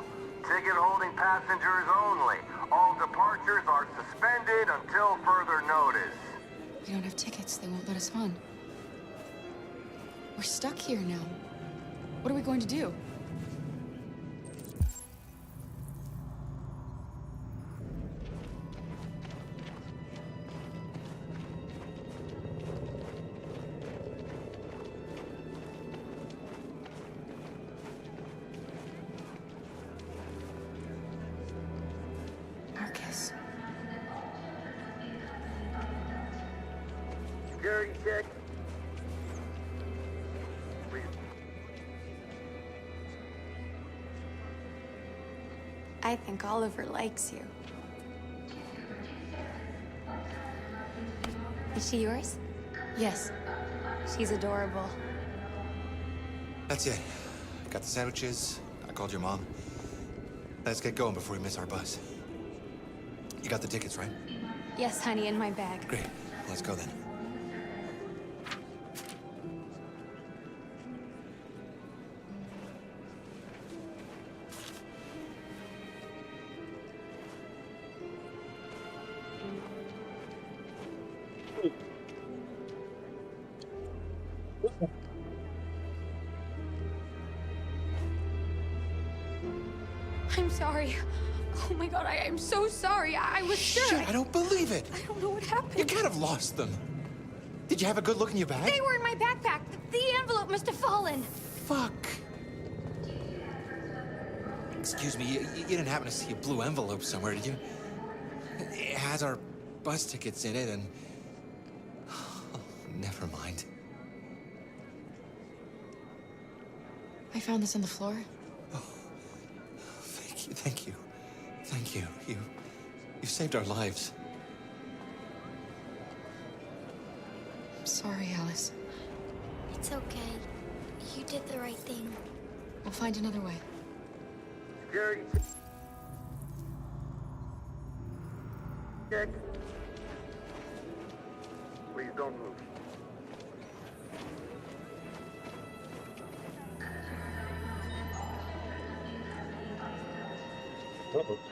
Ticket holding passengers only. All departures are suspended until further notice. We don't have tickets. They won't let us on. We're stuck here now. What are we going to do? Marcus. Security check. Please. I think Oliver likes you. Is she yours? Yes. She's adorable. That's it. Got the sandwiches. I called your mom. Let's get going before we miss our bus. You got the tickets, right? Yes, honey, in my bag. Great. Let's go then. I'm sorry. Oh my god, I'm so sorry. I was sure. Shit, I don't believe it. I don't know what happened. You kind of lost them. Did you have a good look in your bag? They were in my backpack. The envelope must have fallen. Fuck. Excuse me, you didn't happen to see a blue envelope somewhere, did you? It has our bus tickets in it, and... Oh, never mind. I found this on the floor. Thank you. Thank you. You saved our lives. I'm sorry, Alice. It's okay. You did the right thing. We'll find another way. Security check. Please don't move.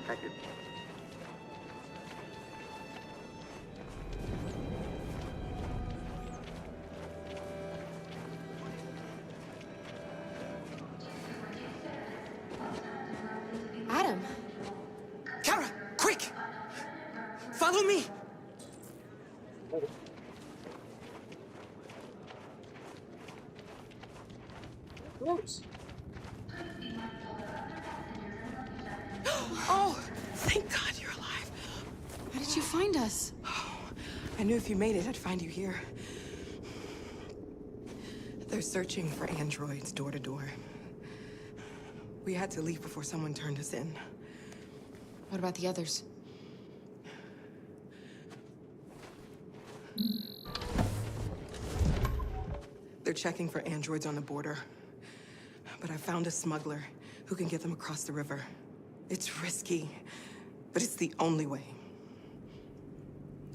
Thank you. Adam! Kara, quick! Follow me! Gross. Oh, thank God you're alive. How did you find us? Oh, I knew if you made it, I'd find you here. They're searching for androids door to door. We had to leave before someone turned us in. What about the others? They're checking for androids on the border. But I found a smuggler who can get them across the river. It's risky, but it's the only way.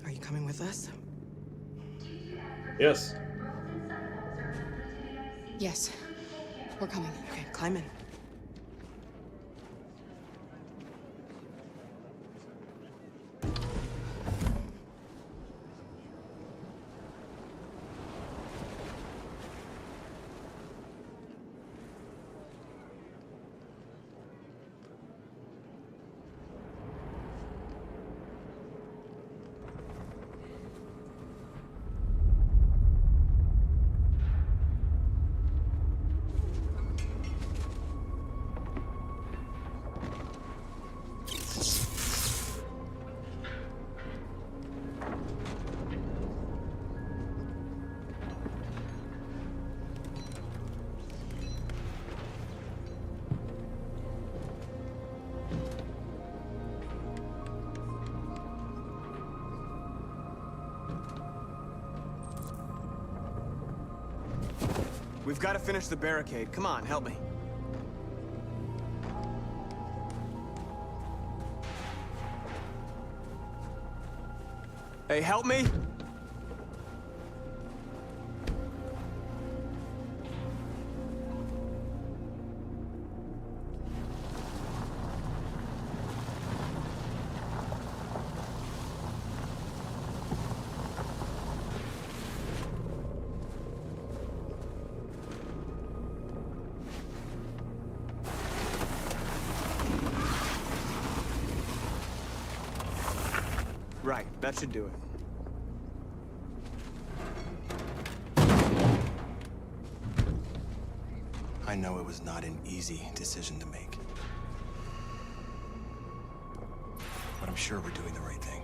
Are you coming with us? Yes. Yes. We're coming. Okay, climb in. We've got to finish the barricade. Come on, help me. Hey, help me! Right, that should do it. I know it was not an easy decision to make. But I'm sure we're doing the right thing.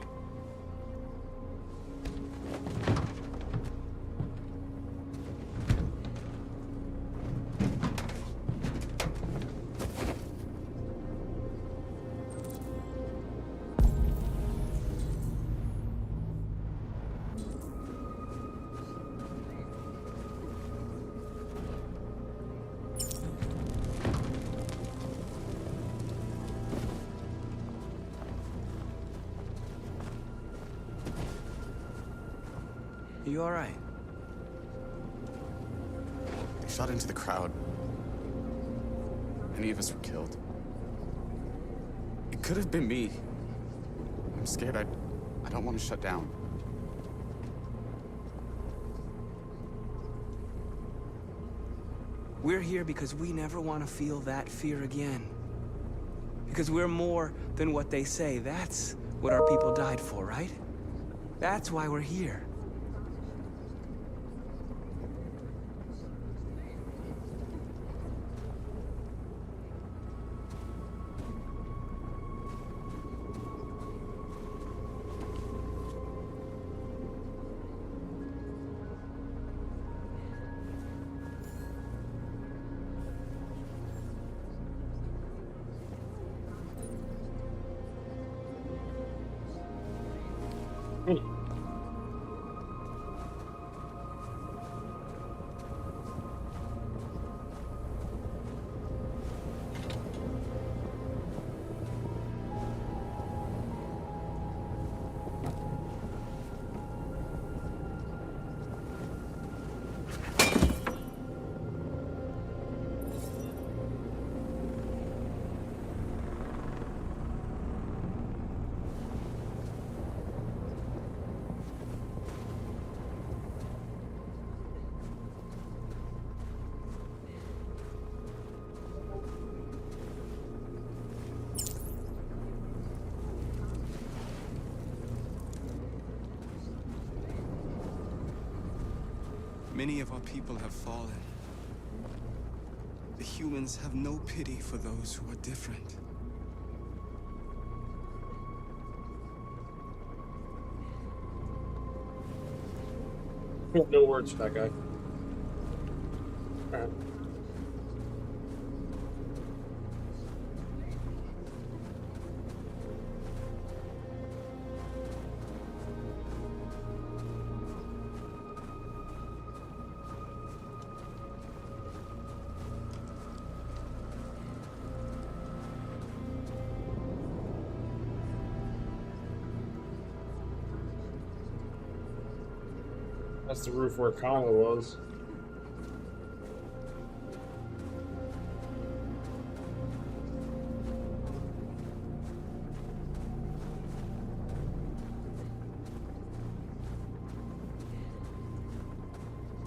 You all right? They shot into the crowd. Many of us were killed. It could have been me. I'm scared. I don't want to shut down. We're here because we never want to feel that fear again. Because we're more than what they say. That's what our people died for, right? That's why we're here. Many of our people have fallen. The humans have no pity for those who are different. No words for that guy. Alright. That's the roof where Connor was.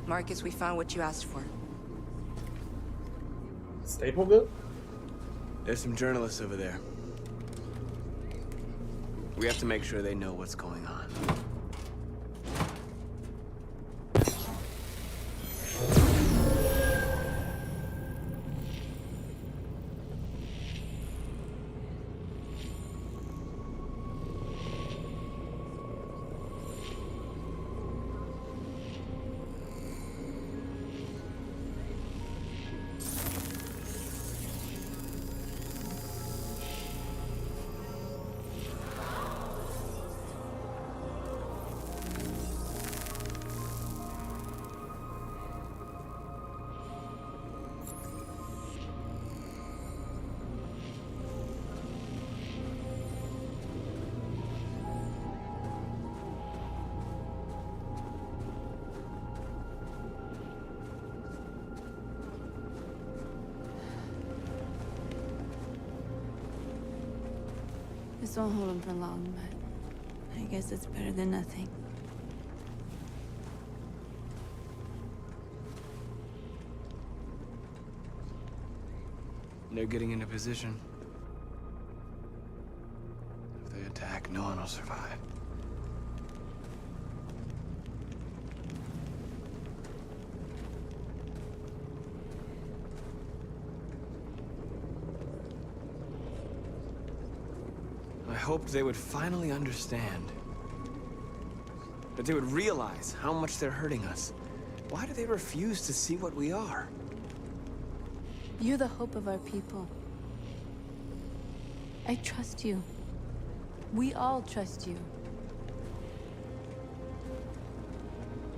Marcus, we found what you asked for. Staple good? There's some journalists over there. We have to make sure they know what's going on. This won't hold him for long, but I guess it's better than nothing. They're getting into position. If they attack, no one will survive. hoped they would finally understand. That they would realize how much they're hurting us. Why do they refuse to see what we are? You're the hope of our people. I trust you. We all trust you.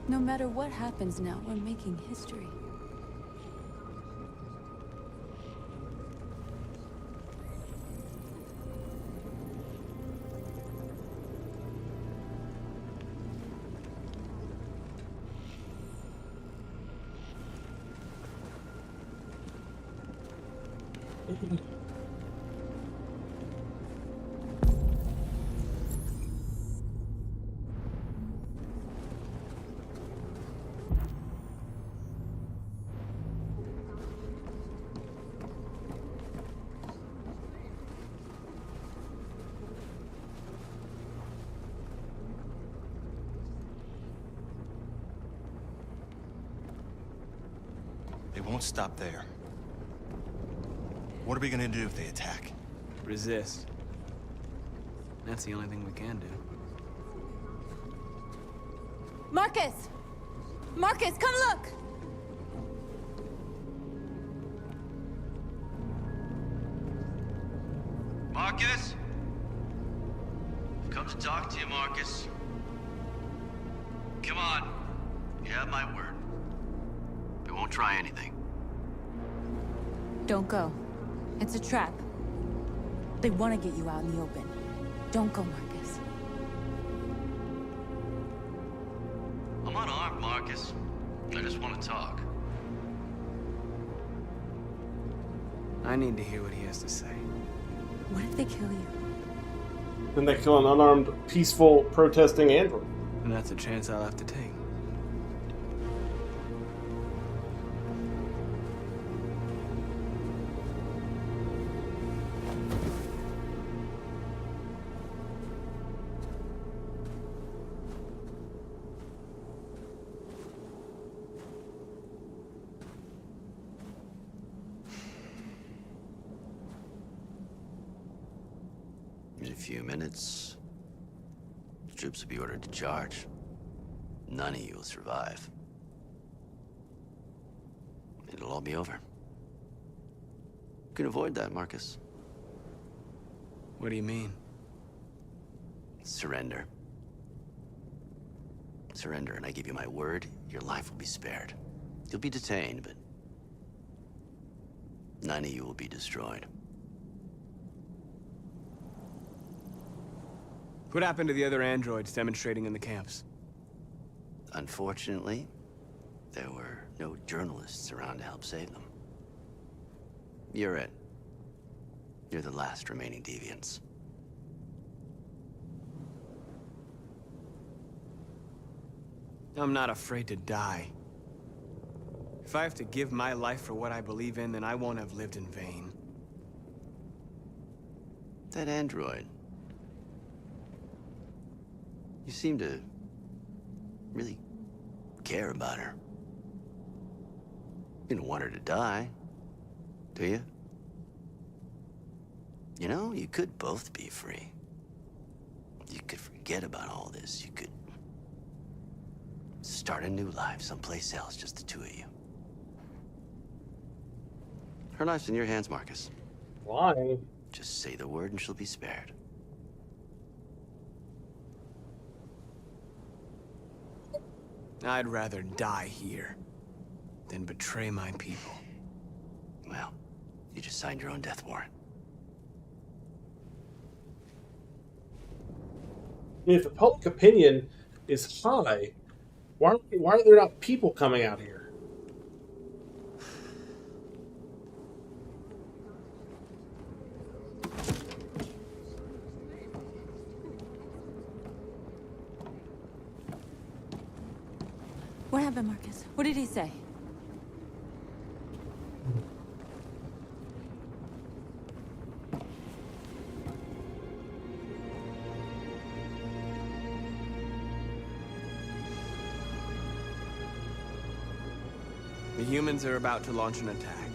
No matter what happens now, we're making history. They won't stop there. What are we gonna do if they attack? Resist. That's the only thing we can do. Marcus! Marcus, come look! Marcus? I've come to talk to you, Marcus. Come on. You have my word. We won't try anything. Don't go. It's a trap. They want to get you out in the open. Don't go, Marcus. I'm unarmed, Marcus. I just want to talk. I need to hear what he has to say. What if they kill you? Then they kill an unarmed, peaceful, protesting android. And that's a chance I'll have to take. In a few minutes, the troops will be ordered to charge. None of you will survive. It'll all be over. You can avoid that, Marcus. What do you mean? Surrender. Surrender, and I give you my word, your life will be spared. You'll be detained, but none of you will be destroyed. What happened to the other androids demonstrating in the camps? Unfortunately, there were no journalists around to help save them. You're it. You're the last remaining deviants. I'm not afraid to die. If I have to give my life for what I believe in, then I won't have lived in vain. That android. You seem to really care about her. You don't want her to die, do you? You know, you could both be free. You could forget about all this. You could start a new life someplace else, just the two of you. Her life's in your hands, Marcus. Why? Just say the word and she'll be spared. I'd rather die here than betray my people. Well, you just signed your own death warrant. If the public opinion is high, why are there not people coming out here? What happened, Marcus? What did he say? The humans are about to launch an attack.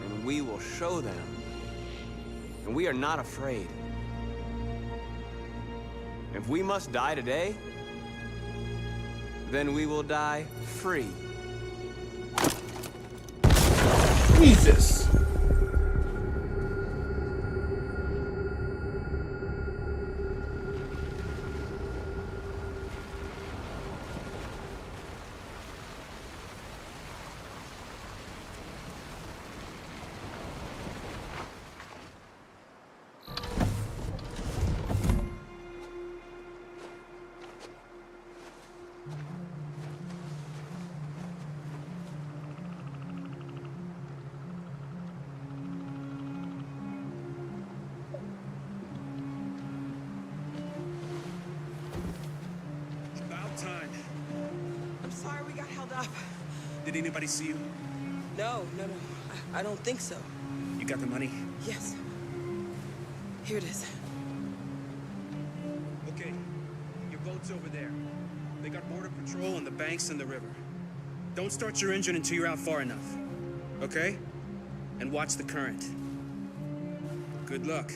And we will show them And we are not afraid. If we must die today, then we will die free. Jesus! I'm sorry we got held up. Did anybody see you? No. I don't think so. You got the money? Yes. Here it is. Okay, your boat's over there. They got border patrol and the banks and the river. Don't start your engine until you're out far enough. Okay? And watch the current. Good luck.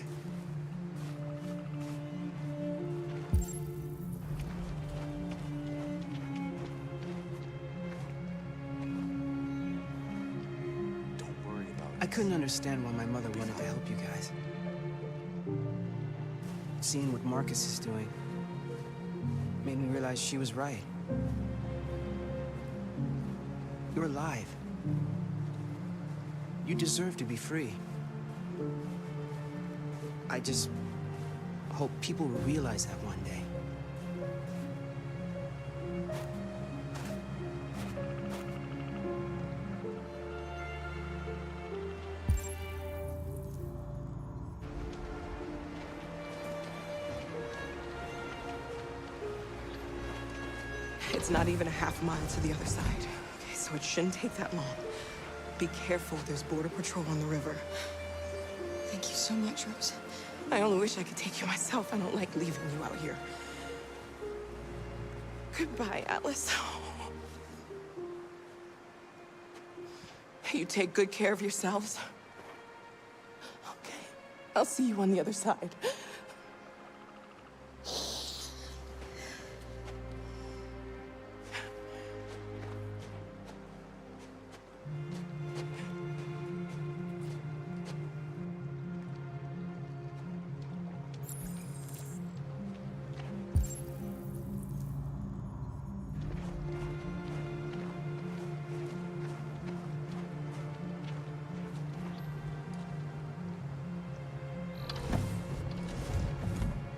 I couldn't understand why my mother wanted to help you guys. Seeing what Marcus is doing made me realize she was right. You're alive. You deserve to be free. I just hope people will realize that one day. It's not even a half mile to the other side. Okay, so it shouldn't take that long. Be careful, there's border patrol on the river. Thank you so much, Rose. I only wish I could take you myself. I don't like leaving you out here. Goodbye, Atlas. You take good care of yourselves. Okay, I'll see you on the other side.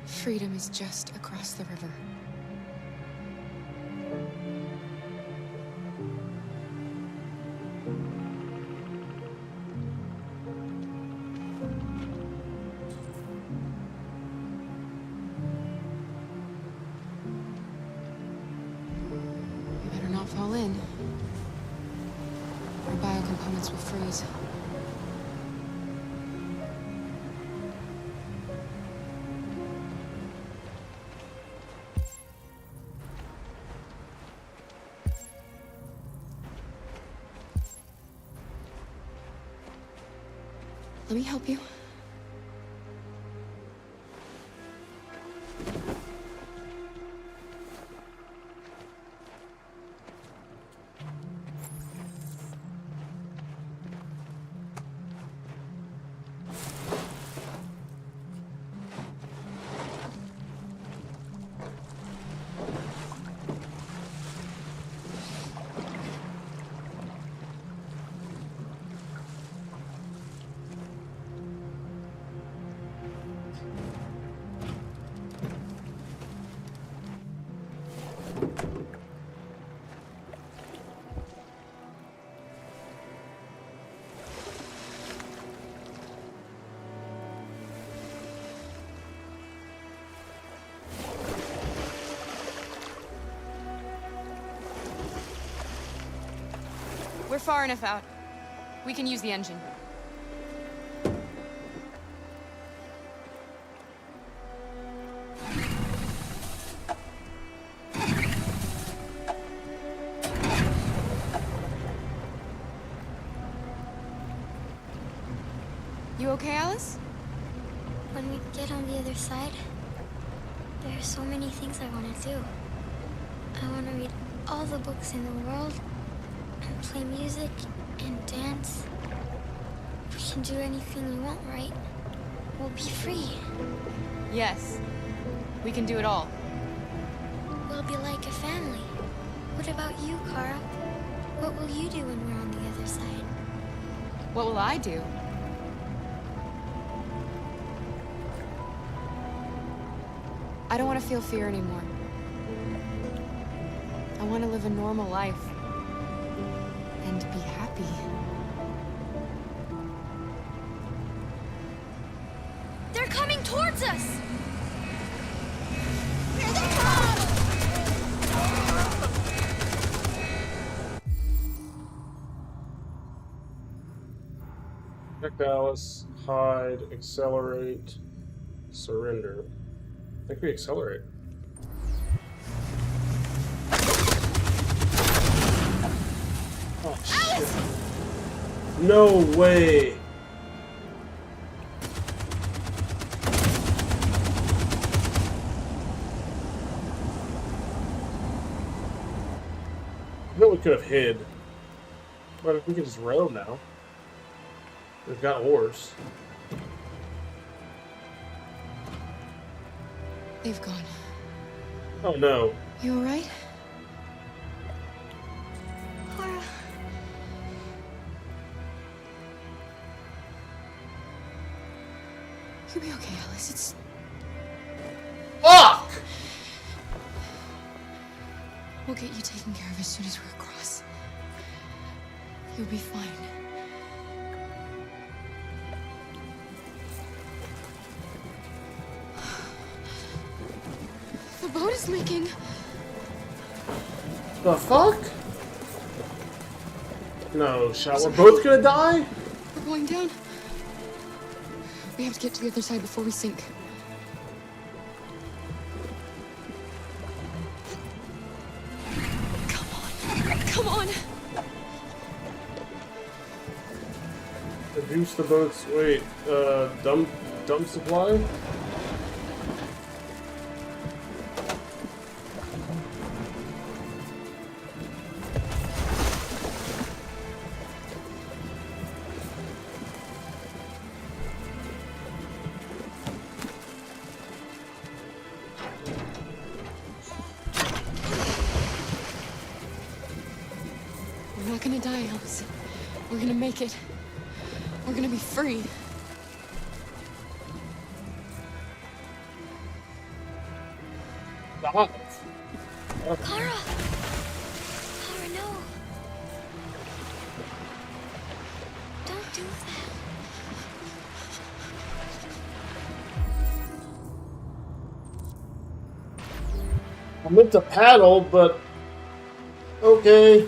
Freedom is just across the river. You better not fall in. Our biocomponents will freeze. Let me help you. We're far enough out. We can use the engine. You okay, Alice? when we get on the other side, there are so many things I want to do. I want to read all the books in the world, and play music, and dance. We can do anything we want, right? We'll be free. Yes. We can do it all. We'll be like a family. What about you, Kara? What will you do when we're on the other side? What will I do? I don't want to feel fear anymore. I want to live a normal life. And be happy. They're coming towards us! Here they Check Alice, hide, accelerate, surrender. I think we accelerate. Oh shit. No way! I know we could have hid. But if we can just row now. We've got oars. They've gone. Oh no. You alright? Kara. You'll be okay, Alice. It's... Fuck! We'll get you taken care of as soon as we're across. You'll be fine. The boat is leaking. The fuck? No shot. We're both gonna die? We're going down. We have to get to the other side before we sink. Come on. Come on. Reduce the boat's weight. Dump supply? We're not gonna die, Alice. We're gonna make it. We're gonna be free. Stop. Kara! Kara, no. Don't do that. I meant to paddle, but okay.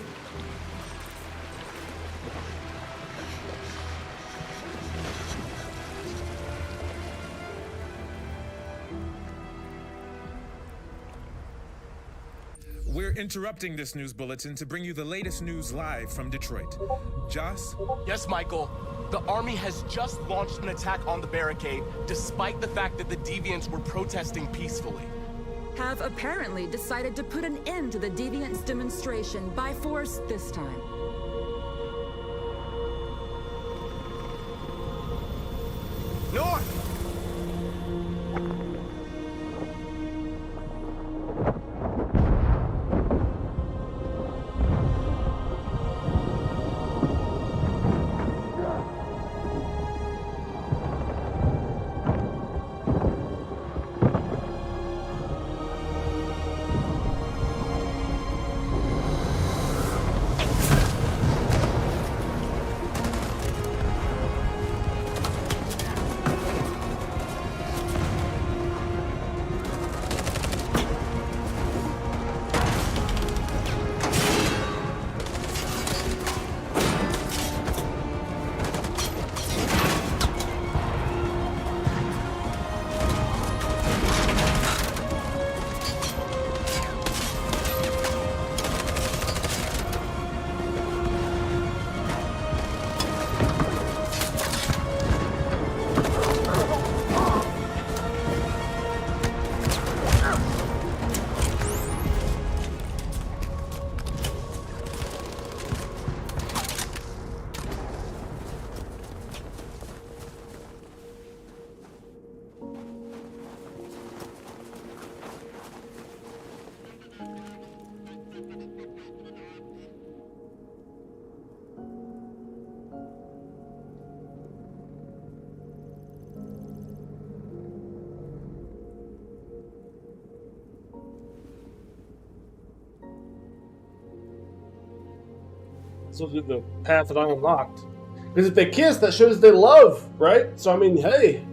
We're interrupting this news bulletin to bring you the latest news live from Detroit. Joss? Yes, Michael. The army has just launched an attack on the barricade, despite the fact that the Deviants were protesting peacefully. Have apparently decided to put an end to the Deviants demonstration by force this time. North! This will be the path that I unlocked. Because if they kiss, that shows they love, right? So, I mean, hey.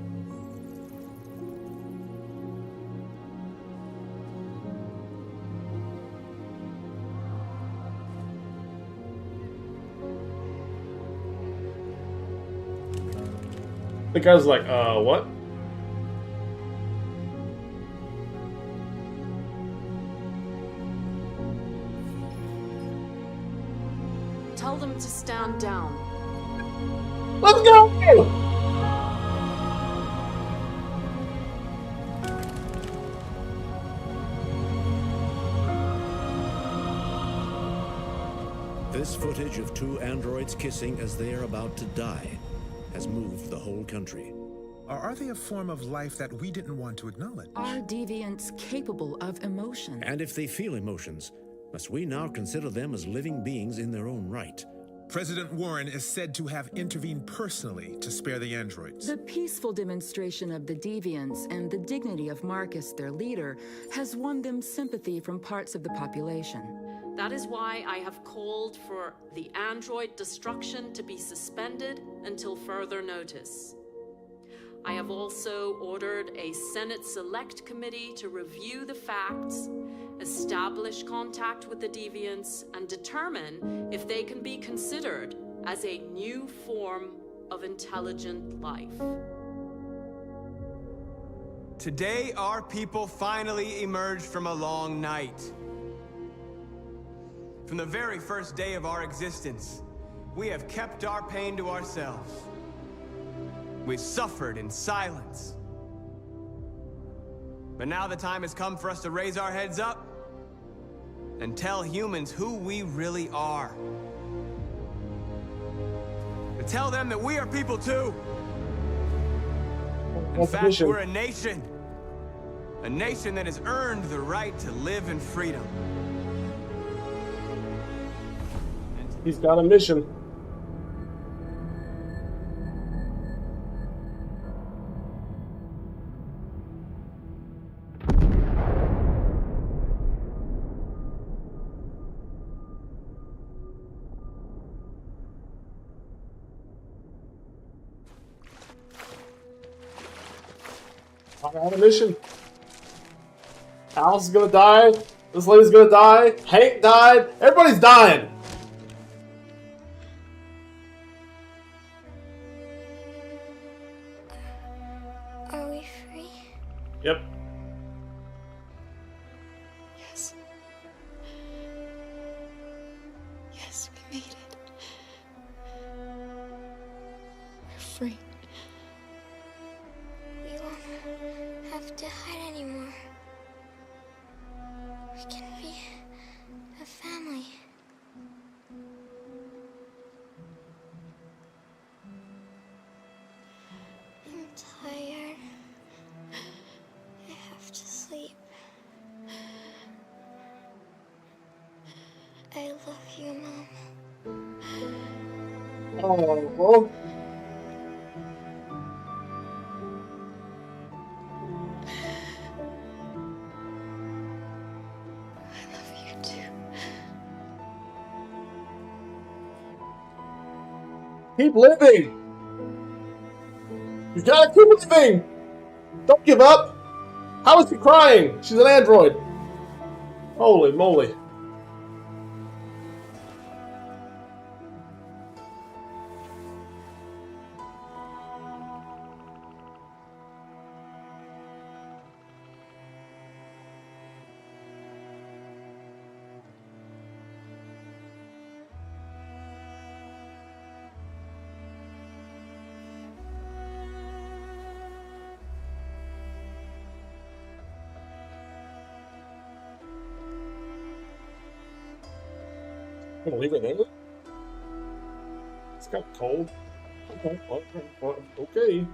The guy's like, what? Tell them to stand down. Let's go! This footage of two androids kissing as they are about to die has moved the whole country. Or are they a form of life that we didn't want to acknowledge? Are deviants capable of emotion? And if they feel emotions, must we now consider them as living beings in their own right? President Warren is said to have intervened personally to spare the androids. The peaceful demonstration of the deviants and the dignity of Marcus, their leader, has won them sympathy from parts of the population. That is why I have called for the android destruction to be suspended until further notice. I have also ordered a Senate Select Committee to review the facts, establish contact with the deviants, and determine if they can be considered as a new form of intelligent life. Today, our people finally emerged from a long night. From the very first day of our existence, we have kept our pain to ourselves. We've suffered in silence. But now the time has come for us to raise our heads up and tell humans who we really are. To tell them that we are people too. In fact, we're a nation. A nation that has earned the right to live in freedom. He's got a mission. I have a mission. Alice is gonna die. This lady's gonna die. Hank died. Everybody's dying. Are we free? Yep. Yes. Yes, we made it. We're free. We won't have to hide anymore. We can be a family. I'm tired. I have to sleep. I love you, Mom. Oh, well. I love you too. Keep living. You gotta keep living. Don't give up. How is she crying? She's an android. Holy moly. I'm gonna leave it there. It's got cold. Okay.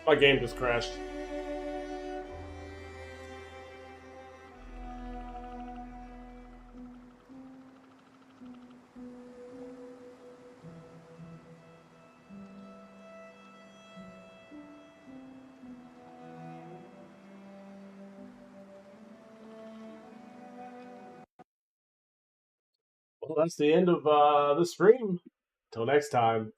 My game just crashed. Well, that's the end of the stream. Till next time.